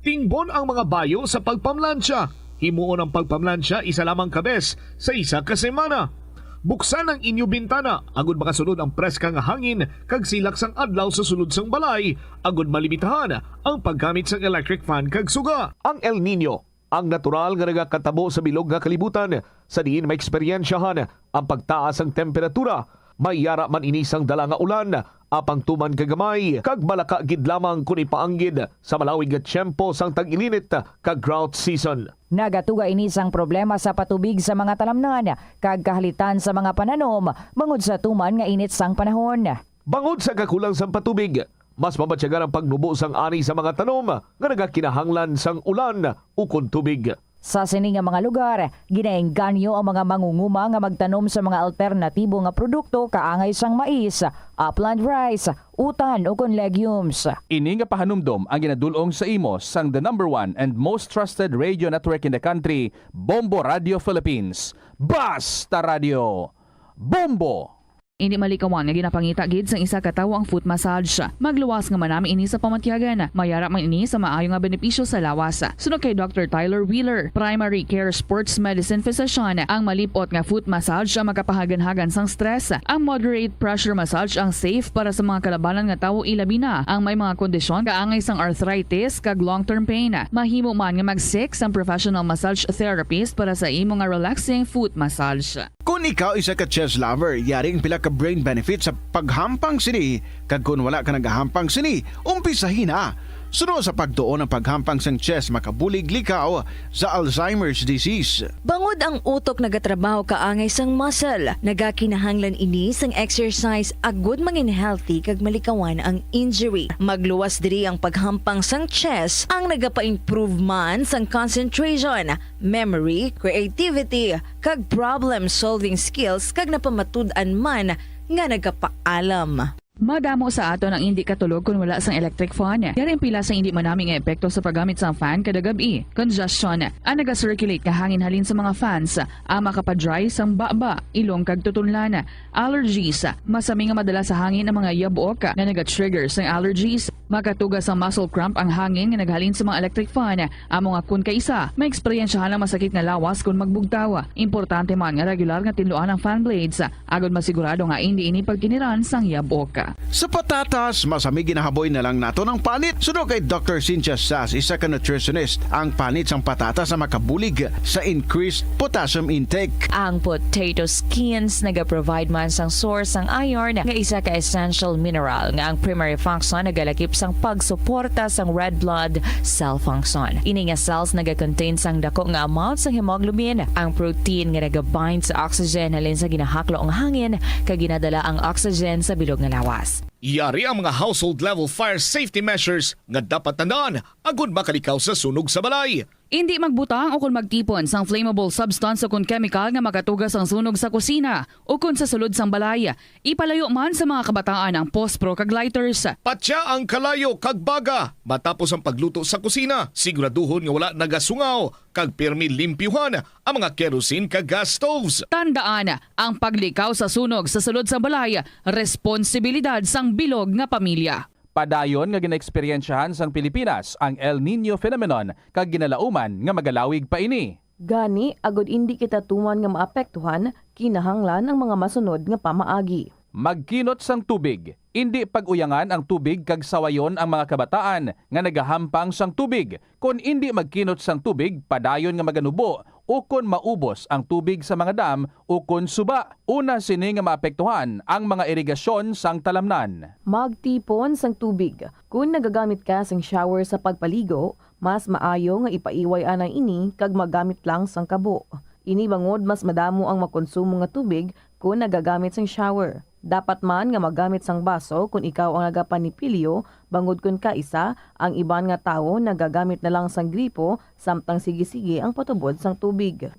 Tingbon ang mga bayo sa pagpamlansya. Himuon ang pagpamlansya isa lamang kabes sa isa ka semana. Buksan ang inyo bintana agud makasunod ang preska nga hangin kag silak sang adlaw sa sulod sang balay agud malimitahan ang paggamit sang electric fan kag suga. Ang El Nino, ang natural nga nagakatabo sa bilog nga kalibutan, sa diin may eksperyensyahan ang pagtaas ng temperatura. May yara man inisang dala nga ulan, apang tuman kagamay, kag malaka gid lamang kun ipaanggid sa malawig nga tiyempo sang tag-ilinit kag drought season. Nagatuga inisang problema sa patubig sa mga talamnan, kag kahalitan sa mga pananom, bangod sa tuman nga init sang panahon. Bangod sa kakulang sang patubig, mas mabatyagan ang pagnubo sang ani sa mga tanom nga nagakinahanglan sang ulan ukon tubig. Sa sini nga mga lugar, ginaengganyo ang mga mangunguma nga magtanom sa mga alternatibo nga produkto kaangay sang mais, upland rice, utan o kon legumes. Ini nga pahanumdom ang ginadulong sa imo sang the #1 and most trusted radio network in the country, Bombo Radio Philippines. Basta Radio! Bombo! Hindi malikawan nga ginapangita gid sang isa ka tawo ang foot massage. Magluwas nga manami ini sa pamatyagan. Mayara man ini sa maayo nga benepisyo sa lawas. Sunod kay Dr. Tyler Wheeler, Primary Care Sports Medicine Physician, ang malipot nga foot massage ang makapahagan-hagan sang stress. Ang moderate pressure massage ang safe para sa mga kalabanan nga tawo ilabi na ang may mga kondisyon kaangay sang arthritis kag long-term pain. Mahimo man nga mag-seek sang professional massage therapist para sa imo nga relaxing foot massage. Kung ikaw isa ka chess lover, yaring pila ka brain benefit sa paghampang sini. Kag kung wala ka nagahampang sini, umpisahin na. Sunod sa pagtuon ng paghampang sang chess, makabulig likaw sa Alzheimer's disease. Bangod ang utok nagatrabaho kaangay sang muscle, nagakinahanglan ini sang exercise agud mangin healthy kag malikawan ang injury. Magluwas diri ang paghampang sang chess ang nagapa-improve man sang concentration, memory, creativity, kag problem-solving skills kag napamatud-an man nga nagapaalam. Madamo sa ato ang hindi katulog kung wala sang electric fan. Yaring pila sa hindi manaming nga epekto sa paggamit sang fan kada gabi. Congestion, ang naga-circulate ka hangin halin sa mga fans, ang makapadry sang baba, ilong kag tutunlan. Allergies, masami nga madala sa hangin ang mga yabok na naga-trigger sang allergies. Makatugas ang muscle cramp ang hangin nga naghalin sa mga electric fan. Amo nga kun kaisa, may eksperyensyahan ang masakit na lawas kung magbugtaw. Importante man nga regular nga tinluan ang fan blades, agad masigurado nga hindi ini pagkiniran sang yabok. Sa patatas, masami ginahaboy na lang nato ng panit. Sunod kay Dr. Cynthia Sass, isa ka nutritionist, ang panit sang patatas sa makabulig sa increased potassium intake. Ang potato skins nagaprovide man sang source sang iron nga isa ka essential mineral nga ang primary function nagalakip sang pagsuporta sang red blood cell function. Ini nga cells nagakontain sang dako nga amount sang hemoglobin, ang protein nga nagabind sa oxygen halin sa ginahaklo ang hangin kag ginadala ang oxygen sa bilog nga lawas. Yari ang mga household level fire safety measures nga dapat tandaan agud makalikaw sa sunog sa balay. Hindi magbutang o kung magtipon sang flammable substance o kung chemical nga makatugas ang sunog sa kusina o kung sa sulod sang balay. Ipalayo man sa mga kabataan ang pospro kag lighters. Patya ang kalayo kag baga matapos ang pagluto sa kusina. Siguraduhon nga wala nagasungaw kag pirmi limpyuhan ang mga kerosene kag gas stoves. Tandaan, ang paglikaw sa sunog sa sulod sa balay, responsibilidad sang bilog nga pamilya. Padayon nga ginaeksperyensyahan sang Pilipinas ang El Nino phenomenon kag ginalauman nga magalawig pa ini. Gani, agod hindi kita tuman nga maapektuhan, kinahanglan ang mga masunod nga pamaagi. Magkinot sang tubig. Hindi pag-uyangan ang tubig kag sawayon ang mga kabataan nga nagahampang sang tubig. Kung hindi magkinot sang tubig, padayon nga maganubo o kung maubos ang tubig sa mga dam o kung suba. Una sini nga maapektuhan ang mga irigasyon sang talamnan. Magtipon sang tubig. Kung nagagamit ka sang shower sa pagpaligo, mas maayo nga ipaiway anang ini kag magamit lang sang kabo. Ini bangod mas madamo ang makonsumo nga tubig kung nagagamit sang shower. Dapat man nga magamit sang baso kung ikaw ang nagapanipilyo, bangod kun ka isa, ang iban nga tawo nagagamit na lang sang gripo, samtang sige-sige ang patubod sang tubig.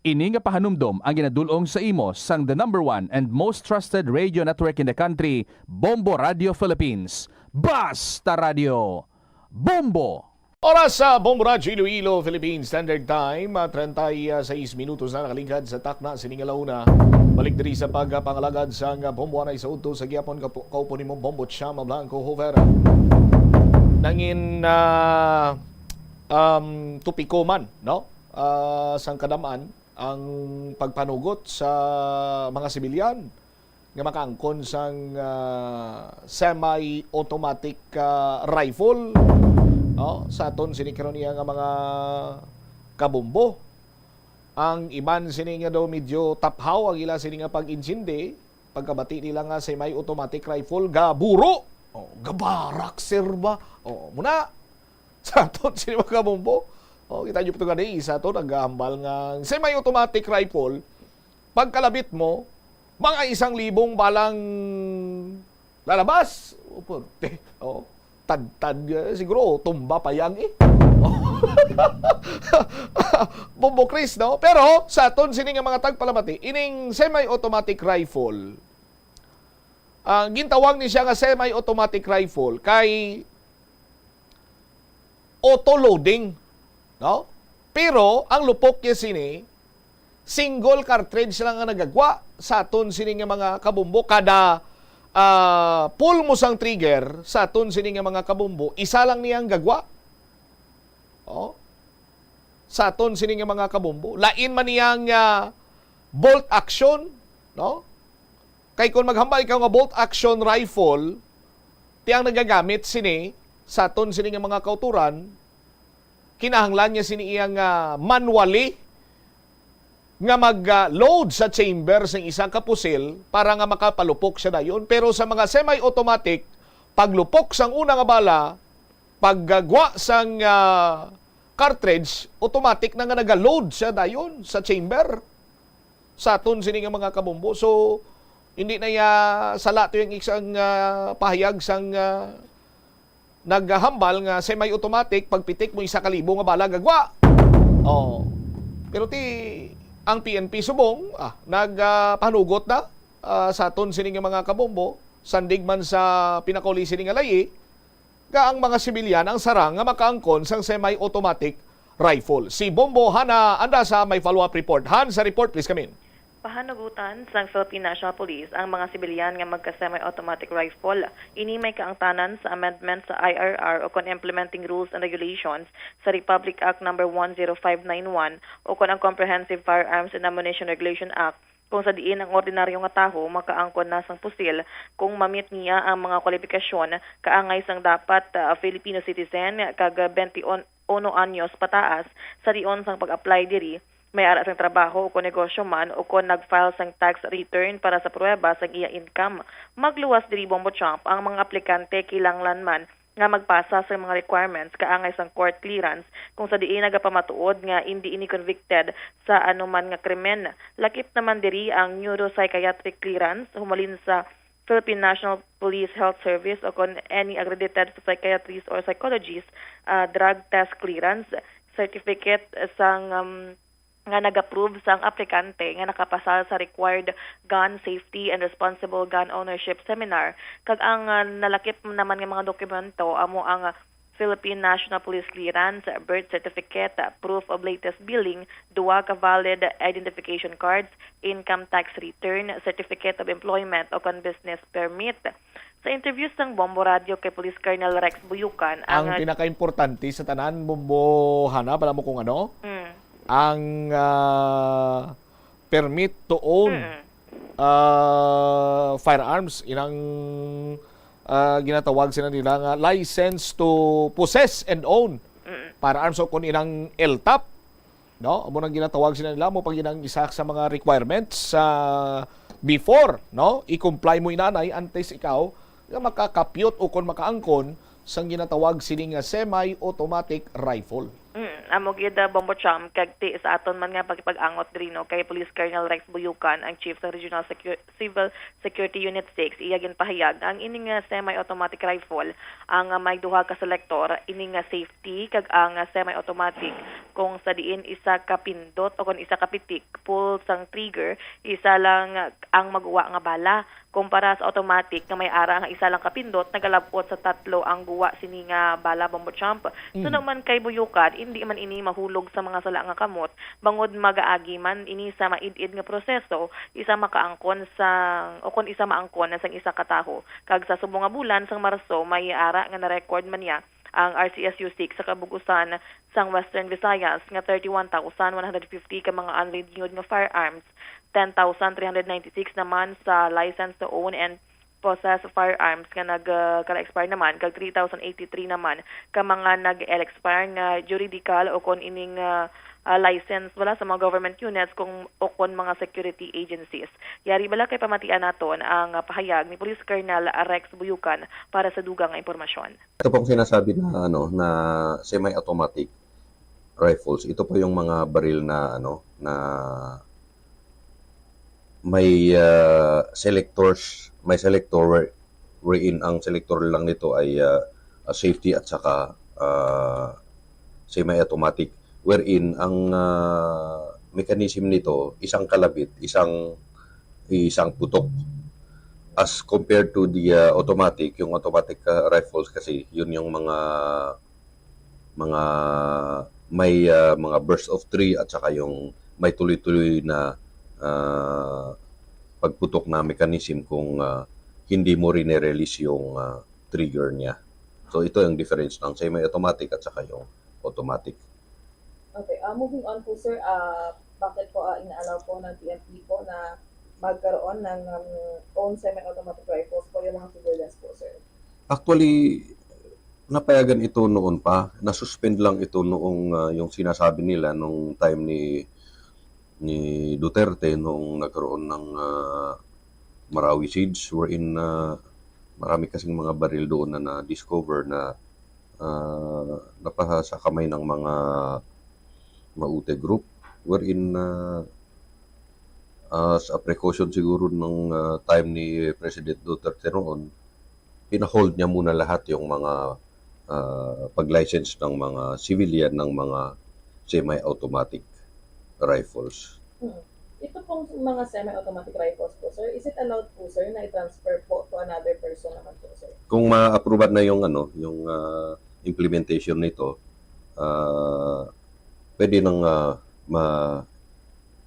Ini nga pahanumdom ang ginadulong sa imo sang the #1 and most trusted radio network in the country, Bombo Radio Philippines. Basta Radio! Bombo! Oras sa Bombo Radio Iloilo, Philippine Standard Time, 36 minutos na nakalingkad sa takna sining alauna. Balik diri sa pagpangalagad sa Bombo Anay sa Udto sa gihapon kaupo nimo Bombo Chama Blanco Hovera. Nangin tupiko man, no? Sang kadamaan ang pagpanugot sa mga sibilyan nga makaangkon sang semi-automatic rifle, no? Sa aton sinikaron niya nga mga kabombo. Ang iban sini nga daw medyo taphaw ang ila sini nga pag-insindi, pagkabati nila nga semi-automatic rifle gaburo. Gabarak serba. Muna sa aton sini mga kabombo. Kita nyo ito gani, isa ito naghahambal nga semi-automatic rifle. Pagkalabit mo, mga 1,000 balang lalabas. Tad siguro, tumba pa yang Bombo Chris, no? Pero, sa aton sini nga mga tagpalamati, ining semi-automatic rifle, ang gintawag ni siya nga semi-automatic rifle kay auto-loading, no? Pero ang lupok niya sini, single cartridge lang nga nagagwa sa aton sini nga mga kabumbo. Kada pull mo sang trigger sa aton sini nga mga kabumbo, isa lang niyang gagwa. Sa aton sini nga mga kabumbo, lain man niyang bolt action, no? Kay kung maghambal ka nga bolt action rifle, tiyang nagagamit sini sa aton sini nga mga kauturan, kinahanglan niya sini iyang manually nga mag-load sa chamber sa isang kapusil para nga makapalupok siya dayon. Pero sa mga semi-automatic, paglupok sang una nga bala, paggagwa sang cartridge, automatic na nga nag-load siya dayon sa chamber. Sa aton sini nga mga kabombo. So, hindi na ya sala to yung isang pahayag sang naghahambal nga semi-automatic, pagpitik mo 1,000 nga bala gagwa. Pero ang PNP subong nagpanugot na sa aton sini nga mga kabombo, sandig man sa pinakauli sini nga layi, nga ang mga sibilyan ang sarang nga makaangkon sang semi-automatic rifle. Si Bombo Hana anda sa may follow-up report. Han, sa report please come in. Pahanugutan sa Philippine National Police ang mga sibilyan nga magka-semi-automatic rifle. Ini may kaangtanan sa amendment sa IRR o kon implementing rules and regulations sa Republic Act No. 10591 o kon ang Comprehensive Firearms and Ammunition Regulation Act, kung sa diin ang ordinaryo nga taho makaangkon na sang pusil kung mamit niya ang mga kwalifikasyon kaangay sang dapat Filipino citizen kag 21 anyos pataas sa dion sang pag-apply diri, may ara sang trabaho o kung negosyo man o kung nag-file sang tax return para sa pruweba sang iya income. Magluwas diri Bombo Champ ang mga aplikante kilanglan man nga magpasa sa mga requirements kaangay sang court clearance kung sa diin nagapamatuod nga hindi ini convicted sa anuman nga krimen. Lakip naman diri ang neuropsychiatric clearance humalin sa Philippine National Police Health Service o kung any accredited psychiatrist or psychologist, drug test clearance, certificate sang nga nag-approve sang aplikante nga nakapasal sa required gun safety and responsible gun ownership seminar. Kag ang nalakip naman nga mga dokumento amo ang Philippine National Police Clearance, birth certificate, proof of latest billing, duwa ka valid identification cards, income tax return, certificate of employment o kon business permit. Sa interview sang Bombo Radio kay Police Colonel Rex Buyukan, ang pinaka-importante sa tanan Bombo Hana, pala mo kung ano? Ang permit to own firearms, inang ginatawag sila nila nga license to possess and own firearms, o kung inang LTAP, no? Amo nang ginatawag sila nila mo pag inang isa sa mga requirements before, no? I-comply mo inanay antes ikaw nga makakapyot o kung makaangkon sang ginatawag sining semi-automatic rifle. amo gyud Bombo Cham kag ti sa aton man nga pagpag-angot diri no kay Police Colonel Rex Buyukan ang Chief sa Regional Civil Security Unit 6 iya ginpahayag ang ining semi-automatic rifle ang may duha ka selector ining safety kag ang semi-automatic kung sa diin isa ka pindot o kung isa ka pitik pull sang trigger isa lang ang maguwa nga bala kumpara sa automatic nga may ara nga isa lang kapindot nagalabot sa tatlo ang guwa sini nga bala Bombo Champ. So naman kay Buyukan hindi man ini mahulog sa mga sala nga kamot bangod magaagi man ini sa maid-id nga proseso isa makaangkon sang o kun isa maangkon sang isa ka taho kag sa subong nga bulan sang Marso may ara nga na-record man niya ang RCSU 6 sa kabugusan sang Western Visayas nga 31,150 ka mga unregistered nga firearms, 10,396 naman sa license to own and possess firearms nga nag-expire naman kag 3,083 naman ka mga nag-expire nga juridical o kon ining license wala sa mga government units kung o kon mga security agencies. Yari bala kay pamatian naton ang pahayag ni Police Colonel Rex Buyukan para sa dugang nga impormasyon. Ito pong sinasabi na semi-automatic rifles. Ito po yung mga baril na na may selector wherein ang selector lang nito ay safety at saka semi-automatic wherein ang mechanism nito isang kalabit, isang putok as compared to the automatic. Yung automatic rifles kasi yun yung mga may mga burst of 3 at saka yung may tuloy-tuloy na pagputok na mechanism kung hindi mo rin-release yung trigger niya. So ito yung difference ng semi-automatic at saka yung automatic. Okay, moving on po sir, bakit po ina-allow po ng PNP po na magkaroon ng own semi-automatic rifles po yung mga civilians po sir? Actually, napayagan ito noon pa. Nasuspend lang ito noong yung sinasabi nila nung time ni Duterte nung nagkaroon ng Marawi siege wherein marami kasing mga baril doon na na-discover na napasa sa kamay ng mga Maute group wherein as a precaution siguro nung time ni President Duterte noon, pina-hold niya muna lahat yung mga pag-license ng mga civilian ng mga semi-automatic rifles. Ito pong mga semi-automatic rifles po sir, is it allowed po sir na i-transfer po to another person naman po sir? Kung ma-approve na yung implementation nito, pwede nang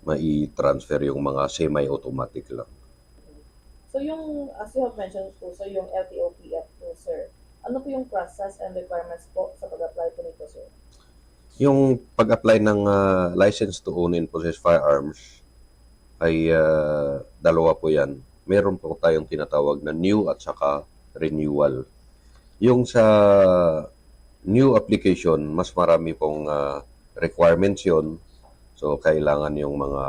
mai-transfer yung mga semi-automatic lang. So yung, as you have mentioned po, so yung LTOPF po, sir, ano po yung process and requirements po sa pag-apply po nito, sir? Yung pag-apply ng license to own and possess firearms ay dalawa po yan. Meron po tayong tinatawag na new at saka renewal. Yung sa new application, mas marami pong requirements yun. So, kailangan yung mga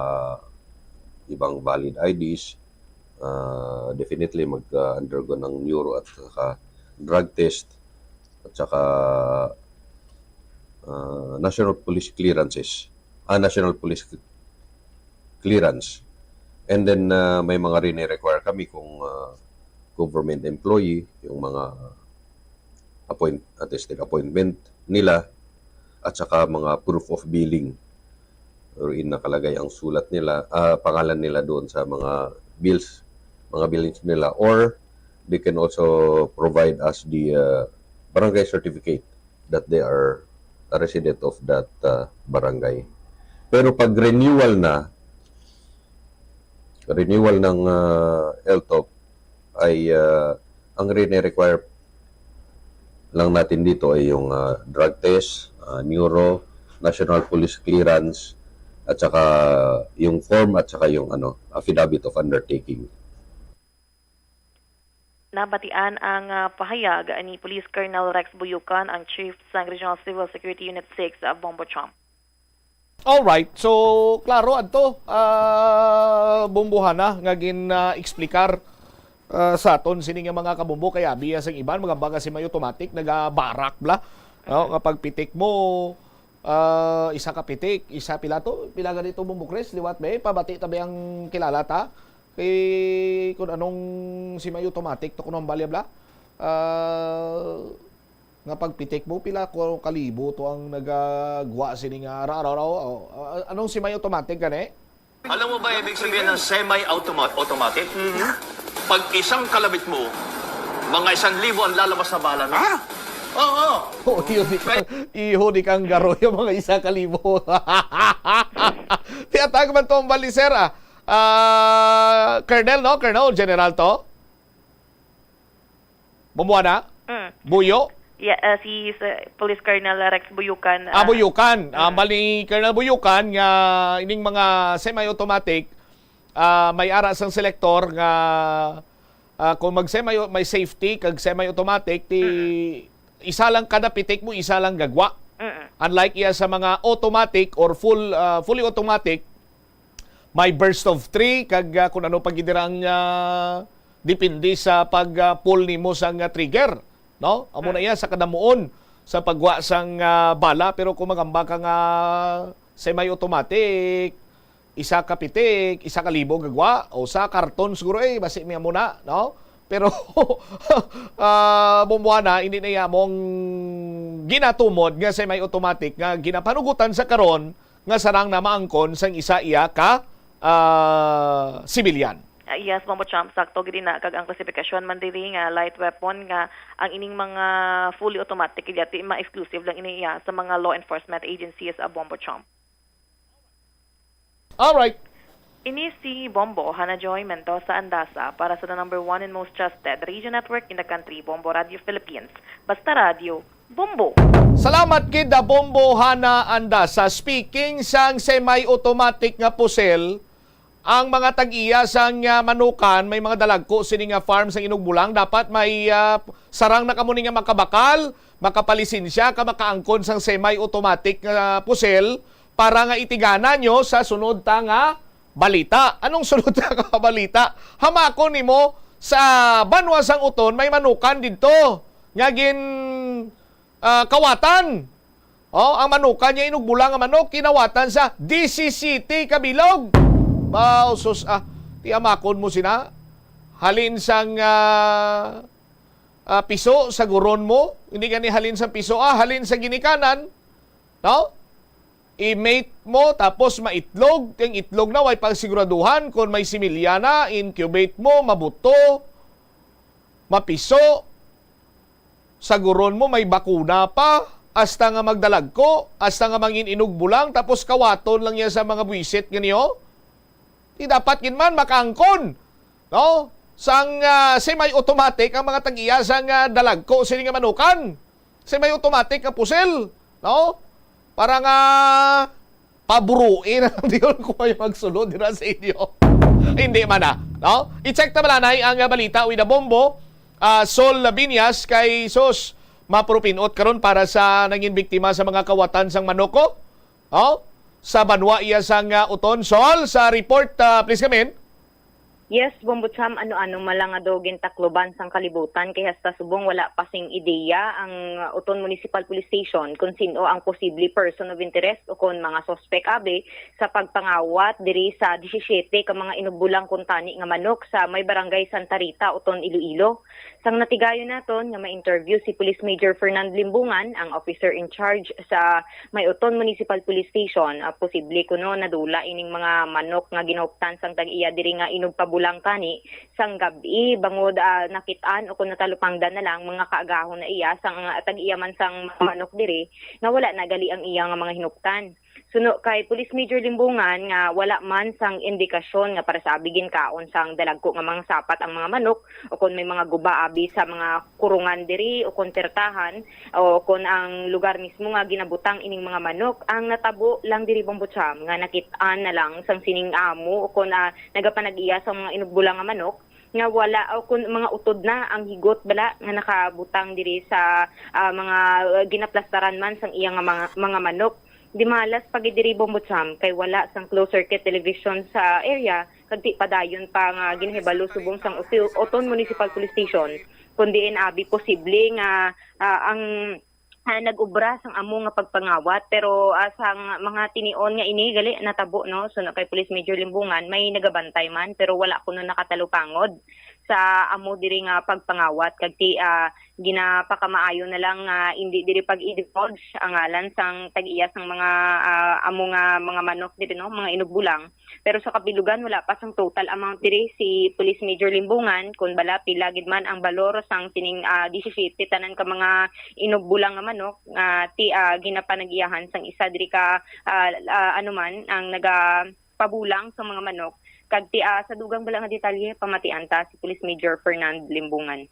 ibang valid IDs, definitely mag-undergo ng neuro at saka drug test at saka national police clearances. National police clearance. And then, may mga rin-require kami kung government employee, yung mga attested appointment nila, at saka mga proof of billing wherein nakalagay ang sulat nila, pangalan nila doon sa mga bills, mga billings nila, or they can also provide us the barangay certificate that they are a resident of that barangay. Pero pag renewal ng LTOP ay ang rin-require lang natin dito ay yung drug test, neuro, national police clearance, at saka yung form at saka yung affidavit of undertaking. Nabatian ang pahayag ni Police Colonel Rex Buyukan, ang Chief sa Regional Civil Security Unit 6 sa Bombo Cham. Alright, so klaro adto bumbuhan na nga gin-eksplikar sa aton sini nga mga kabumbo kaya biya sang iban mga baga si may automatic nagabarak bla nga pagpitik mo isa ka pitik, isa pilato, pila ganito bumukres, liwat be, pabati tabi ang kilala ta. Kay kung anong semi automatic to kuno balyabla. Nga pagpitik mo pila ko kalibo to ang nagagwa sini nga araw-araw. Anong semi automatic gani? Alam mo ba ibig sabihin ng semi-automatic? Pag isang kalabit mo, mga 1,000 ang lalabas na bala na. Oo. Ihudi kang garo yung mga 1,000. Tiyatag man to ang baliser Colonel, no? Colonel, General to? Bumuana? Buyo? Yeah, si Police Colonel Rex Buyukan. Buyukan. Bali, Colonel Buyukan, nga ining mga semi-automatic, may aras ang selector nga kung may safety, kag semi-automatic, isa lang kada pitik mo, isa lang gagwa. Unlike iya sa mga automatic or fully automatic, may burst of 3, kag kung ano pagidirang depende sa pag-pull nimo sang trigger. No? Amo na iya sa kadamuon sa pagwa sang bala, pero kung magamba ka nga semi-automatic, isa ka pitik, isa ka libo gagwa, o sa karton siguro basi miya muna, no? Pero bumuana, hindi na iya mong ginatumod nga semi-automatic nga ginapanugutan sa karon nga sarang na maangkon sang isa iya ka civilian. Yes, Mambo Champ, sakto gid na kag ang klasifikasyon man diri nga light weapon nga ang ining mga fully automatic ilyati ma-exclusive lang iniya sa mga law enforcement agencies sa Bombo Champ. All right. Ini si Bombo Hana Joy Mendoza Andasa para sa the number 1 and most trusted radio network in the country, Bombo Radio Philippines. Basta radio, Bombo. Salamat kid Bombo Hana Andasa. Speaking sang semi-automatic nga pusel, ang mga tag-iya sang manukan, may mga dalagko sini nga farm sa Inugbulang, dapat may sarang na kamo nga makabakal, makapalisensya ka makaangkon sang semi-automatic nga pusel para nga itigana nyo sa sunod ta nga balita. Anong sunod ta nga balita? Hamakon nimo sa Banwa sang Uton may manukan dito. Nga gin kawatan. Ang manukan niya Inugbulang nga manok kinawatan sa DCCT Kabilog. Sus, tiamakon mo sina. Halin sang piso sa guron mo. Hindi ka ni halin sa piso, halin sa ginikanan. No? I-mate mo, tapos maitlog. Yung itlog na, way pagsiguraduhan. Kung may similya na, incubate mo, mabuto, mapiso. Sa guron mo, may bakuna pa. Hasta nga magdalag ko, hasta nga mangin inugbulang, tapos kawaton lang yan sa mga buwisit ganyo. Di dapat kin man makaangkon, no? Sang semi-automatic ang mga tag-iya sang dalag ko sini nga manukan. Semi-automatic nga pusel, no? Para nga paburuin di ko kayo magsulod dira sa inyo. Hindi man no? I-check ta malanay ang balita uy na Bombo. Sol Labinyas kay sus mapurupinot karon para sa naging biktima sa mga kawatan sang manoko. No? Sa Banwa iya sang Uton. Sol, sa report, please come in. Yes, Bombutsam, ano-ano malang adogin takloban sang kalibutan kaya sa subong wala pasing ideya ang Uton Municipal Police Station kung sino ang posible person of interest o kung mga suspect abe sa pagpangawat diri sa 17 ka mga inubulang kuntani nga manok sa may barangay Santa Rita, Uton, Iloilo. Sang natigayon naton nga ma-interview si Police Major Fernand Limbungan, ang officer in charge sa may Uton Municipal Police Station. Posible kuno nadula ining mga manok nga ginuptan sang tag-iya diri nga inugpabulang kani sang gabi bangod nakitaan o kung natalupangdan na lang mga kaagahon na iya sang tag-iya man sang manok diri nga wala nagali ang iya nga mga hinuptan. Suno kay Police Major Limbungan nga wala man sang indikasyon nga para sa abigin kaon sang dalagko nga mga sapat ang mga manok o kung may mga guba abi sa mga kurungan diri o kung tertahan o kung ang lugar mismo nga ginabutang ining mga manok ang natabo lang diri Bombutsam nga nakitaan na lang sang sining amo o kung nagapanag-iya sa mga inugbulang nga manok nga wala o kung mga utod na ang higot bala nga nakabutang diri sa mga ginaplastaran man sang iyang mga manok. Di malas pagidiri Bombutsam kay wala sang closed circuit television sa area kagdi padayon pa nga ginhibalo subong sang Uton Municipal Police Station kundi abi posible nga ang nag-ubra sang amo nga pagpangawat, pero sang mga tinion nga ini gali natabo no, so kay Police Major Limbungan may nagabantay man pero wala kuno nakatalupangod sa amo diri nga pagpangawat kag ti ginapakamaayo na lang hindi diri pag-divulge ang ngalan sang tag-iya sang mga amo nga mga manok diri no, mga inugbulang. Pero sa kabilugan wala pa sang total amount diri si Police Major Limbungan kun bala pila gid man ang balor sang tining 17 tanan ka mga inugbulang nga manok ti ginapanagiyahan sang isa diri ka ano man ang nagapabulang sa mga manok. Kag ti sa dugang bala nga detalye pamatian ta si Police Major Fernand Limbungan.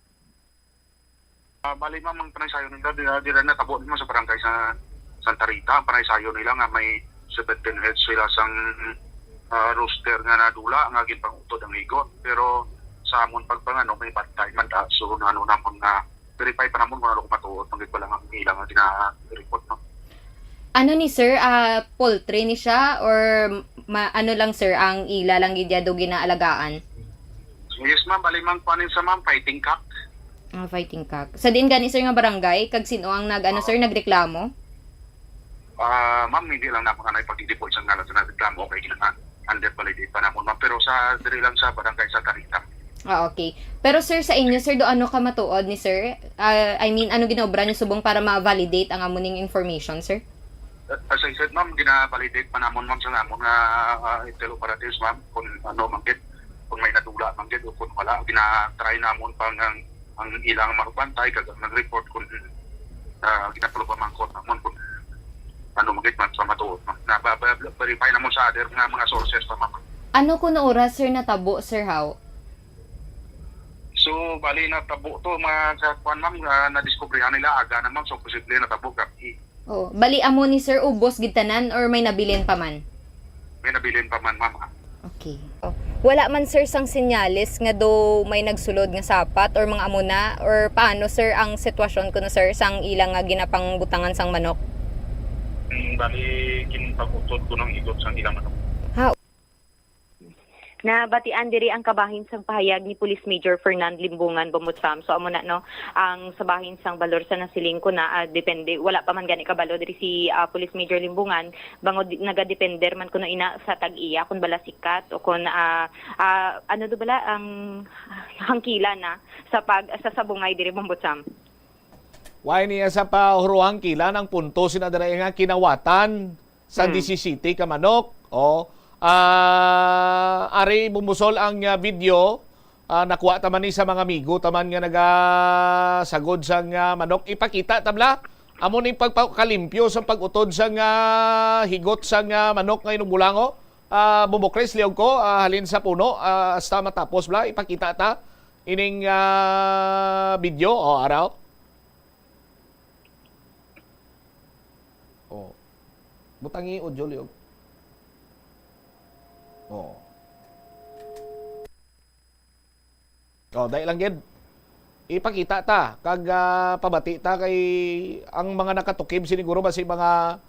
Bali ma'am ang panaysayo nila dira na tabo mo sa barangay sa Santa Rita. Ang panaysayo nila nga may 17 heads sila sang rooster nga nadula nga ginpangutod ang higot. Pero sa amon pagpangano may bantay man da. So ano namon nga verify pa namon kung ano kumatuot pagit pa lang ang ilang nga report no. Ano ni sir, poultry ni siya or ano lang sir ang ila lang gidyado ginaalagaan? Yes ma'am, bali mang panin sa ma'am fighting cock. Fighting cock. Sa din gani sir nga barangay kag sino ang sir nagreklamo? Ma'am hindi lang namo kanay pag-deploy sa ngalan sa reklamo okay kinang under validate pa namon ma'am pero sa diri lang sa barangay sa Tarita. Okay. Pero sir sa inyo sir do ano ka matuod ni sir? I mean ano ginobra niyo subong para ma-validate ang amuning information sir? As I said, ma'am, gina-validate pa namon ma'am sa namon nga intel operatives, ma'am, kung ano manggit, kung may nadula manggit o kung wala, gina-try namon pang ang ilang marubantay, kag nag-report kung ginatulo pa mangkot namon kung ano manggit man sa matuot. Na-verify namon sa other nga mga sources pa, ma'am. Ano kuno oras sir natabo, sir how? So, bali natabo to, mga kwan, ma'am, na-discoveryhan nila aga na, ma'am, so posible natabo gabi. Oh, bali amo ni sir ubos gid tanan or may nabilin pa man? May nabilin pa man, ma'am. Okay. Oh. Wala man sir sang senyales nga do may nagsulod nga sapat or mga amo na or paano sir ang sitwasyon kuno sir sang ilang nga ginapangbutangan sang manok? Bali ginpagutod ko ng higot sang ilang manok. Nabatian diri ang kabahin sang pahayag ni Police Major Fernand Limbungan Bumutsam. So amo na no ang sabahin sang balor sa nasiling ko na depende wala pa man gani kabalo diri si Police Major Limbungan bangod nagadepender man kuno ina sa tag-iya kun bala sikat o kun ano do bala ang hangkila na sa sabungay diri Bumutsam. Why niya sa pahuruang kila ng punto sinadala nga kinawatan sa 17 ka manok o ari bumusol ang video nakuha taman ni sa mga amigo taman nga nagasagod sa manok ipakita tabla amo ni pagkalimpyo sa pagutod sa higot sa manok nga inubulango bumukres liog ko halin sa puno hasta matapos bla ipakita ta ining video araw butangi audio liog dahil lang gid ipakita ta kag pabati ta kay ang mga nakatukib siniguro ba si mga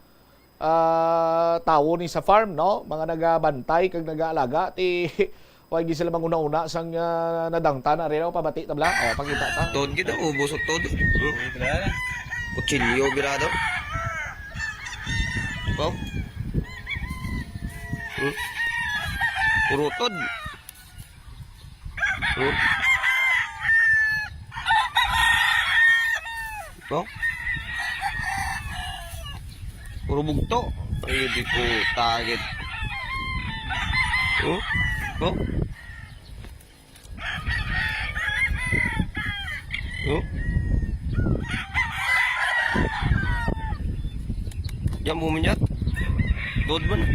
tawo ni sa farm no mga nagabantay kag nagaalaga ti way gi sila manguna-una sang nadangta na rin pabati tabla pakita ta tod gid ubos tod kutsilyo birado ko urutod ko puro bugto ay di ko target ko jam uminyat dod man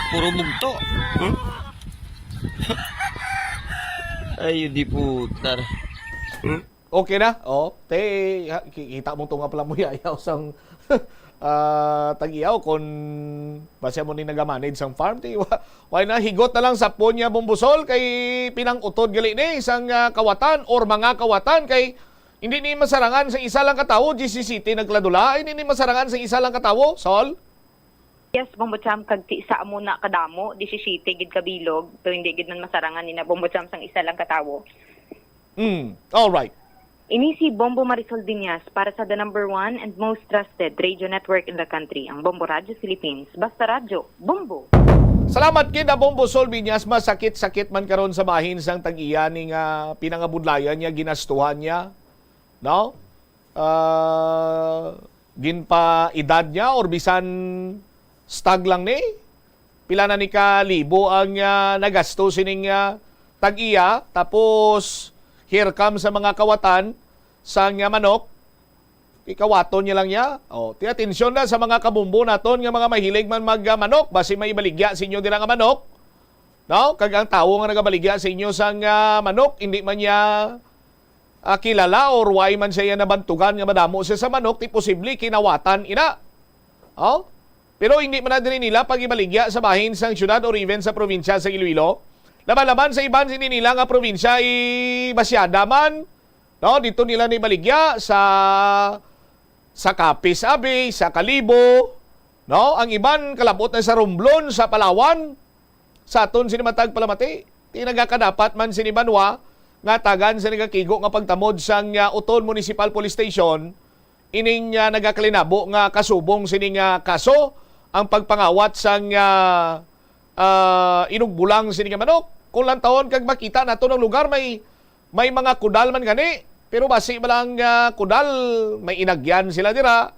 puro bugto ay di putar okay na kita mo to nga pala mo yayaw sang tag-iyaw kung basta mo ni nagamanage sang farm why na higot na lang sa punya bumbusol kay pinangutod gali ni isang kawatan or mga kawatan kay hindi ni masarangan sa isa lang katawo GCCT nagladula hindi ni masarangan sa isa lang katawo Sol Yes, Bombotsam, kag ti isa mo na kadamo, 17 gid kabilog, pero hindi gid man masarangan ni na Bombotsam sang isa lang katawo. All right. Ini si Bombo Marisol Diñas para sa the number 1 and most trusted radio network in the country, ang Bombo Radio Philippines. Basta radyo, Bombo! Salamat kid Bombo Sol Biñas, masakit-sakit man karon sa bahin sang tag-iya ning pinangabudlayan niya, ginastuhan niya. No? Ginpa edad niya or bisan stag lang ni. Pila na ni ka libo ang nagasto sining tag-iya, tapos here comes sa mga kawatan sang manok, ikawaton niya lang niya. Ti atensyon na sa mga kabumbo naton nga mga mahilig man magmanok, basi may ibaligya sa inyo dira nga manok. No? Kag ang tawo nga nagabaligya sa inyo sang manok, hindi man niya kilala or why man siya nabantugan nga madamo siya sa manok, ti posible kinawatan ina. Pero hindi man na din nila pag-ibaligya sa bahin sang syudad or even sa probinsya sa Iloilo. Laban-laban sa iban sini nila nga probinsya basyada man. No, dito nila ni baligya sa Capiz Abbey, sa Kalibo, no? Ang iban kalabot na sa Romblon, sa Palawan. Sa aton sini matag Palamati. Ti nagakadapat man sini Banwa nga tagan sa nagakigo nga pagtamod sang Uton Municipal Police Station ining nagakalinabo nga kasubong sini kaso ang pagpangawat sang inugbulang sini nga manok. Kung lang taon kag makita nato ng lugar may mga kudal man gani, pero basi malang kudal may inagyan sila dira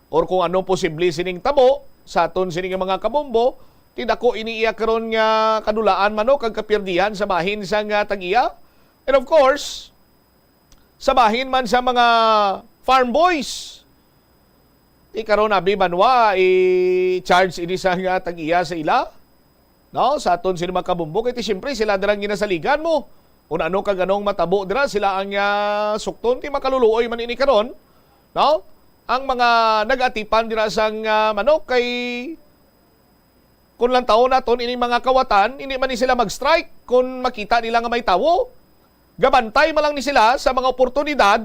or kung ano posible sining tabo sa aton sining mga kabombo, tidako iniiya karon nga kadulaan manok kag kapirdihan sa bahin sang tag-iya. And of course, sa bahin man sa mga farm boys, karon abi Banwa charge ini sa tag-iya sa ila. No, sa aton sila makabumbo kay siyempre sila dirang ginasaligan mo. Kung ano ka ganong matabo dira sila ang sukton ti makaluluoy man ini karon. No? Ang mga nagatipan dira sang manok kay kung lang taon naton ini mga kawatan, hindi man ni sila mag-strike kung makita nila nga may tawo. Gabantay man lang ni sila sa mga oportunidad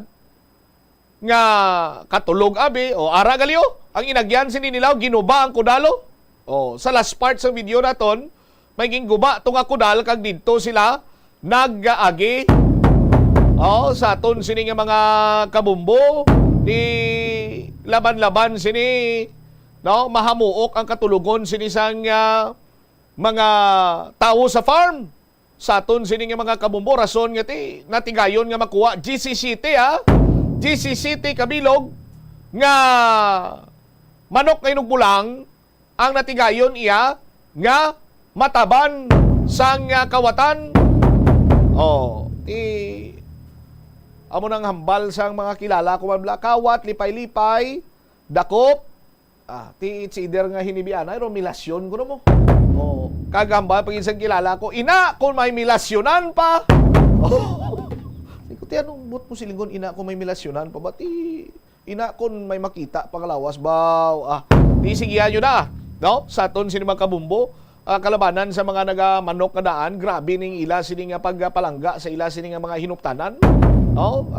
nga katulog abi o ara galyo. Ang inagyan sini nila ginuba ang kudalo. Sa last part sa video naton, may ginguba itong akudal kag dito sila nag-aagi. Sa aton sini nga mga kabumbo, ni laban-laban sini, no, mahamuok ang katulugon sini sang mga tao sa farm. Sa aton sini nga mga kabumbo, rason nga ti, natigayon nga makuha GC City GC City kabilog nga manok nga inugbulang ang natigayon iya nga mataban sang kawatan. Amo nang hambal sang mga kilala ko man kawat, lipay-lipay, dakop. It's either nga hinibian ay milasyon ko mo. Kagambal pag isang kilala ko, ina kung may milasyonan pa. Ikuti anong but mo silingon ina kung may milasyonan pa ba? Ina kung may makita pangalawas baw. Di sigihan nyo na. No? Sa aton sini mga kabumbo, kalabanan sa mga nagamanok na daan, grabe ning ila sini nga pagpalangga sa ila sini nga mga hinuptanan. No?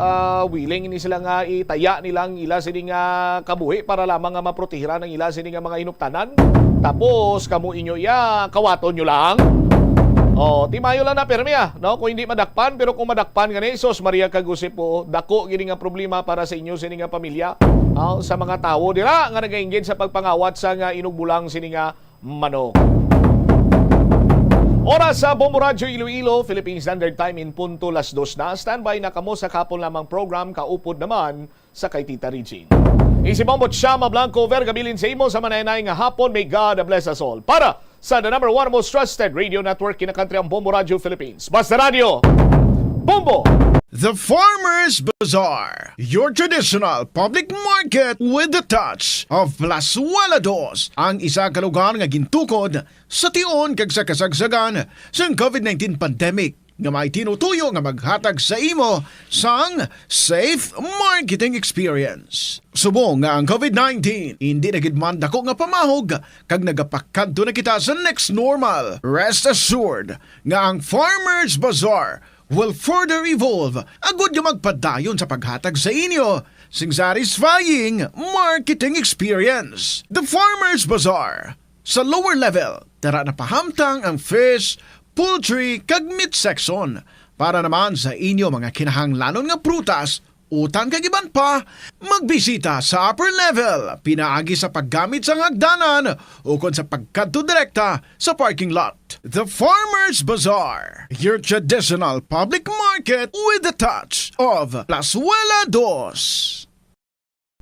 Willing ni sila nga itaya nilang ila sini nga kabuhi para lamang nga maprotehiran ang ila sini nga mga hinuptanan. Tapos kamo inyo kawaton nyo lang. Timayo lang na permi no? Kung hindi madakpan, pero kung madakpan gani, sos Maria kagusip po, dako gini nga problema para sa inyo sini nga pamilya. Sa mga tao dira nga nag-engage sa pagpangawat sa nga inugbulang sini nga manok. Oras sa Bombo Radio Iloilo, Philippine Standard Time in punto 2:00 na. Standby na kamo sa kapon lamang program, kaupod naman sa kay Tita Regine. Si Bombo Chama Blanco Vergabilin sa imo sa manay nga hapon. May God bless us all. Para sa the number 1 most trusted radio network in the country, ang Bombo Radio Philippines. Basta Radio, Bombo! The Farmers Bazaar, your traditional public market with the touch of Las Walados, ang isa ka lugar nga gintukod sa tion kag sa kasagsagan sa COVID-19 pandemic nga may tinutuyo nga maghatag sa imo sang safe marketing experience. Subong nga ang COVID-19 hindi na gid man dako nga pamahog kag nagapakadto na kita sa next normal. Rest assured nga ang Farmers Bazaar will further evolve agud nga magpadayon sa paghatag sa inyo sing satisfying marketing experience. The Farmers Bazaar, Sa lower level, tara na pahamtang ang fish, poultry, kag meat section. Para naman sa inyo mga kinahanglanon nga prutas, utang kag iban pa, magbisita sa upper level, pinaagi sa paggamit sa hagdanan o kon sa pagkadto direkta sa parking lot. The Farmers Bazaar, your traditional public market with a touch of Plazuela Dos.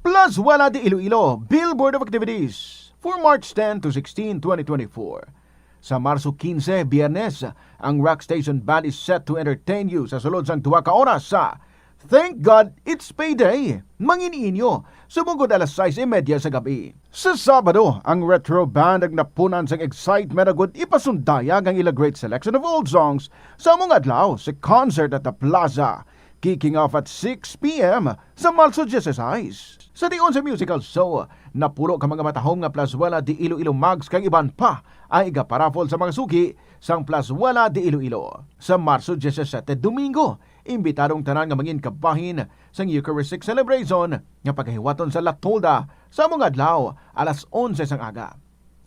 Plazuela de Iloilo Billboard of Activities for March 10 to 16, 2024. Sa Marso 15, Biyernes, ang Rock Station Band is set to entertain you sa sulod sang 2 ka oras sa Thank God It's Payday! Manginiinyo, sumugod alas 6:30 sa gabi. Sa Sabado, ang Retro Band ang napunan sa excitement agud ipasundayag ang ila great selection of old songs sa among adlaw sa concert at the Plaza, kicking off at 6 p.m. sa Marso 16. Sa diyon sa musical show, napulo ka mga matahong nga Plazuela de Iloilo Mags kang iban pa ay igaparafol sa mga suki sang Plazuela de Iloilo. Sa Marso 17, Domingo, imbitadong tanan nga mangin kabahin sang Eucharistic Celebration nga paghiwaton sa Latolda sa mga adlaw alas 11 sang aga.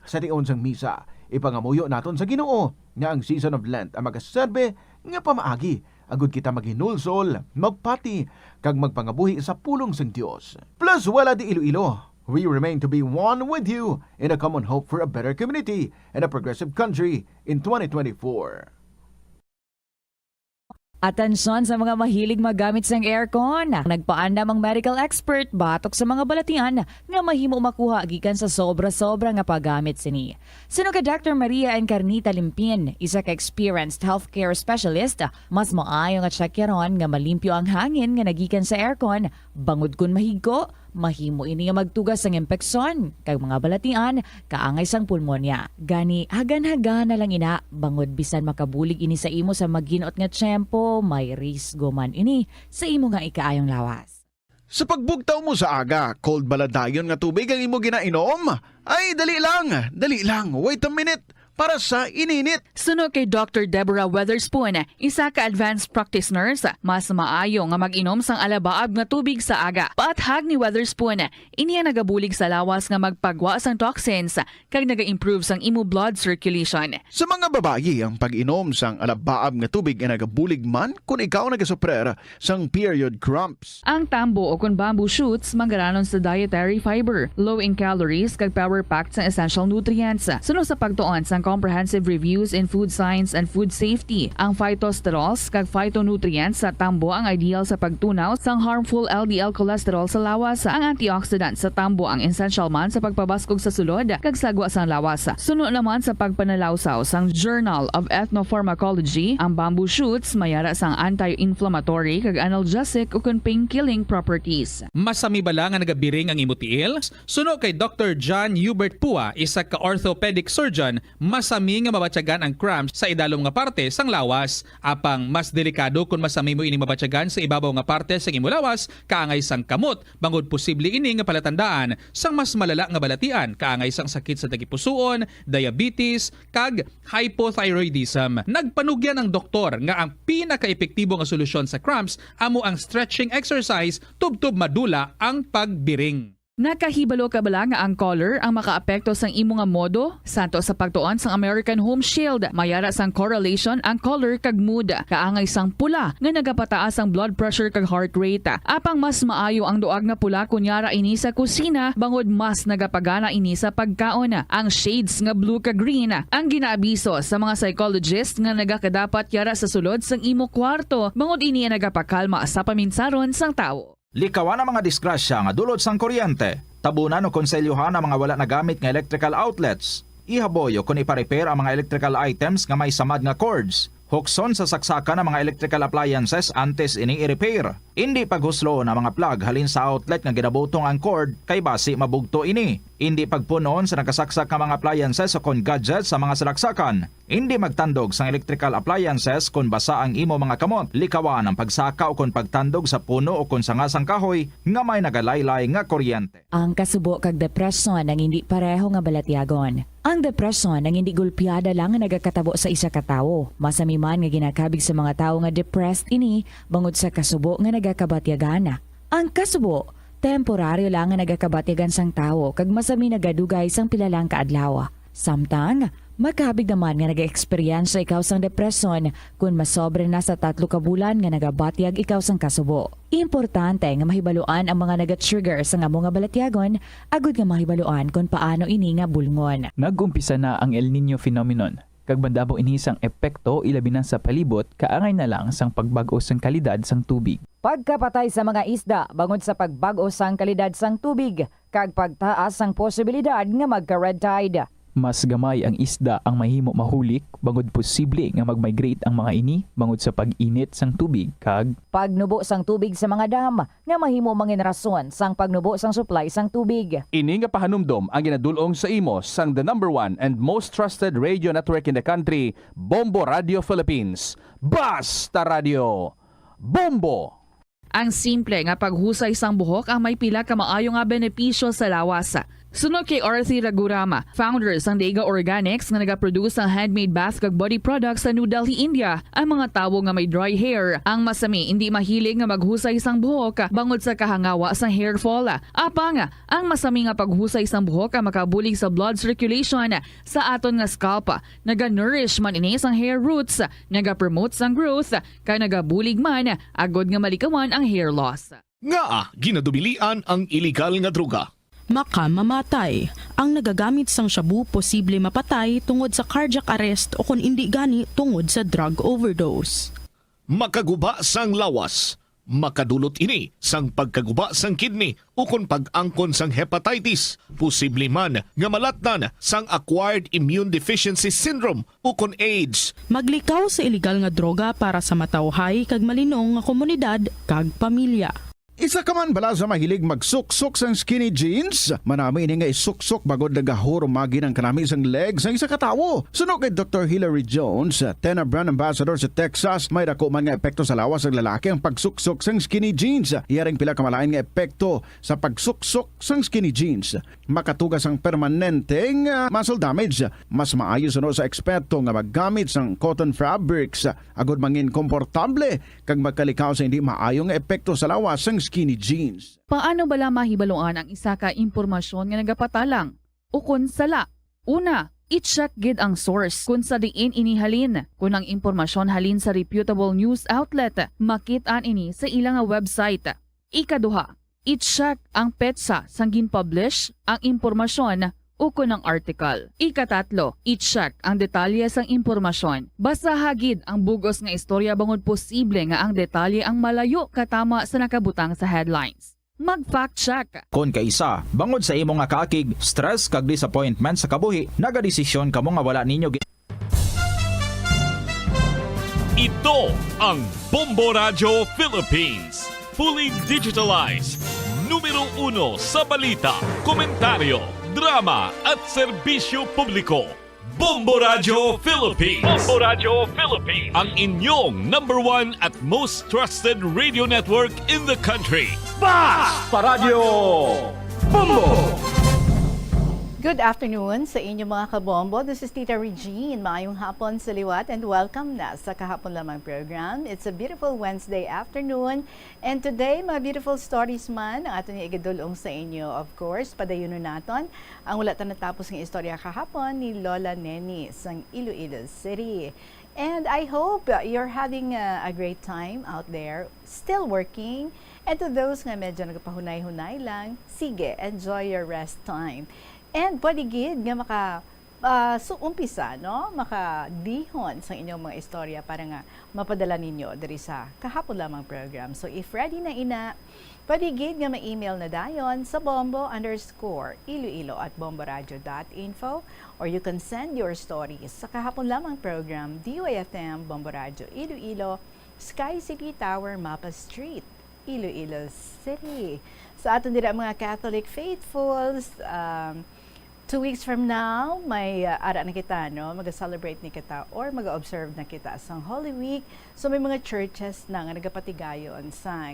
Sa diyon sang misa, ipangamuyo naton sa Ginoo nga ang season of Lent ang magaserbe nga pamaagi agud kita maghinulsol, magpati, kag magpangabuhi sa pulong sang Dios. Plazuela de Iloilo, we remain to be one with you in a common hope for a better community and a progressive country in 2024. Atensyon sa mga mahilig magamit sang aircon. Nagpaanda mang medical expert batok sa mga balatian nga mahimo makuha gikan sa sobra-sobra nga paggamit sini. Sino ka Dr. Maria Encarnita Limpin, isa ka experienced healthcare specialist, mas maayo nga tsakyaron nga malimpyo ang hangin nga nagikan sa aircon bangod kun mahigko. Mahimo ini nga magtugas sang impeksyon kag mga balatian kaangay sang pulmonya. Gani hagan-hagan na lang ina bangod bisan makabulig ini sa imo sa maginot nga tiyempo, may risgo man ini sa imo nga ikaayong lawas. Sa pagbugtaw mo sa aga, cold baladayon nga tubig ang imo ginainom? Ay, dali lang, wait a minute. Para sa ininit. Suno kay Dr. Deborah Weatherspoon, isa ka advanced practice nurse, mas maayo nga mag-inom sang alabaab nga tubig sa aga. Paathag ni Weatherspoon, iniya nagabulig sa lawas nga magpagwa sang toxins kag naga-improve sang imo blood circulation. Sa mga babayi, ang pag-inom sang alabaab nga tubig ay nagabulig man kung ikaw nagasuprer sang period cramps. Ang tambo o kung bamboo shoots manggaranon sa dietary fiber, low in calories kag power-packed sa essential nutrients. Suno sa pagtuon sang comprehensive reviews in food science and food safety. Ang phytosterols kag phytonutrients sa tambo ang ideal sa pagtunaw sang harmful LDL cholesterol sa lawas. Ang antioxidants sa tambo ang essential man sa pagpabaskog sa sulod kag sagwa sang lawas. Suno naman sa pagpanalawsaw sang Journal of Ethnopharmacology, ang bamboo shoots mayara sang anti-inflammatory kag analgesic o pain-killing properties. Masami bala nga nagabiring ang imo tiil? Suno kay Dr. John Hubert Pua, isa ka orthopedic surgeon, masami nga mabatyagan ang cramps sa idalom nga parte sang lawas. Apang mas delikado kung masami mo ini mabatyagan sa ibabaw nga parte sang imo lawas kaangay sang kamot. Bangod posible ini nga palatandaan sang mas malala nga balatian kaangay sang sakit sa tagipusoon, diabetes, kag hypothyroidism. Nagpanugyan ang doktor nga ang pinaka-epektibo nga solusyon sa cramps amo ang stretching exercise tubtub madula ang pagbiring. Nakahibalo ka bala nga ang color ang makaapekto sang imo nga modo? Santo sa pagtuon sang American Home Shield, mayara sang correlation ang color kag mood. Kaangay sang pula nga nagapataas ang blood pressure kag heart rate. Apang mas maayo ang duag na pula kunyara ini sa kusina bangod mas nagapagana ini sa pagkaon. Ang shades nga blue kag green ang ginaabiso sa mga psychologist nga nagakadapat yara sa sulod sang imo kwarto bangod ini nagapakalma sa paminsaron sang tawo. Likawan ang mga disgrasya nga dulot sang kuryente. Tabunan o konselyuhan ang mga wala nagamit nga electrical outlets. Ihaboyo kung ipa-repair ang mga electrical items nga may samad nga cords. Hukson sa saksakan ng mga electrical appliances antes ini i-repair. Hindi paghuslo na mga plug halin sa outlet nga ginabutong ang cord kay basi mabugto ini. Hindi pagpunon sa nakasaksak nga mga appliances o kon gadgets sa mga salaksakan. Hindi magtandog sa electrical appliances kung basa ang imo mga kamot. Likawan ang pagsaka o kung pagtandog sa puno o kung sangasang kahoy nga may nagalaylay nga kuryente. Ang kasubo kag depresyon ang hindi pareho nga balatyagon. Ang depresyon ang hindi gulpiyada lang nga nagakatabo sa isa ka tawo. Masami man nga ginakabig sa mga tawo nga depressed ini bangod sa kasubo nga nagakabatyagana. Ang kasubo temporaryo lang nga nagakabatyagan sang tawo kag masami nagadugay sang pilalang kaadlaw. Samtang, magkabig naman nga nag-experience ikaw sang depresyon kung masobre na sa 3 ka bulan nga nagabatyag ikaw sang kasubo. Importante nga mahibaluan ang mga naga-trigger sa nga mga balatyagon, agud nga mahibaluan kung paano ini nga bulngon. Nag-umpisa na ang El Nino phenomenon. Kag bandabo inisang epekto ilabi na sa palibot, kaangay na lang sang pagbago sang kalidad sang tubig. Pagkapatay sa mga isda bangod sa pagbago sang kalidad sang tubig, kag pagtaas sang posibilidad nga magka-red tide. Mas gamay ang isda ang mahimo mahulik bangod posible nga mag-migrate ang mga ini bangod sa pag-init sang tubig kag pagnubo sang tubig sa mga dam nga mahimo mangin rason sang pagnubo sang supply sang tubig. Ini nga pahanumdom ang ginadulong sa imo sang the #1 and most trusted radio network in the country, Bombo Radio Philippines. Basta Radio Bombo! Ang simple nga paghusay sang buhok ang may pila ka maayo nga benepisyo sa lawas. Sunod kay Arthi Ragurama, founder sang Dega Organics nga nagaproduce ng handmade bath kag body products sa New Delhi, India, ang mga tawo nga may dry hair, ang masami hindi mahilig nga maghusay sang buhok bangod sa kahangawa sang hair fall. Apang, ang masami nga paghusay sang buhok ang makabulig sa blood circulation sa aton nga scalp, naga-nourish man ini sang hair roots, naga-promote sang growth, kay nagabulig man agod nga malikawan ang hair loss. Nga ginadubilian ang illegal nga droga. Makamamatay. Ang nagagamit sang shabu posible mapatay tungod sa cardiac arrest o kung hindi gani tungod sa drug overdose. Makaguba sang lawas. Makadulot ini sang pagkaguba sang kidney o kung pag-angkon sang hepatitis. Posible man nga malatnan sang acquired immune deficiency syndrome o kung AIDS. Maglikaw sa illegal nga droga para sa matawhay kag malinong nga komunidad kag pamilya. Isa ka man bala sa mahilig magsuksok sang skinny jeans? Manami ini nga isuksok bagod nagahurumagi ng kanami sang legs ang isa katawo. Sunog kay Dr. Hilary Jones, Tena Brand Ambassador sa Texas, may dako man nga epekto sa lawas ng lalaki ang pagsuksok sang skinny jeans. Iyaring pila kamalain nga epekto sa pagsuksok sang skinny jeans. Makatugas ang permanenteng muscle damage. Mas maayo suno sa eksperto nga maggamit sang cotton fabrics. Agod mangin komportable kag magkalikaw sa hindi maayong epekto sa lawas sang skinny jeans. Paano bala mahibaluan ang isa ka impormasyon nga nagapatalang? O kun sala? Una, i-check gid ang source kung sa diin inihalin. Kung ang impormasyon halin sa reputable news outlet, makitaan ini sa ilang website. Ikaduha, i-check ang petsa sang gin-publish ang impormasyon o kung ang article. Ikatatlo, i-check ang detalye sang impormasyon. Basta hagid ang bugos nga istorya bangod posible nga ang detalye ang malayo katama sa nakabutang sa headlines. Mag-fact check. Kung kaisa, bangod sa imo nga kakig, stress kag disappointment sa kabuhi, nagadesisyon kamo nga wala ninyo Ito ang Bombo Radio Philippines. Fully digitalized. Numero 1 sa balita, komentaryo, drama at serbisyo publiko. Bombo Radio Philippines. Bombo Radio Philippines. Ang inyong #1 at most trusted radio network in the country. Basta Radio Bombo! Good afternoon sa inyo mga kabombo. This is Tita Regine. Maayong hapon sa liwat and welcome na sa Kahapon Lamang program. It's a beautiful Wednesday afternoon and today mga beautiful stories man ang ato ni igadulong sa inyo. Of course, padayunon naton ang wala ta natapos ng istorya kahapon ni Lola Neni sang Iloilo City. And I hope you're having a great time out there, still working. And to those nga medyo nagpahunay-hunay lang, sige, enjoy your rest time. And pwede gid nga umpisa, no? Makadihon sa inyong mga istorya para nga mapadala ninyo diri sa Kahapon Lamang program. So if ready na ina, pwede gid nga ma-email na dayon sa bombo_iloilo@bomboradio.info or you can send your stories sa Kahapon Lamang program, DOFM, Bombo Radio Iloilo, Sky City Tower, Mapa Street, Iloilo City. Sa aton dira mga Catholic faithfuls, 2 weeks from now, may ara na kita, no? Mag-celebrate ni kita or mag-observe na kita sa Holy Week. So may mga churches na nga nagapatigayon sa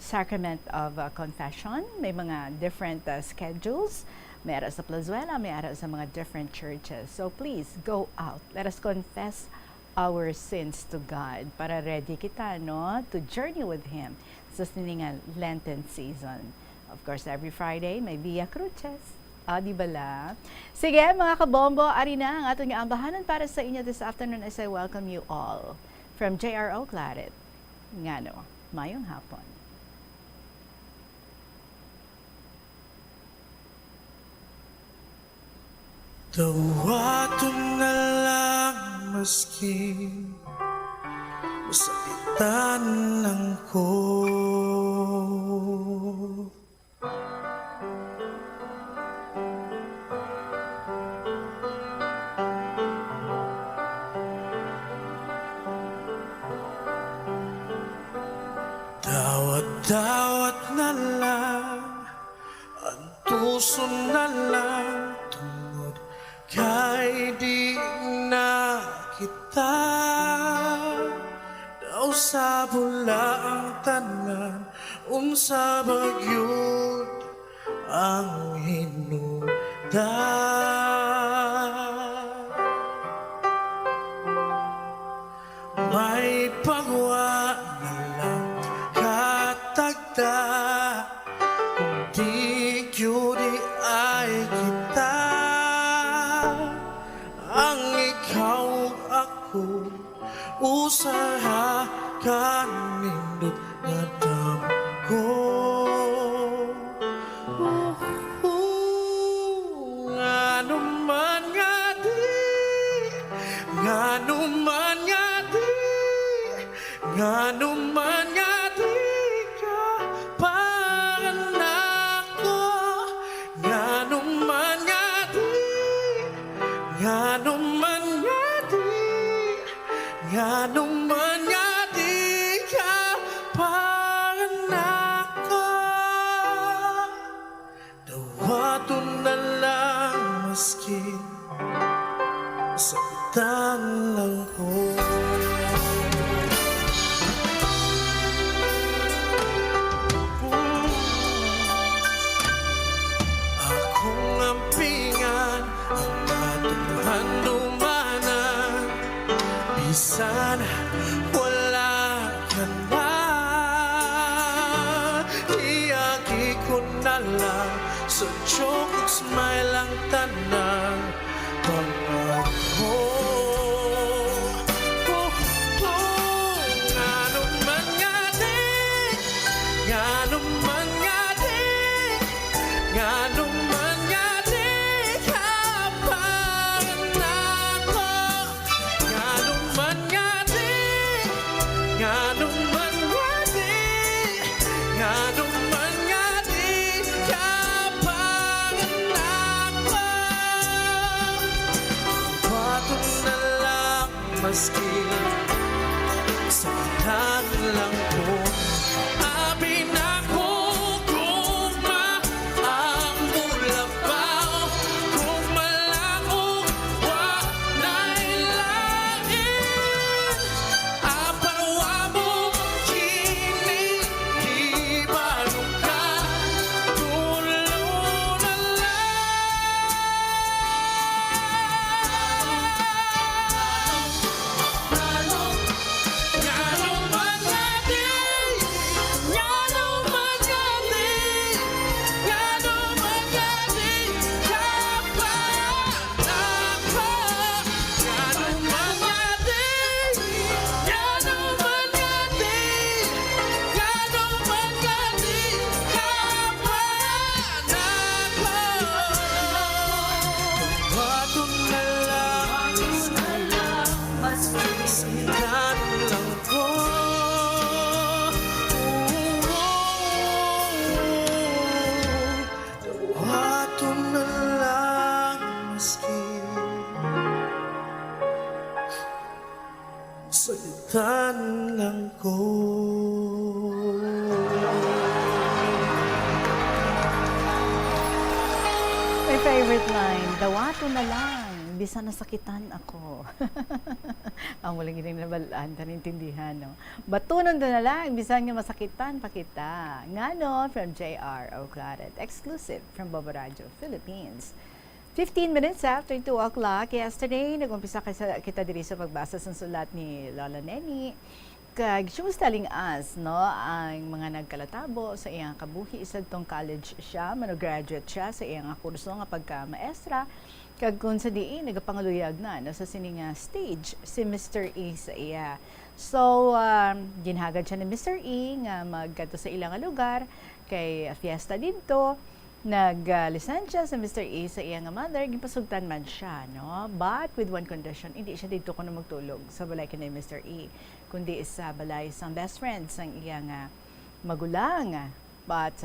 Sacrament of Confession. May mga different schedules. May ara sa Plazuela, may ara sa mga different churches. So please, go out. Let us confess our sins to God para ready kita, no? To journey with Him sa siningan Lenten season. Of course, every Friday, may Via Cruces. Di bala? Sige, mga kabombo, ari na ang atong ambahanan para sa inyo this afternoon as I welcome you all from JRO Claret. Ngano, mayong hapon. Dawaton na lang maski masakitan lang ko. Dawat na lang, ang tuso na lang, tungod kay di na kita. Daw sa bula ang tanan, unsa bagyod ang hinungdan. May pagwa na lang katagda, kung di yuri ay kita. Ang ikaw ako, usaha kanindot na damgo. Ngano man nga di, ngano man nga di, ngano man nga di ka panako. Ngano man nga di, ngano man nga di, ngano man nga di ka panako. Dawaton na lang maski sakitan lang ko. Akong ampingan ang atong handumanan, bisan wala ka na. Iagi ko na lang sa joke ug smile ang tanang pangako. Ngano man nga di, ngano man nga di, ngano man nga di ka panako. Ngano man nga di, ngano man nga di, ngano man nga di ka panako. Patong na lang maski sakitan lang ko. Abi na ko gugma ang mulabaw, gugma lang o walay lain. Aparwa mo kini ibalo ka, tulo na lang. Ngano man nga di, ngano man nga di, ngano man nga di ka panako. Ngano man nga di, ngano man nga di, ngano man nga di ka panako. Dawaton na lang maski sakitan lang ko. Dawaton na lang maski sakitan lang ko. My favorite line, dawato na lang, bisan nasakitan ako. Ang walang ining nabalaan, tanintindihan, no? Batunon na lang, bisan nga masakitan pa kita. Ngano, from JRO Claret, exclusive from Bombo Radio, Philippines. 15 minutes after 2 o'clock, yesterday, nag-umpisa kita diri sa pagbasa sa sulat ni Lola Neni. Kag she was telling us, no, ang mga nagkalatabo sa iyang kabuhi isad tong college siya, graduate siya sa iyang kurso nga pagka-maestra. Kag kung sa diin, nagapangaluyag na sa sining stage si Mr. E sa iya. So, ginhagad siya ni Mr. E nga magkato sa ilang lugar kay fiesta dito. Nag-lisensya sa Mr. E sa iyang mother, gipasugtan man siya, no? But with one condition, hindi siya dito kuno magtulog sa balay kini Mr. E, kundi sa balay sang best friends sang iyang magulang. But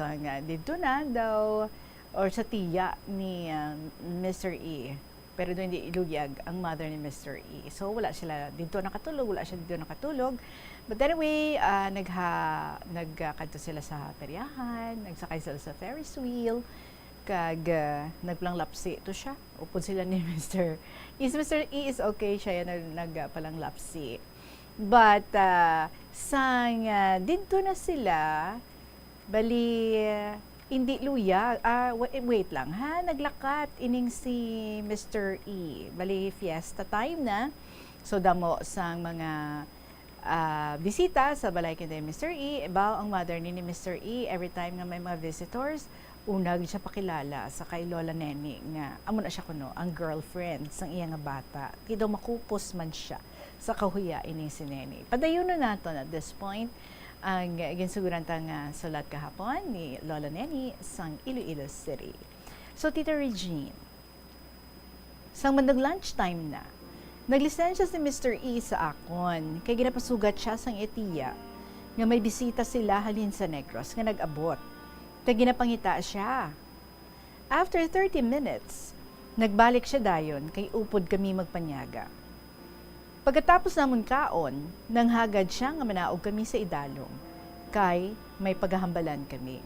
dito na daw, or sa tiya ni Mr. E. Pero doon hindi iluyag ang mother ni Mr. E. So wala sila dito nakatulog, wala siya dito nakatulog. But anyway, nagkanto sila sa peryahan, nagsakay sila sa Ferris wheel, kag nagpalanglapsi to siya. Upod sila ni Mr. E. Mr. E is okay, siya yan nagpalanglapsi. But dito na sila, bali, hindi luya. Wait lang ha, naglakat ining si Mr. E. Bali, fiesta time na. So damo sang mga bisita sa balay kay Mr. E. Ibaw ang mother ni Mr. E. Every time nga may mga visitors, unag siya pakilala sa kay Lola Neni nga amo na siya kuno ang girlfriend sang iya nga bata. Kaya makupos man siya sa kahuya ini si Neni. Padayon na naton at this point ang ginsuguran tang sulat kahapon ni Lola Neni sang Iloilo City. So Tita Regine, sang mandang lunchtime na, naglisensya si Mr. E sa akon, kay ginapasugat siya sang etiya, nga may bisita sila halin sa Negros, nga nag-abot. Kay ginapangita siya. After 30 minutes, nagbalik siya dayon, kay upod kami magpanyaga. Pagkatapos namon kaon, nanghagad siya nga manaog kami sa idalong, kay may paghahambalan kami.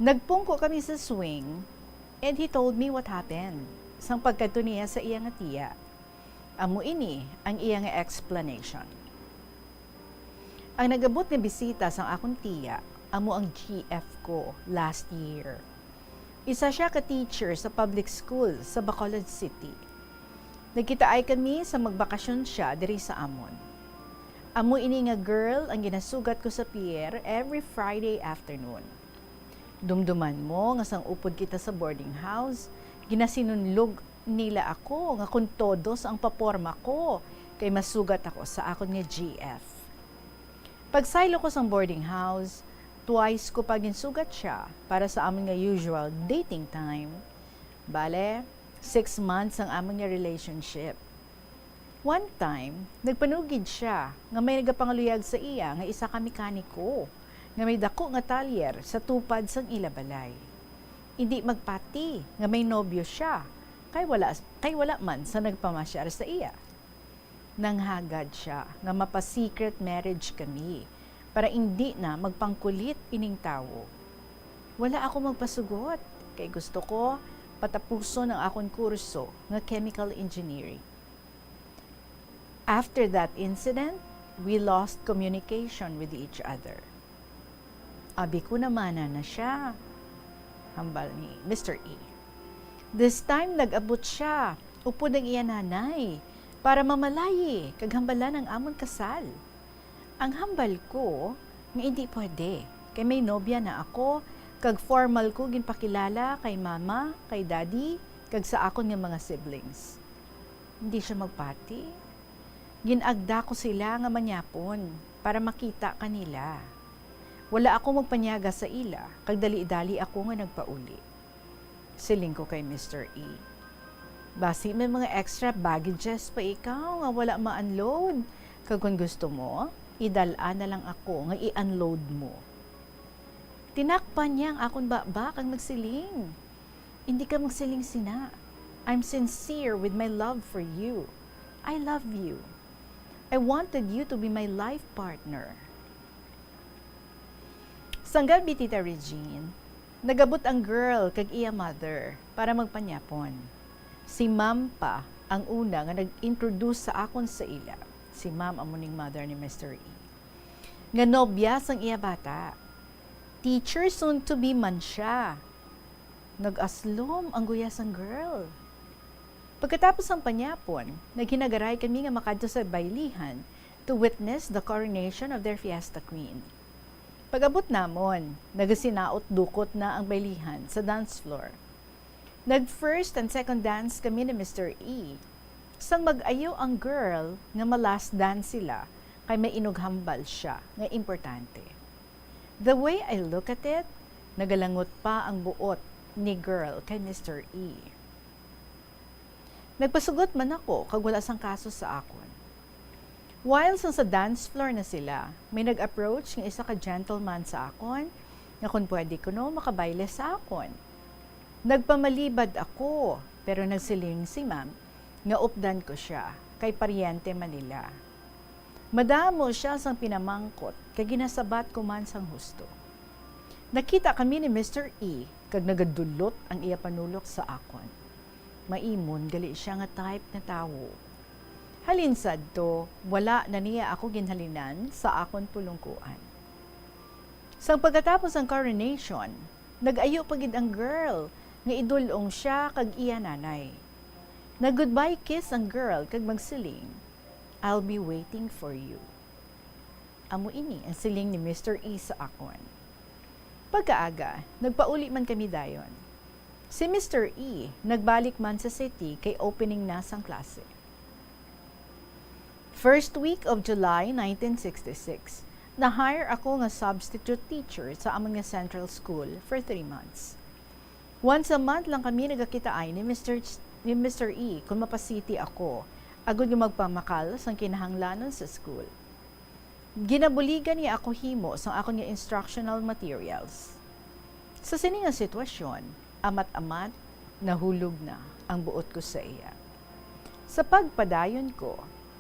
Nagpungko kami sa swing, and he told me what happened, sang pagkadto niya sa iyang tiya. Amo ini ang iyang explanation. Ang nagabot nga bisita sang akong tiya, amo ang GF ko last year. Isa siya ka teacher sa public school sa Bacolod City. Nagkitaay kami sa magbakasyon siya diri sa amon. Amo ini nga girl ang ginasugat ko sa pier every Friday afternoon. Dumduman mo nga sang upod kita sa boarding house, ginasinunlog nila ako nga kung todos ang paporma ko kay masugat ako sa akon nga GF. Pagsaylo ko sa boarding house, twice ko paginsugat siya para sa amon nga usual dating time. Bale, 6 months ang amon nga relationship. One time, nagpanugid siya nga may nagapangaluyag sa iya nga isa ka mekaniko nga may dako nga talyer sa tupad sang ilabalay. Hindi magpati nga may nobyo siya kay wala man sa nagpamasyar sa iya. Nanghagad siya nga mapa-secret marriage kami para hindi na magpangkulit ining tawo. Wala ako magpasugot kay gusto ko patapuson ang akong kurso nga chemical engineering. After that incident, we lost communication with each other. Abi ko naman na siya, hambal ni Mr. E. This time, nag-abot siya, upod ang iya nanay, para mamalayi, kaghambalan ang amon kasal. Ang hambal ko, nga hindi pwede, kay may nobya na ako, kag formal ko ginpakilala kay mama, kay daddy, kag sa akon nga mga siblings. Hindi siya magpati. Ginagda ko sila nga manyapon, para makita kanila. Wala ako magpanyaga sa ila, kag dali-dali ako nga nagpauli. Siling ko kay Mr. E. Basi may mga extra baggages pa ikaw nga wala ma-unload. Kag kung gusto mo, idala na lang ako nga i-unload mo. Tinakpan niya ang akong bakbak ang magsiling. Hindi ka magsiling sina. I'm sincere with my love for you. I love you. I wanted you to be my life partner. Sang gabi, Tita Regine, nagabot ang girl kag iya mother para magpanyapon. Si ma'am pa ang una nga nag-introduce sa akon sa ila. Si ma'am amuning mother ni Mr. E. Nga nobya sang iya bata. Teacher soon to be man siya. Nag-aslom ang guyas ang girl. Pagkatapos ang panyapon, naghinagaray kami nga makadto sa baylihan to witness the coronation of their fiesta queen. Pag-abot namon, nagasinaot dukot na ang bailihan sa dance floor. Nag-first and second dance kami ni Mr. E. Sang mag-ayo ang girl nga ma-last dance sila kay may inughambal siya nga importante. The way I look at it, nagalangot pa ang buot ni girl kay Mr. E. Nagpasugot man ako kag wala sang kaso sa akon. While sa dance floor na sila, may nag-approach ng isa ka gentleman sa akon na kung pwede ko no makabayle sa akon. Nagpamalibad ako pero nagsiling si ma'am nga updan ko siya kay paryente Manila. Madamo siya sang pinamangkot kay ginasabat ko man sang husto. Nakita kami ni Mr. E kag nagadulot ang iya panulok sa akon. Maimon gali siya nga type na tawo. Halinsad to, wala na niya ako ginhalinan sa akon pulungkuan. Sang pagkatapos ang coronation, nag-ayo pagid ang girl nga idulong siya kag iya nanay. Nag-goodbye kiss ang girl kag magsiling, "I'll be waiting for you." Amo ini ang siling ni Mr. E sa akon. Pagkaaga, nagpauli man kami dayon. Si Mr. E nagbalik man sa city kay opening na sang klase. First week of July 1966, na-hire ako nga substitute teacher sa among nga central school for 3 months. Once a month lang kami nagakitaay ni Mr. E kung mapasiti ako, agud nga magpamakal sang kinahanglanon sa school. Ginabuligan niya ako himo sang akong nga instructional materials. Sa sini nga sitwasyon, amat-amat, nahulog na ang buot ko sa iya. Sa pagpadayon ko,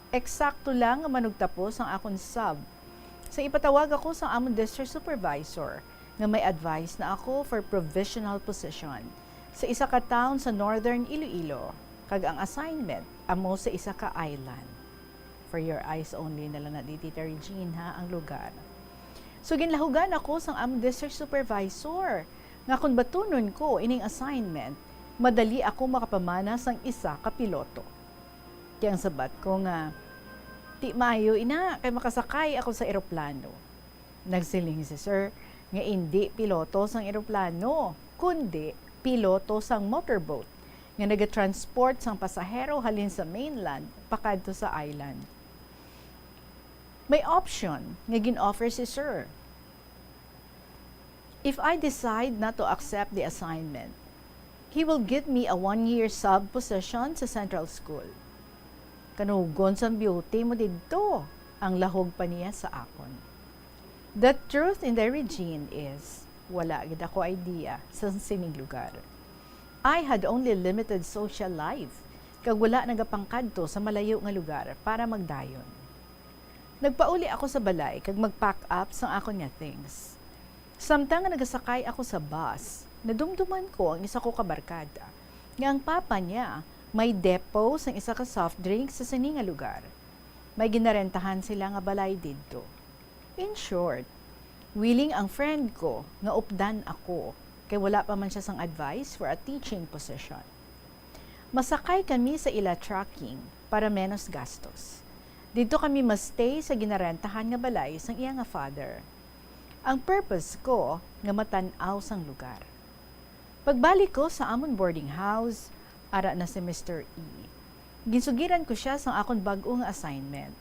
eksakto lang nga manugtapos ang akong sub. Sa ipatawag ako sa among district supervisor nga may advice na ako for provisional position sa isa ka town sa Northern Iloilo, kag ang assignment amo sa isa ka island. For your eyes only na lang na di Tita Regine ha ang lugar. So ginlahugan ako sa among district supervisor nga kung batunon ko ining assignment, madali ako makapamana sang isa ka piloto. Kaya ang sabat ko nga, "Ti maayo ina, kay makasakay ako sa eroplano." Nagsiling si sir, nga hindi piloto sang eroplano, kundi piloto sang motorboat, nga nagatransport sang pasahero halin sa mainland, pakadto sa island. May option nga gin-offer si sir. If I decide not to accept the assignment, he will give me a 1-year sub position sa central school. Kanugon sa beauty mo dito, ang lahog pa niya sa akon. The truth in the Regine is, wala gid ako idea sa sining lugar. I had only limited social life, kag wala nagapangkadto sa malayo nga lugar para magdayon. Nagpauli ako sa balay kag mag-pack up sang akon nga things. Samtang nga nagasakay ako sa bus, nadumduman ko ang isa ko kabarkada, nga ang papa niya may depo sang isa ka soft drink sa sini nga lugar. May ginarentahan sila nga balay didto. In short, willing ang friend ko nga updan ako kay wala pa man siya sang advice for a teaching position. Masakay kami sa ila trucking para menos gastos. Dito kami mastay sa ginarentahan nga balay sang iya nga father. Ang purpose ko nga matan-aw sang lugar. Pagbalik ko sa amon boarding house, ara na si Mr. E. Ginsugiran ko siya sang akon bag-o nga assignment.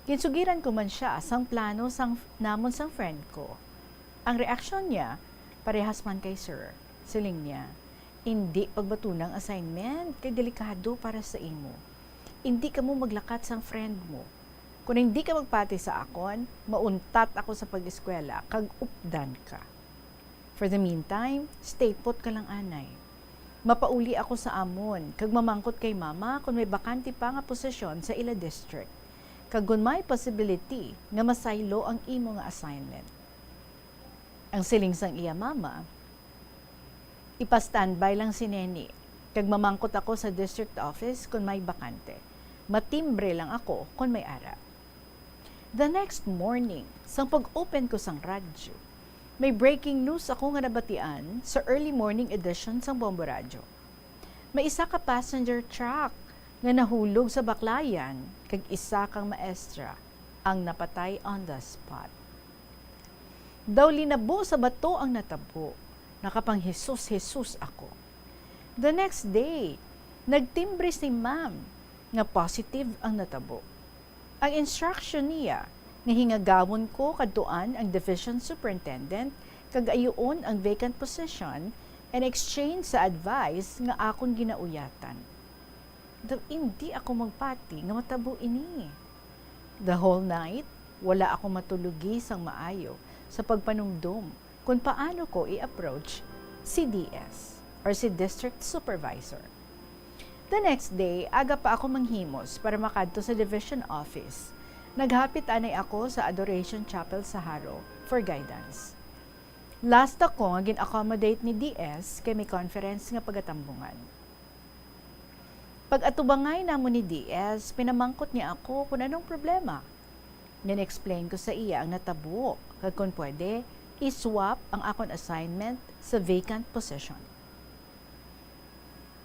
Ginsugiran ko man siya sang plano sang namon sang friend ko. Ang reaksyon niya, parehas man kay sir. Siling niya, "Hindi pagbatunang assignment, kay delikado para sa imo. Hindi ka mo maglakat sang friend mo. Kung hindi ka magpati sa akon, mauntat ako sa pag-eskwela, kag updan ka. For the meantime, stay put ka lang anay. Mapauli ako sa amon, kag mamangkot kay mama kung may bakante pa nga posisyon sa ila district. Kag kung may possibility nga masaylo ang imo nga assignment." Ang siling sang iya mama, "Ipa-standby lang si Neni, kag mamangkot ako sa district office kung may bakante. Matimbre lang ako kung may ara." The next morning, sang pag-open ko sang radyo, may breaking news ako nga nabatian sa early morning edition sang Bombo Radyo. May isa ka passenger truck nga nahulog sa Baklayan kag isa kang maestra ang napatay on the spot. Daw linabo sa bato ang natabo, nakapang Jesus ako. The next day, nagtimbre si ma'am nga positive ang natabo. Ang instruction niya, nga hingagawon ko kaduan ang division superintendent kag ayoon ang vacant position and exchange sa advice nga akon ginauyatan. Daw hindi ako magpati nga matabo ini. The whole night, wala ako matulugi sang maayo sa pagpanumdum kung paano ko i-approach si DS or si District Supervisor. The next day, aga pa ako manghimos para makadto sa division office. Naghapit anay ako sa Adoration Chapel sa Haro for guidance. Last ako nga gin-accommodate ni DS kay may conference nga pagatambungan. Pag atubangay namo ni DS, pinamangkot niya ako kung anong problema. Nin-explain ko sa iya ang natabo kag kung pwede, i-swap ang akon assignment sa vacant position.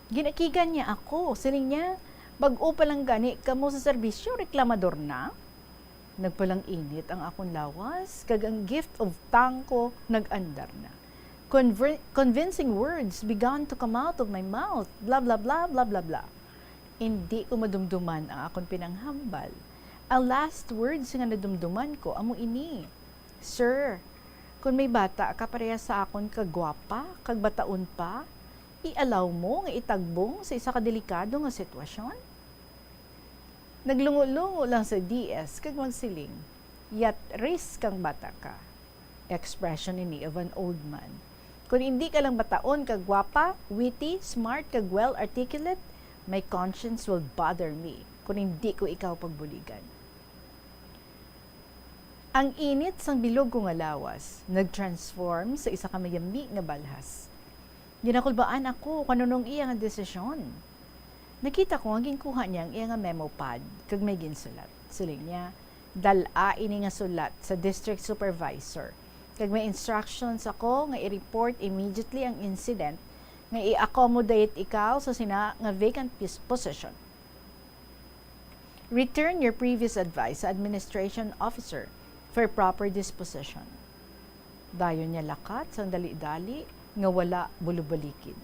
Ginakigan niya ako, siling niya, bag-o palang gani kamo sa serbisyo, reklamador na. Nagpalang init ang akong lawas, kag ang gift of tangko nag-andar na. Convincing words began to come out of my mouth, blah blah blah blah blah blah. Hindi ko madumduman ang akong pinanghambal. Ang last words nga nadumduman ko, amo ini, Sir, kung may bata ka pareha sa akon kagwapa, kag bataon pa, i-allow mo nga itagbong sa isa kadelikado nga sitwasyon? Naglungo-lungo lang sa DS kag magsiling, yat risk kang bata ka. Expression ini of an old man. Kung hindi ka lang bataon kag gwapa, witty, smart kag well-articulate, my conscience will bother me kung hindi ko ikaw pagbuligan. Ang init sang bilog ko nga lawas, nag-transform sa isa ka mayami nga balhas. Ginakulbaan ako kanunong iya nga desisyon. Nakita ko ang ginkuha niya ang iya nga memo pad kag may ginsulat. Siling niya, dala ini nga sulat sa district supervisor. Kag may instructions ako nga i-report immediately ang incident nga i-accommodate ikaw sa sina nga vacant position. Return your previous advice sa administration officer for proper disposition. Dayon niya lakat sa dali-dali nga wala bulubalikin.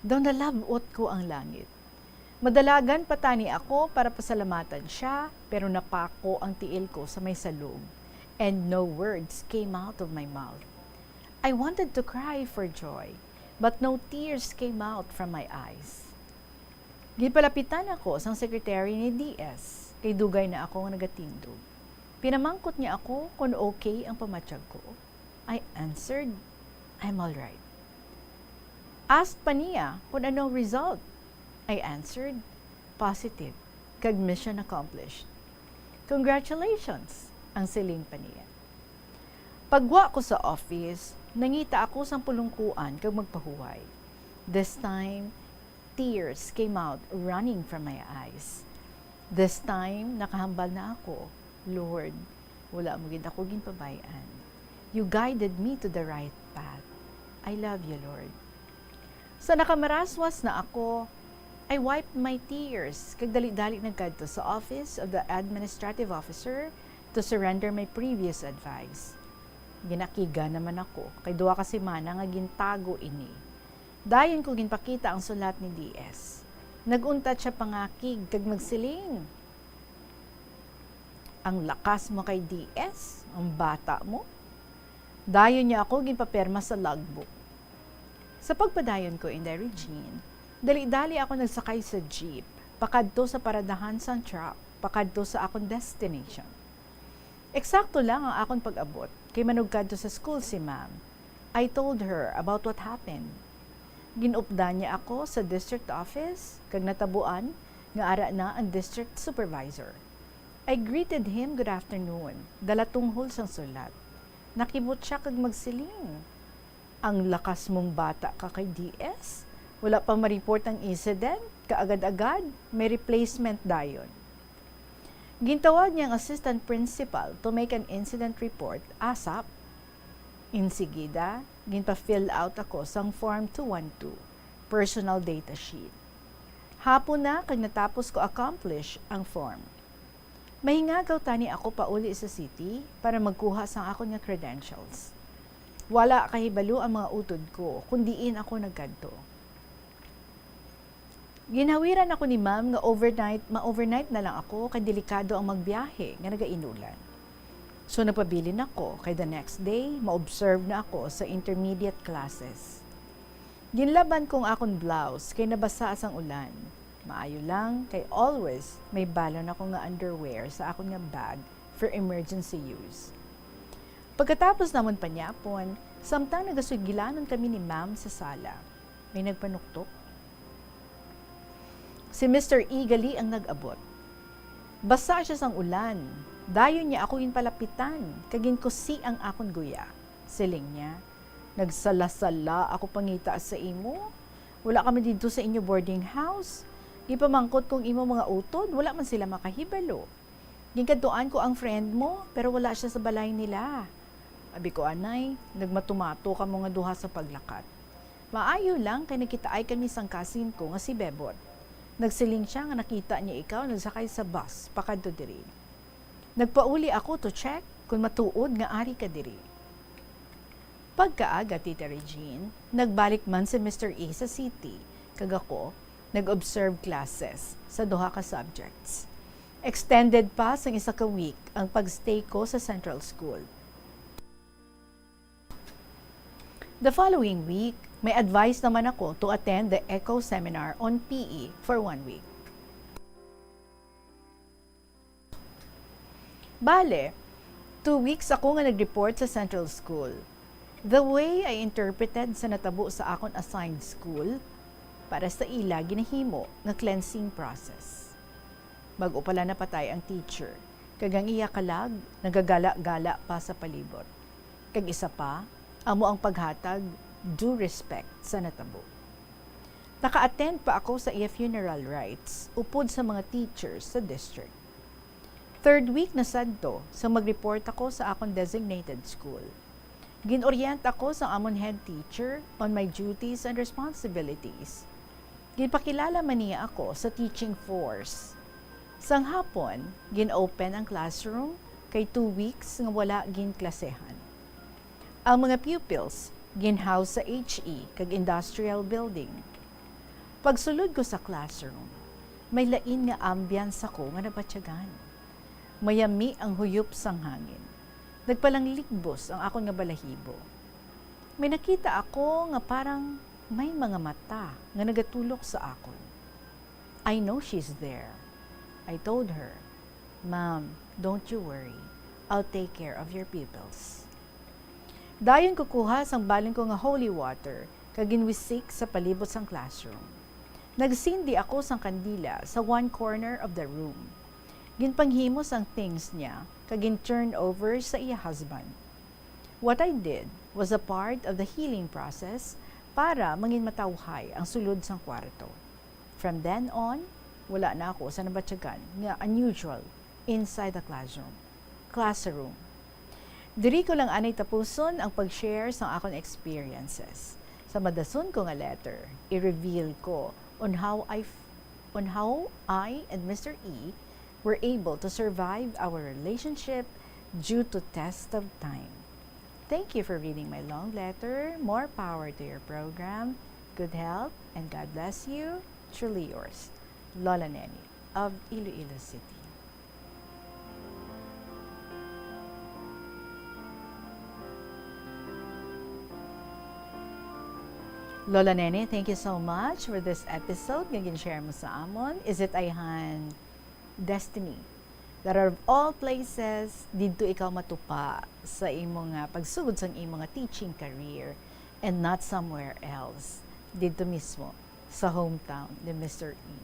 Daw nalabot ko ang langit. Madalagan patani ako para pasalamatan siya, pero napako ang tiil ko sa may salog, and no words came out of my mouth. I wanted to cry for joy, but no tears came out from my eyes. Gipalapitan ako sang secretary ni DS, kay dugay na ako nga nagatindog. Pinamangkot niya ako kung okay ang pamatsyag ko. I answered, I'm all right. Asked pa niya kung anong result. I answered, positive, kag mission accomplished. Congratulations, ang siling pa niya. Pagwa ko sa office, nangita ako sa pulungkuan kag magpahuway. This time, tears came out running from my eyes. This time, nakahambal na ako. Lord, wala mo gid ako ginpabayan. You guided me to the right path. I love you, Lord. Sa nakamaraswas na ako, I wiped my tears kag dali-dali nagkadto sa office of the administrative officer to surrender my previous advice. Ginakiga naman ako kay duwa ka semana nga gintago ini. Dayon ko ginpakita ang sulat ni DS. Naguntat siya pangakig kag magsiling. Ang lakas mo kay DS, ang bata mo. Dayon niya ako ginpaperma sa logbook. Sa pagpadayon ko in the Regine, dali-dali ako nagsakay sa jeep, pakadto sa paradahan sang truck, pakadto sa akong destination. Eksakto lang ang akong pag-abot, kay manugkadto sa school si ma'am. I told her about what happened. Ginupdan niya ako sa district office, kag natabuan, nga ara na ang district supervisor. I greeted him good afternoon, dala tunghol sang sulat. Nakibot siya kag magsiling. Ang lakas mong bata ka kay DS? Wala pa ma-report ang incident? Kaagad-agad? May replacement dayon. Gintawag niyang assistant principal to make an incident report ASAP. Insigida, ginpa-fill out ako sang Form 212, personal data sheet. Hapon na kag natapos ko accomplish ang form. Mahingagaw tani ako pauli sa city para magkuha sang ako nga credentials. Wala kahibalo ang mga utod ko, kundiin ako nagkadto. Ginhawiran ako ni ma'am nga ma-overnight na lang ako kay delikado ang magbiyahe nga nagainulan. So napabilin ako kay the next day, ma-observe na ako sa intermediate classes. Ginlaban kong akong blouse kay nabasa sang ulan. Maayo lang kay always may balon ako nga underwear sa akong nga bag for emergency use. Pagkatapos namon panyapon, samtang nagasugilanon kami ni ma'am sa sala. May nagpanuktok. Si Mr. Eagerly ang nag-abot. Basa siya sang ulan. Dayon niya ako palapitan, kagin ko si ang akon guya. Siling niya, nagsala-sala ako pangita sa imo. Wala kami dito sa inyo boarding house. Gipamangkot kong imo mga utod, wala man sila makahibalo. Ginkaduan ko ang friend mo, pero wala siya sa balay nila. Abi ko, anay, nagmatumato ka mga duha sa paglakat. Maayo lang kay nakitaay kami sang kasin ko nga si Bebot. Nagsiling siya nga nakita niya ikaw nagsakay sa bus pakadto diri. Nagpauli ako to check kung matuod nga ari ka diri. Pagkaaga, Tita Regine, nagbalik man si Mr. A sa city, kag ako, nag-observe classes sa duha ka subjects. Extended pa sang isa ka week ang pagstay ko sa Central School. The following week, may advice naman ako to attend the ECHO seminar on PE for 1 week. Bale, 2 weeks ako nga nag-report sa Central School. The way I interpreted sa natabo sa akon assigned school, para sa ila ginahimo nga cleansing process. Bago pala napatay ang teacher, kagang iya kalag, nagagala-gala pa sa palibot. Kag isa pa, amo ang paghatag, due respect sa natabo. Naka-attend pa ako sa iya funeral rites, upod sa mga teachers sa district. 3rd week na sadto, sa mag-report ako sa akong designated school. Ginorient ako sa amon head teacher on my duties and responsibilities. Ginpakilala man niya ako sa teaching force. Sang hapon, gin-open ang classroom kay 2 weeks nga wala gin-klasehan. Ang mga pupils, gin-house sa HE kag industrial building. Pagsulod ko sa classroom, may lain nga ambience ako nga nabatyagan. Mayami ang huyop sang hangin. Nagpalang ligbos ang akong nga balahibo. May nakita ako nga parang may mga mata nga nagatulok sa akon. I know she's there. I told her, "Ma'am, don't you worry. I'll take care of your pupils." Dayon kukuha sang balon ko nga holy water kag ginwisik sa palibot sang classroom. Nagsindi ako sang kandila sa one corner of the room. Ginpanghimo sang things niya kag gin-turn over sa iya husband. What I did was a part of the healing process para mangin matawhay ang sulod sang kwarto. From then on, wala na ako sa nabatyagan nga unusual inside the classroom. Diri ko lang anay tapuson ang pag-share sa akong experiences. Sa madason ko nga letter, i-reveal ko on how I and Mr. E were able to survive our relationship due to test of time. Thank you for reading my long letter. More power to your program. Good health and God bless you. Truly yours, Lola Neni of Iloilo City. Lola Nene, thank you so much for this episode. Nga share mo sa amon. Is it ayhan destiny? That are of all places, dito ikaw matupa sa imong pagsugod sa imong teaching career and not somewhere else. Dito mismo, sa hometown ni Mr. E.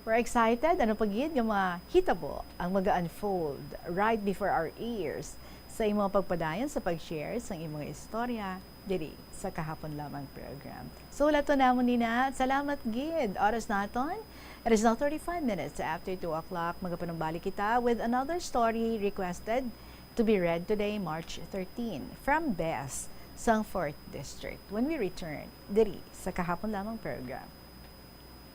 We're excited. Ano pagid nga mahitabo ang mag-unfold right before our ears sa imong pagpadayon sa pag-share sa imong istorya diri sa Kahapon Lamang program. So, lato namon nina. Salamat gid. Oras naton. It is now 35 minutes after 2 o'clock. Magapanumbalik kita with another story requested to be read today, March 13, from Bes, sang 4th District. When we return, diri sa Kahapon Lamang program.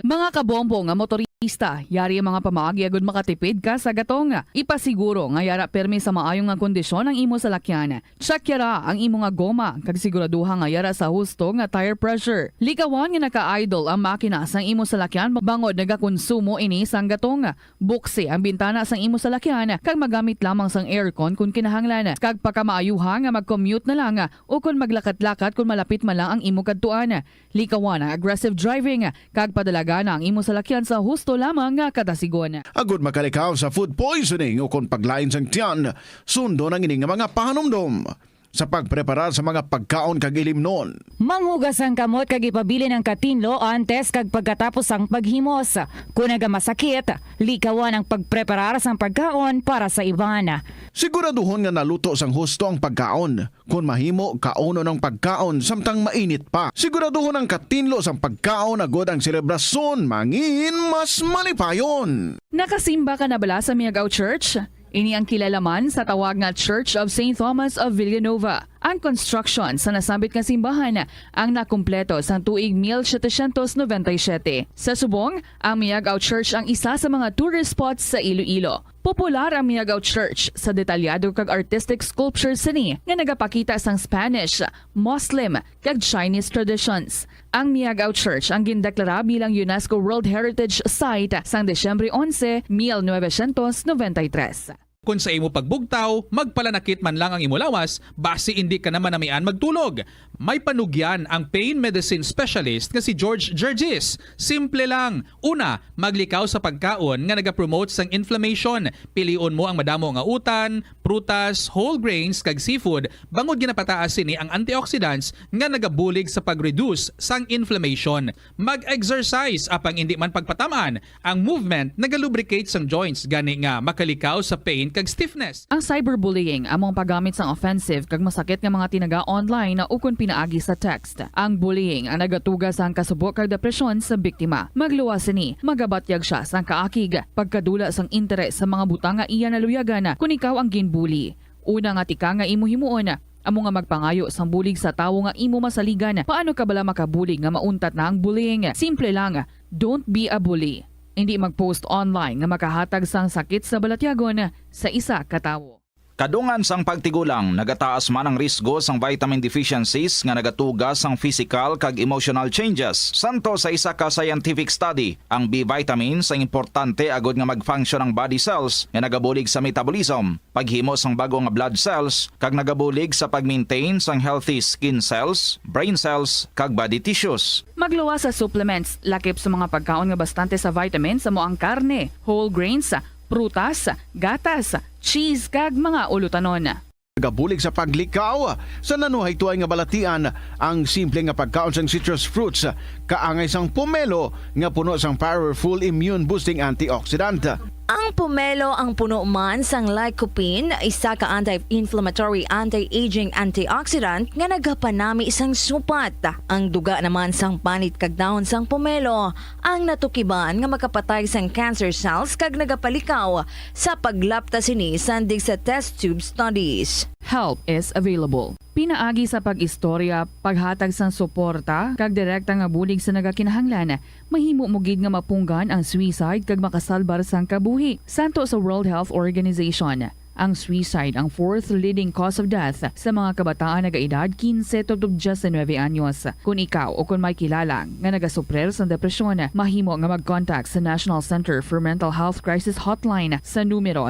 Mga kabombo nga motorista Yari ang mga pamaagi agud makatipid ka sa gatong. Ipasiguro nga yara permi sa maayong nga kondisyon ang imo salakyan. Check yara ang imo nga goma kag siguraduha nga yara sa husto nga tire pressure. Likawan nga naka-idle ang makina sang imo salakyan bangod nagakonsumo ini sang gatong. Buksi ang bintana sang imo salakyan kag magamit lamang sang aircon kung kinahanglan. Kag pakamaayuha nga mag-commute na lang o kung maglakat-lakat kung malapit man lang ang imo kadtuan. Likawan ang aggressive driving kag padalaga na ang imo salakyan sa husto lamang nga katasigon. Agud makalikaw sa food poisoning o kung paglain sang tiyan, sundo ng ining mga pahanumdom sa pagpreparar sa mga pagkaon kag ilimnon. Manghugas ang kamot kag ipabili ng katinlo antes kag pagkatapos ang paghimos. Kung nagamasakit, likawan ang pagpreparar sang pagkaon para sa iban. Siguraduhon nga naluto sang husto ang pagkaon. Kung mahimo, kauno ng pagkaon samtang mainit pa. Siguraduhon ang katinlo sang pagkaon agud ang selebrasyon mangin mas malipayon. Nakasimba ka na bala sa Miagaw Church? Ini ang kilalaman sa tawag nga Church of St. Thomas of Villanova. Ang construction sa nasambit nga simbahan ang nakumpleto sa tuig 1797. Sa subong, ang Miagaw Church ang isa sa mga tourist spots sa Iloilo. Popular ang Miagaw Church sa detalyado kag artistic sculptures sini nga nagapakita sang Spanish, Muslim kag Chinese traditions. Ang Miagaw Church ang gindeklara bilang UNESCO World Heritage Site sang Desyembre 11, 1993. Kung sa imo pagbugtaw, magpalanakit man lang ang imo lawas, base hindi ka naman namian magtulog. May panugyan ang pain medicine specialist nga si George Gergis. Simple lang. Una, maglikaw sa pagkaon nga nagapromote sang inflammation. Piliun mo ang madamo nga utan, prutas, whole grains kag seafood bangod ginapataas sini ang antioxidants nga nagabulig sa pag-reduce sang inflammation. Mag-exercise apang hindi man pagpatamaan. Ang movement nagalubricate sang joints gani nga makalikaw sa pain kag stiffness. Ang cyberbullying among paggamit sang offensive kag masakit nga mga tinaga online na ukon pinaagi sa text. Ang bullying ang nagatuga sang kasubok kag depresyon sa biktima. Magluwas ni, magabatyag siya sang kaakig, pagkadula sang interes sa mga butang nga iya naluyagan kung ikaw ang ginbully. Una nga tika nga imo himuon, amo nga magpangayo sang bulig sa tawo nga imo masaligan. Paano ka bala makabulig nga mauntat na ang bullying? Simple lang, don't be a bully. Hindi mag-post online nga makahatag sang sakit sa balatyagon sa isa ka tawo. Kadungan sang pagtigulang, nagataas man ang risgo sang vitamin deficiencies nga nagatugas sang physical kag emotional changes. Santo sa isa ka scientific study, ang B vitamins ang importante agud nga mag-function ang body cells nga nagabulig sa metabolism, paghimo sang bago nga blood cells kag nagabulig sa pag-maintain sang healthy skin cells, brain cells kag body tissues. Magluwas sa supplements, lakip sa mga pagkaon nga bastante sa vitamins sa moang karne, whole grains, prutas, gatas, cheese kag mga ulutanon. Gabulig sa paglikaw sa nanuhay tuay nga balatian ang simple nga pagkaon sang citrus fruits kaangay sang pomelo nga puno sang powerful immune boosting antioxidant. Ang pomelo ang puno man sang lycopene, isa ka anti-inflammatory, anti-aging antioxidant nga nagapanami sang supat. Ang duga naman sang panit kag dahon sang pomelo ang natukiban nga makapatay sang cancer cells kag nagapalikaw sa paglapta sini sandig sa test tube studies. Help is available. Pinaagi sa pag-istorya, paghatag sang suporta, kag direkta nga bulig sa nagakinahanglan, mahimo mo gid nga mapunggan ang suicide kag makasalbar sang kabuhi. Santo sa World Health Organization, ang suicide ang fourth leading cause of death sa mga kabataan nagaedad 15 to 19 anyos. Kung ikaw o kung may kilala nga nagasuprer sa depresyon, mahimo nga mag-contact sa National Center for Mental Health Crisis Hotline sa numero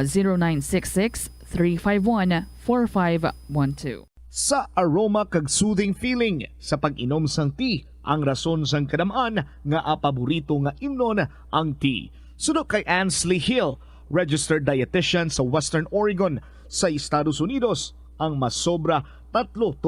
0966-351-4512. Sa aroma kag soothing feeling sa pag-inom sang tea, ang rason sang kadamaan nga paborito nga imnon ang tea. Suno kay Ansley Hill, registered dietitian sa Western Oregon sa Estados Unidos, ang masobra 3-4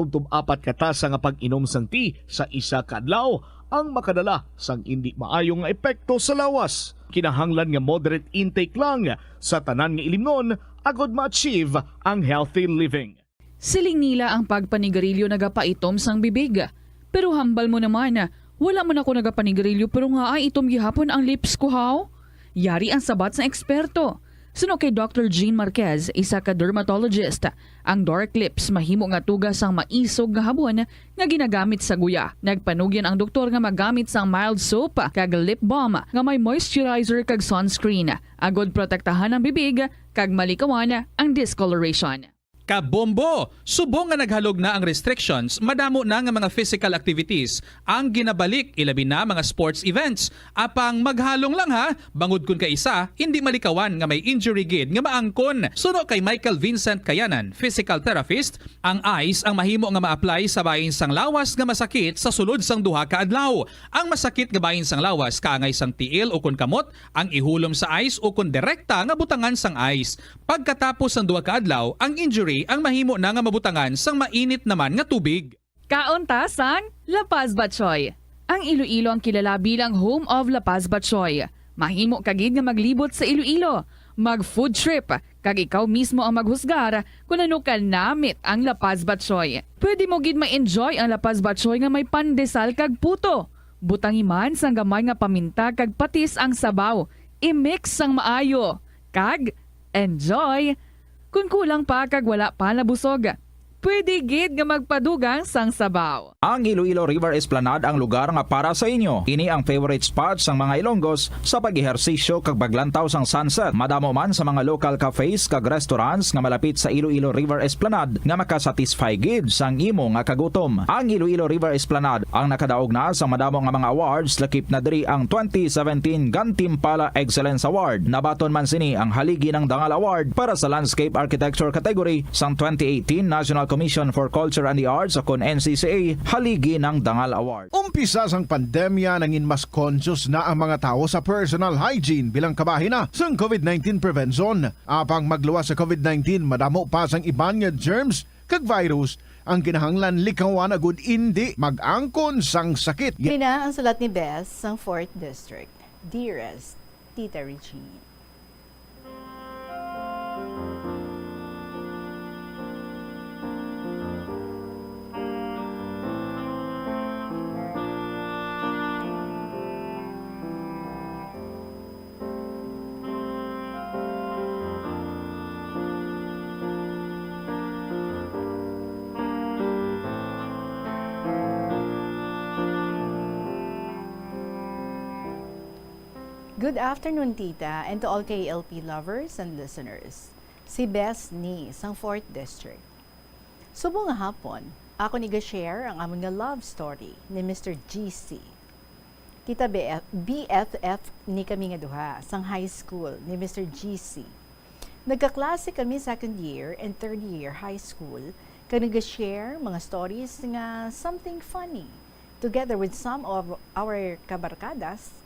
katasa nga pag-inom sang tea sa isa ka adlaw ang makadala sang hindi maayong nga epekto sa lawas. Kinahanglan nga moderate intake lang sa tanan nga ilimnon agod ma-achieve ang healthy living. Siling nila ang pagpanigarilyo nagapaitom sang bibig. Pero hambal mo naman, wala man ako nagapanigarilyo pero nga ay itom gihapon ang lips ko haw. Yari ang sabat sa eksperto. Suno kay Dr. Jean Marquez, isa ka dermatologist, ang dark lips mahimo nga tugas ang maisog nga habon nga ginagamit sa guya. Nagpanugyan ang doktor nga magamit sang mild soap kag lip balm nga may moisturizer kag sunscreen. Agod protektahan ang bibig kag malikawan ang discoloration. Kabombo! Subong nga naghalog na ang restrictions, madamo na nga mga physical activities ang ginabalik, ilabi na mga sports events. Apang maghalong lang ha, bangod kun ka isa, hindi malikawan nga may injury gid nga maangkon. Suno kay Michael Vincent Kayanan, physical therapist, ang ice ang mahimo nga ma-apply sa bahin sang lawas nga masakit sa sulod sang duha ka adlaw. Ang masakit nga bahin sang lawas kaangay sang tiil o kun kamot, ang ihulom sa ice o kun direkta nga butangan sang ice. Pagkatapos sang duha ka adlaw, ang injury ang mahimo na nga mabutangan sang mainit naman nga tubig. Kauntasang La Paz Batchoy. Ang Iloilo ang kilala bilang home of La Paz Batchoy. Mahimo kagid nga maglibot sa Iloilo, mag-food trip, kag ikaw mismo ang maghusgar kung ano ka namit ang La Paz Batchoy. Pwede mo gid ma-enjoy ang La Paz Batchoy nga may pandesal kag puto. Butangi man sang gamay nga paminta kag patis ang sabaw. I-mix sang maayo. Kag enjoy! Kung kulang pa kag wala pa nabusog, pwede gid nga magpadugang sang sabaw. Ang Iloilo River Esplanade ang lugar nga para sa inyo. Ini ang favorite spot sang mga Ilonggos sa pag-ehersisyo kag paglantaw sang sunset. Madamo man sa mga local cafes kag restaurants nga malapit sa Iloilo River Esplanade nga makasatisfy gid sang imo nga kagutom. Ang Iloilo River Esplanade ang nakadaog na sa madamo nga mga awards, lakip na diri ang 2017 Gantimpala Excellence Award. Nabaton man sini ang haligi ng Dangal Award para sa Landscape Architecture category sang 2018 National Commission for Culture and the Arts o kon NCCA haligi ng Dangal Award. Umpisa sang pandemya nangin mas conscious na ang mga tao sa personal hygiene bilang kabahina sang COVID-19 prevention. Apang magluwas sa COVID-19, madamo pa sang iban nga germs kag virus ang kinahanglan likawan agud indi mag-angkon sang sakit. Kina ang sulat ni Bess sang 4th District. Dearest Tita Regine. Good afternoon, Tita, and to all KLP lovers and listeners. Si Bess ni sang 4th District. Subong nga hapon, ako niga-share ang among nga love story ni Mr. GC. Tita, BFF ni kami nga duha sang high school ni Mr. GC. Nagkaklase kami second year and third year high school kag niga-share mga stories nga something funny together with some of our kabarkadas.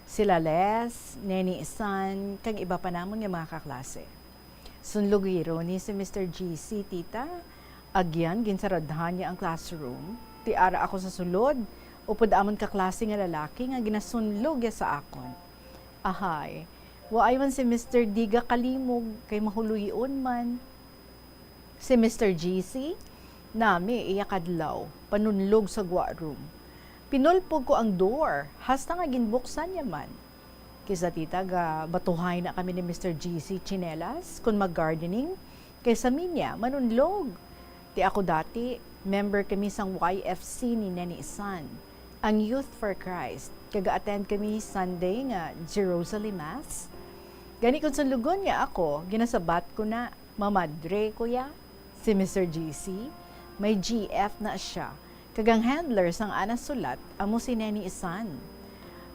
Sila Les, Neni Isan, kag iba pa namon nga mga kaklase. Sunlugiro ni si Mr. GC, Tita. Agyan, ginsaradhan niya ang classroom. Tiara ako sa sulod, upod amon kaklase nga lalaki nga ginasunlog ya sa akon. Ahay, waayman si Mr. Diga kalimog, kay mahuluyon man. Si Mr. GC, nami iyakadlaw, panunlog sa gwa room. Pinulpog ko ang door, hasta nga ginbuksan niya man. Kisa tita ga batuhay na kami ni Mr. GC chinelas kung mag-gardening, kaysa minya manunlog. Ti ako dati, member kami sang YFC ni Neni Isan, ang Youth for Christ. Kaga-attend kami Sunday nga Jerusalem Mass. Gani kung sunlugon nga ako, ginasabat ko na, mamadre ko ya. Si Mr. GC, may GF na siya. Kagang handler sang anas sulat, amo si Neni Isan.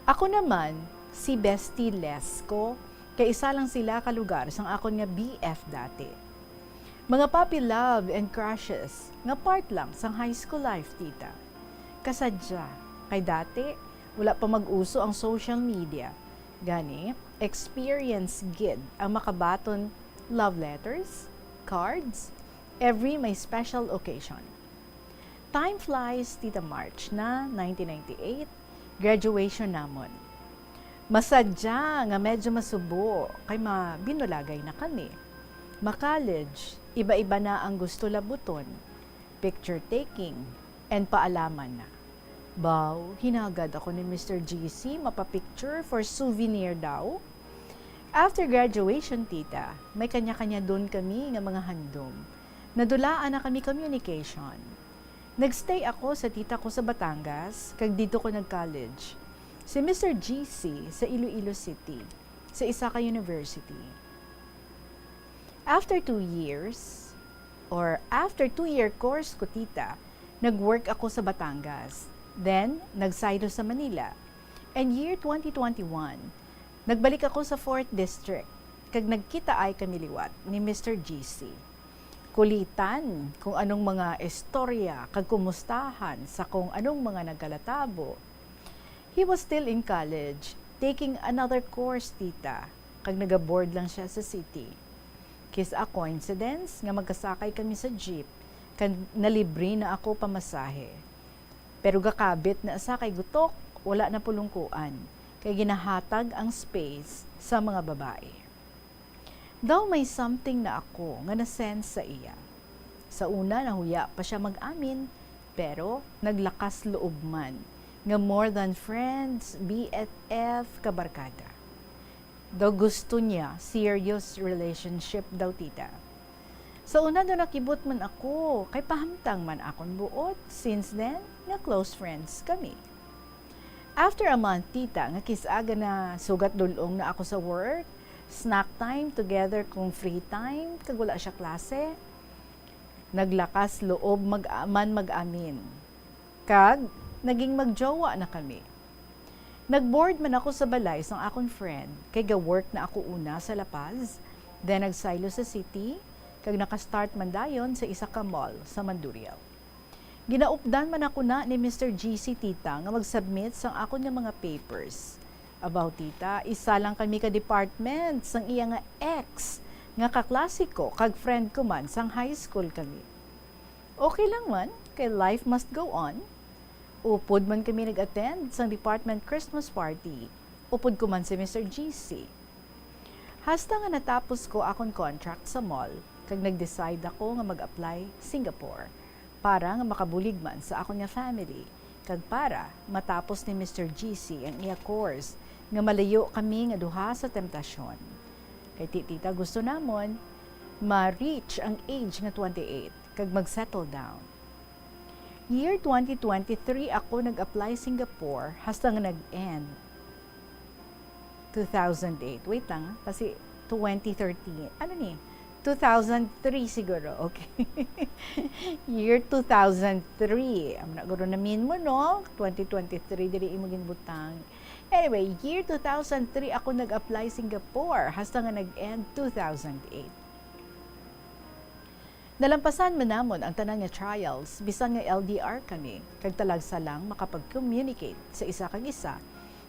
Ako naman, si Bestie Lesko, kay isa lang sila kalugar sang akon nga BF dati. Mga puppy love and crushes, nga part lang sang high school life, tita. Kasadya, kay dati, wala pa mag-uso ang social media. Gani, experience gid ang makabaton love letters, cards, every may special occasion. Time flies, Tita March na 1998, graduation namon. Masadya nga medyo masubo, kay binulagay na kami. Ma-college, iba-iba na ang gusto labuton, picture taking, and paalaman na. Baw, hinagad ako ni Mr. GC mapapicture for souvenir daw. After graduation, tita, may kanya-kanya doon kami nga mga handom. Nadulaan na kami communication. Nagstay ako sa tita ko sa Batangas, kag dito ko nag-college. Si Mr. GC sa Iloilo City, sa Isaka University. After 2 years, or after 2-year course ko, tita, nag-work ako sa Batangas. Then, nag-silo sa Manila. And year 2021, nagbalik ako sa 4th District, kag nagkita ay kami liwat ni Mr. GC. Kulitan kung anong mga istorya, kag kumustahan sa kung anong mga nagkalatabo. He was still in college, taking another course, tita, kag nag-board lang siya sa city. Kis a coincidence nga magkasakay kami sa jeep, kag nalibre na ako pamasahe. Pero gakabit na sa kay gutok, wala na pulungkuan, kay ginahatag ang space sa mga babae. Daw may something na ako nga na-sense sa iya. Sa una, nahuya pa siya mag-amin, pero naglakas loob man, nga more than friends, BFF, kabarkada. Daw gusto niya, serious relationship daw, tita. Sa una daw nakibot man ako, kay pahamtang man akong buot, since then, nga close friends kami. After a month, tita, nga kisaga na sugat dulong na ako sa work, snack time together kung free time, kag wala siya klase. Naglakas loob mag-amin. Kag, naging magjowa na kami. Nag-board man ako sa balay sang akong friend, kay ga-work na ako una sa La Paz, then nagsilo sa city, kag nakastart man dayon sa isa ka mall sa Mandurrial. Ginaupdan man ako na ni Mr. GC, tita, nga mag-submit sang ako ng mga papers. About, tita, isa lang kami ka-department sang iya nga ex, nga kaklasiko, kag friend ko man sang high school kami. Okay lang man, kay life must go on. Upod man kami nag-attend sang department Christmas party. Upod ko man si Mr. GC. Hasta nga natapos ko akong contract sa mall, kag nag-decide ako nga mag-apply Singapore para nga makabulig man sa akong nga family, kag para matapos ni Mr. GC ang iya course nga malayo kami nga duha sa temptasyon. Kay tita gusto namon ma-reach ang age nga 28 kag mag-settle down. Year 2023 ako nag-apply Singapore hasta nga nag-end 2008. Wait lang, kasi 2013. Ano ni? 2003 siguro, okay. Year 2003. Am na guro namin mo, no? 2023, diri imo ginbutang. Anyway, year 2003 ako nag-apply Singapore hasta nga nag-end 2008. Nalampasan man namon ang tanan nga trials, bisan nga LDR kami, kag talagsa lang makapag-communicate sa isa kag isa,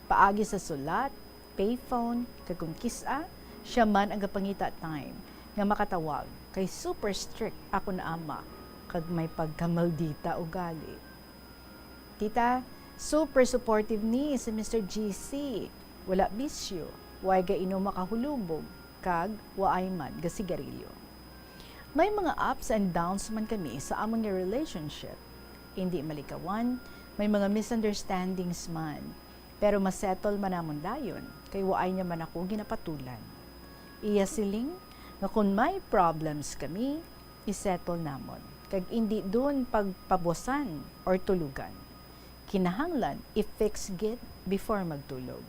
paagi sa sulat, payphone, kag kung kisa, siya man ang gapangita time, nga makatawag, kay super strict ako na ama, kag may pagkamaldita ugali. Tita, super supportive ni si Mr. GC, wala bisyo, way ga inom makahulubog, kag waay man gasigarilyo. May mga ups and downs man kami sa among nga relationship. Hindi malikawan, may mga misunderstandings man. Pero masettle man namon dayon, kay waay niya man ako ginapatulan. Iya siling, nga kung may problems kami, isettle namon. Kag hindi doon pagpabosan or tulugan. Kinahanglan, i-fix git before magtulog.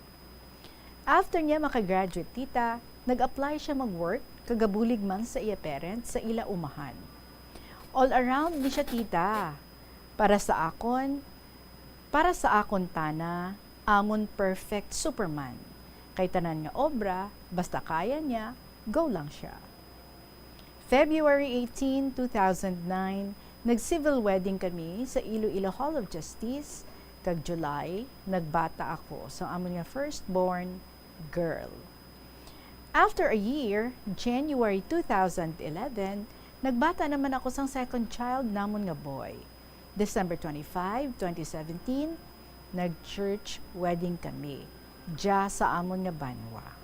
After niya makagraduate, tita, nag-apply siya mag-work, kagabulig man sa iya parents sa ila umahan. All around ni siya, tita. Para sa akon tana, amon perfect superman. Kay tanan nga obra, basta kaya niya, go lang siya. February 18, 2009, nag-civil wedding kami sa Iloilo Hall of Justice. Kag July, nagbata ako sa amon nga firstborn girl. After a year, January 2011, nagbata naman ako sang second child namon nga boy. December 25, 2017, nag-church wedding kami, dya sa amon nga banwa.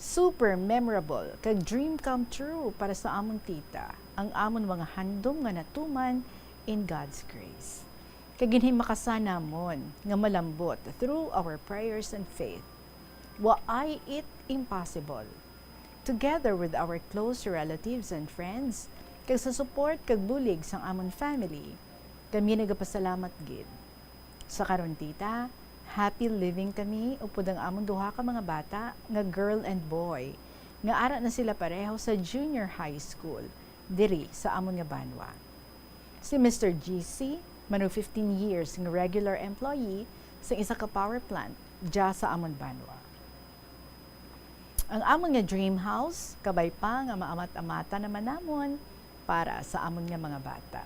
Super memorable, kag dream come true para sa amon tita, ang amon mga handom nga natuman in God's grace. Kag ginhim makasana namon nga malambot through our prayers and faith. Waay it impossible. Together with our close relatives and friends, kag sa support kag bulig sang amon family, kami nagapasalamat gid. Sa karon tita, happy living kami upod ang amon duha ka mga bata nga girl and boy nga ara na sila pareho sa junior high school diri sa amon nga banwa. Si Mr. GC, mano 15 years nga regular employee sa isa ka power plant dya sa amon banwa. Ang amon nga dream house, kabay pa nga maamat-amata naman namon para sa amon nga mga bata.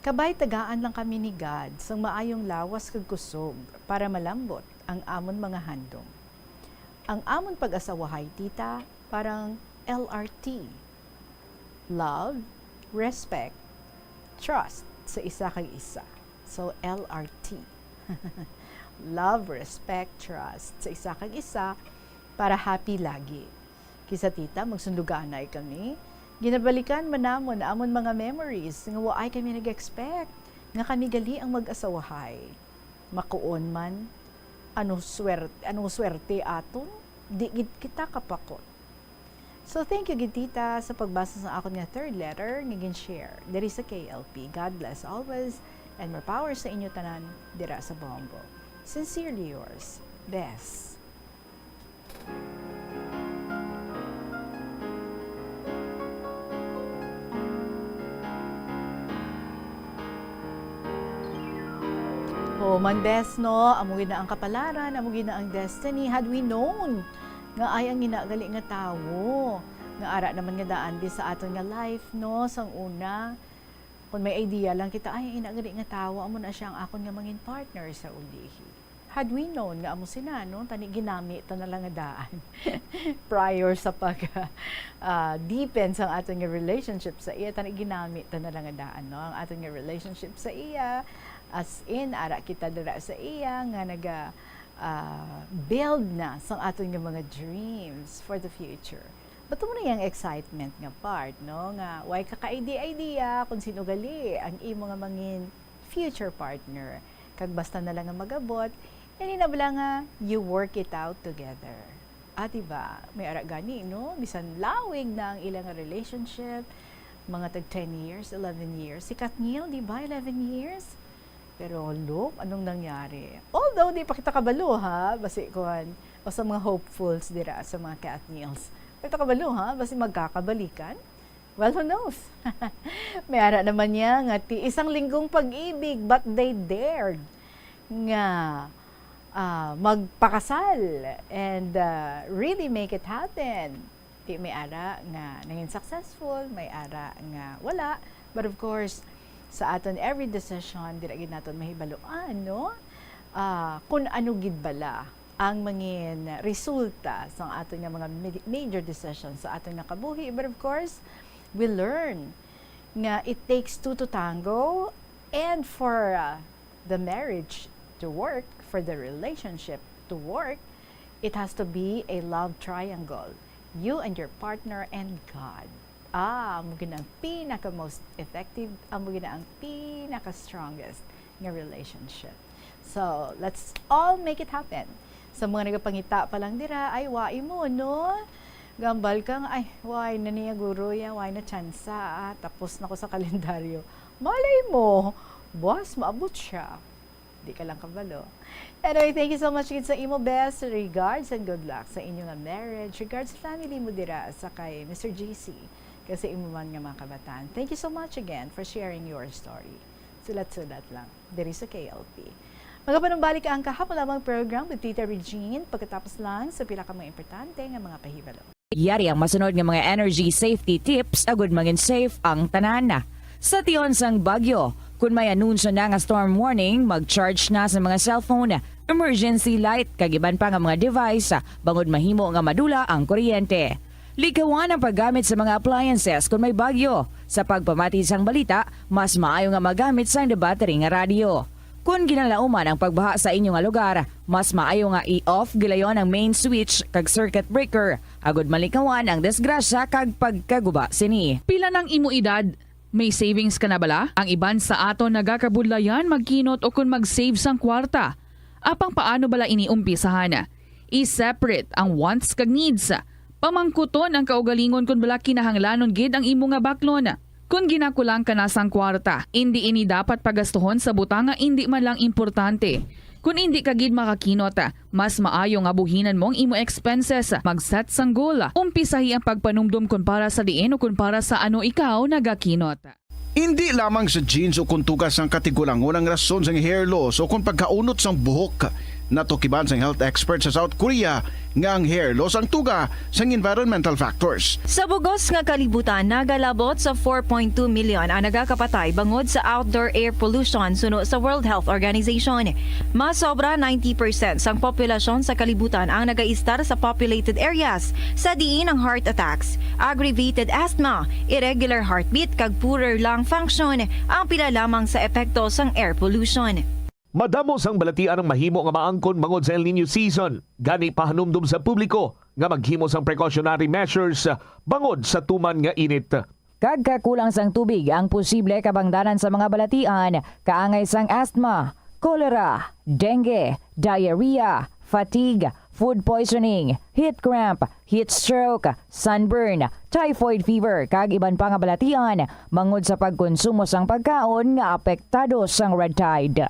Kabay tagaan lang kami ni God sang maayong lawas kag kusog para malambot ang amon mga handom. Ang amon pag-asawahay tita parang LRT. Love, respect, trust sa isa kag isa. So LRT. Love, respect, trust sa isa kag isa para happy lagi. Kisa tita, magsunduganay kami. Ginabalikan man namon amon mga memories nga waay kami nag-expect nga kami gali ang mag-asawahay. Makuon man, anong swerte aton, di gid kita kapakot. So thank you gid tita sa pagbasa sa akon nga third letter nga gin-share diri sa KLP. God bless always and more power sa inyo tanan dira sa Bombo. Sincerely yours, Bess. Oh, man Bess, no, amugi na ang kapalaran, amugi na ang destiny. Had we known nga ay ang ginagali nga tawo, nga ara naman nga daan di sa aton nga life, no, sang una. Kung may idea lang kita, ay inagali nga tawo, amo na siya ang akon nga mangin partner sa ulihi. Had we known nga amo sina, no, tani ginamit ta na lang nga daan prior sa pag deepen sa aton nga relationship sa iya, tani ginamit ta na lang nga daan, no, ang aton nga relationship sa iya. As in, ara kita dira sa iya nga build na sa aton nga mga dreams for the future. Bato mo na yung excitement nga part, no? Nga, why kaka-idea kung sino gali ang imo nga mangin future partner. Kag basta na lang nga magabot, yan inabala nga, you work it out together. At diba, may ara gani, no? Bisan lawig na ang ilang relationship, mga tag 10 years, 11 years. Si Katniel, diba, 11 years? Pero look, anong nangyari? Although, di pa kita kabalo, ha? Basi kuhan, o sa mga hopefuls dira, sa mga Katniels. Kita kabalo, ha? Basi magkakabalikan? Well, who knows? May ara naman niya nga, isang linggong pag-ibig, but they dared nga magpakasal and really make it happen. Di may ara nga naging successful, may ara nga wala. But of course, sa aton every decision dira gid naton mahibaluan, no, kung ano gid bala ang mangin resulta sa aton nga mga major decisions sa aton nga kabuhi. But of course, we learn nga it takes two to tango, and for the marriage to work, for the relationship to work, it has to be a love triangle, you and your partner and God. Amo gina ang pinaka-most effective, amo gina ang pinaka-strongest nga relationship. So, let's all make it happen. Sa mga nagapangita pa lang dira, ay, wai mo, no? Gambal kang, ay, wai na niya guro yan, wai na tsansa, tapos na ko sa kalendaryo. Malay mo, boss, maabot siya. Di ka lang kabalo. Anyway, thank you so much sa imo best. Regards and good luck sa inyong marriage. Regards sa family mo dira, sa kay Mr. GC. Kasi imo man nga mga kabataan. Thank you so much again for sharing your story. Sulat-sulat lang. Diri sa KLP. Magapanumbalik ang kahapon lamang program with Tita Regine. Pagkatapos lang sa pila ka mga importante nga mga pahibalo. Yari ang masunod nga mga energy safety tips agud mangin safe ang tanan. Sa tion sang bagyo, kung may anunsyo na nga storm warning, mag-charge na sa mga cellphone, emergency light, kagiban pa nga mga device, bangod mahimo nga madula ang kuryente. Likawan ang paggamit sa mga appliances kung may bagyo. Sa pagpamati sang balita, mas maayo nga magamit sang battery nga radio. Kung ginalauman ang pagbaha sa inyong nga lugar, mas maayo nga i-off gilayon ang main switch kag circuit breaker. Agud malikawan ang disgrasya kag pagkaguba sini. Pila ng imo edad? May savings ka na bala? Ang iban sa aton nagakabudlayan magkinot o kung mag-save sang kwarta. Apang paano bala iniumpisahan? I-separate ang wants kag needs. Pamangkuton ang kaugalingon kung bala kinahanglanon gid ang imo nga baklon. Kung ginakulang ka na sang kwarta, hindi ini dapat pagastuhon sa butang nga hindi man lang importante. Kung hindi ka gid makakinot, mas maayo nga buhinan mo ang imo expenses. Mag-set sang goal. Umpisahi ang pagpanumdum kung para sa diin o kung para sa ano ikaw nagakinot. Hindi lamang sa jeans o kung tugas ang katigulangon ang rason sa hair loss o kung pagkaunot sang buhok. Natukiban sang health expert sa South Korea nga ang hair loss ang tuga sang environmental factors. Sa bugos nga kalibutan, nagalabot sa 4.2 million ang nagakapatay bangod sa outdoor air pollution suno sa World Health Organization. Mas sobra 90% sang populasyon sa kalibutan ang nagaistar sa populated areas, sa diin ang heart attacks, aggravated asthma, irregular heartbeat kag poorer lung function ang pila lamang sa epekto sang air pollution. Madamo sang balatian ang mahimo nga maangkon bangod sa El Nino season. Gani pahanumdum sa publiko nga maghimo sang precautionary measures bangod sa tuman nga init. Kagkakulang sang tubig ang posible kabangdanan sa mga balatian, kaangay sang asthma, cholera, dengue, diarrhea, fatigue, food poisoning, heat cramp, heat stroke, sunburn, typhoid fever, kag iban pa nga balatian bangod sa pagkonsumo sang pagkaon nga apektado sang red tide.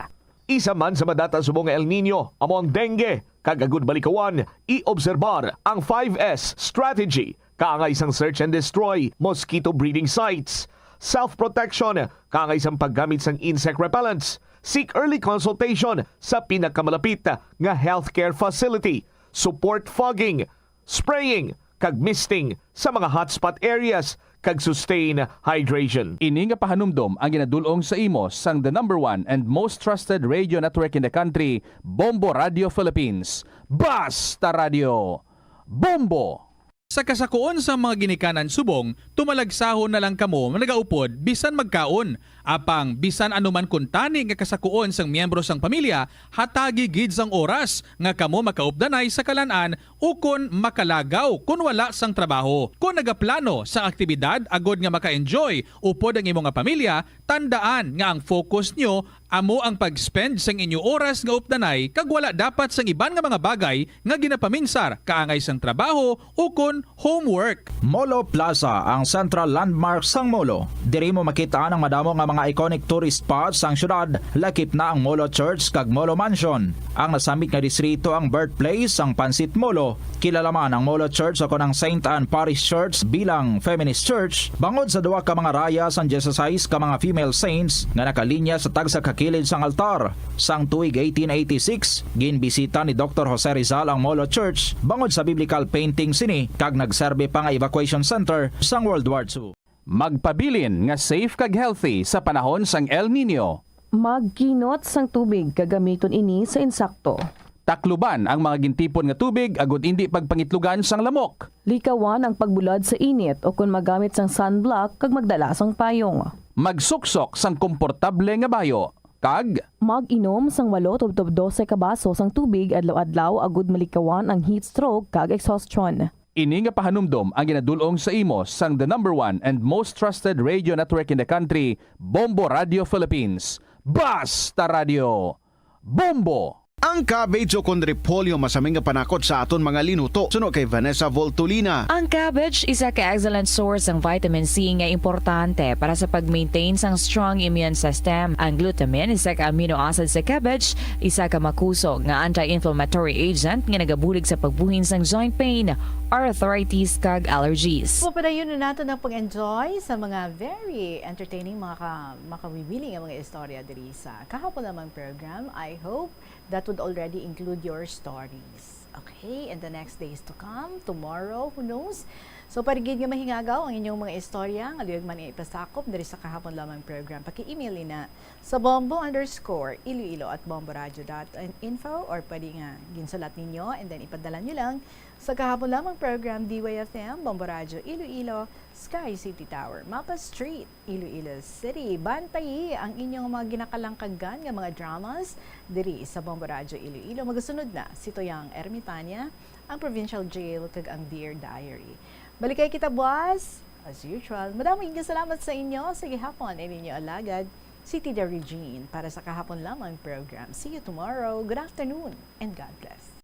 Isa man sa madata subong nga El Nino, amo ang dengue, kagagud balikawan, i-obserbar ang 5S strategy, kaangay sang search and destroy mosquito breeding sites, self-protection, kaangay sang paggamit sang insect repellents, seek early consultation sa pinakamalapit nga healthcare facility, support fogging, spraying, kag misting sa mga hotspot areas, kag sustain hydration. Ini nga pahanumdom ang ginadulong sa imo sang the #1 and most trusted radio network in the country, Bombo Radio Philippines. Basta Radio Bombo! Sa kasakuon sa mga ginikanan subong, tumalagsahon na lang kamo nagaupod bisan magkaon. Apang bisan anuman kun tani nga kasakuon sang miyembro sang pamilya, hatagi gid sang oras nga kamo makaupdanay sa kalan-an o kun makalagaw kun wala sang trabaho. Kung nagaplano sa aktibidad agod nga maka-enjoy upod ang imo nga pamilya, tandaan nga ang focus nyo amo ang pag-spend sang inyo oras nga updanay kag wala dapat sang iban nga mga bagay nga ginapaminsar kaangay sang trabaho o kun homework. Molo Plaza ang central landmark sang Molo. Diri mo makita ang madamo nga mga iconic tourist spots sang syudad, lakip na ang Molo Church kag Molo Mansion. Ang nasamit nga distrito ang birthplace sang Pansit Molo. Kilala man ang Molo Church o ang St. Anne Parish Church bilang feminist church bangod sa duwa ka mga raya sang 16 ka mga female saints nga nakalinya sa tagsa kakilid sang altar. Sang tuig 1886, ginbisita ni Dr. Jose Rizal ang Molo Church bangod sa biblical painting sini kag nagserbe pa nga evacuation center sang World War II. Magpabilin nga safe kag healthy sa panahon sang El Nino. Magkinot sang tubig kagamiton ini sa insakto. Takluban ang mga gintipon nga tubig agud hindi pagpangitlugan sang lamok. Likawan ang pagbulad sa init o kung magamit sang sunblock kag magdala sang payong. Magsuksok sang komportable nga bayo. Kag mag-inom sang 8-12 ka baso sang tubig adlaw-adlaw agud malikawan ang heat stroke kag exhaustion. Ini nga pahanumdom ang ginadulong sa imo sang the #1 and most trusted radio network in the country, Bombo Radio Philippines. Basta Radio Bombo! Ang cabbage o kung repolyo masaming nga panakot sa aton mga linuto. Suno kay Vanessa Voltolina. Ang cabbage isa ka excellent source ng vitamin C nga importante para sa pag-maintain sang strong immune system. Ang glutamine isa ka amino acid sa cabbage, isa ka makusog nga anti-inflammatory agent nga nagabulig sa pagbuhin sang joint pain, arthritis kag allergies. Pupadayon na nato na pag-enjoy sa mga very entertaining makawiwiling nga mga istorya diri sa kahapon lamang program. I hope that would already include your stories. Okay, and the next days to come, tomorrow, who knows? So, parigid nga mahingagaw ang inyong mga istorya, nga liwag man ipasakop diri sa kahapon lamang program. Paki-email na sa bombo_iloilo@bomboradio.info or pwede nga ginsulat ninyo and then ipadala nyo lang sa kahapon lamang program DYFM, Bombo Radio Iloilo, Sky City Tower, Mapa Street, Iloilo City. Bantayi ang inyong mga ginakalangkagan nga mga dramas diri sa Bombo Radio Iloilo. Magasunod na si Toyang Ermitania, ang Provincial Jail kag ang Dear Diary. Balikay kita buwas, as usual. Madaming salamat sa inyo. Sige hapon, ninyo alagad si Tita Regine para sa kahapon lamang program. See you tomorrow. Good afternoon and God bless.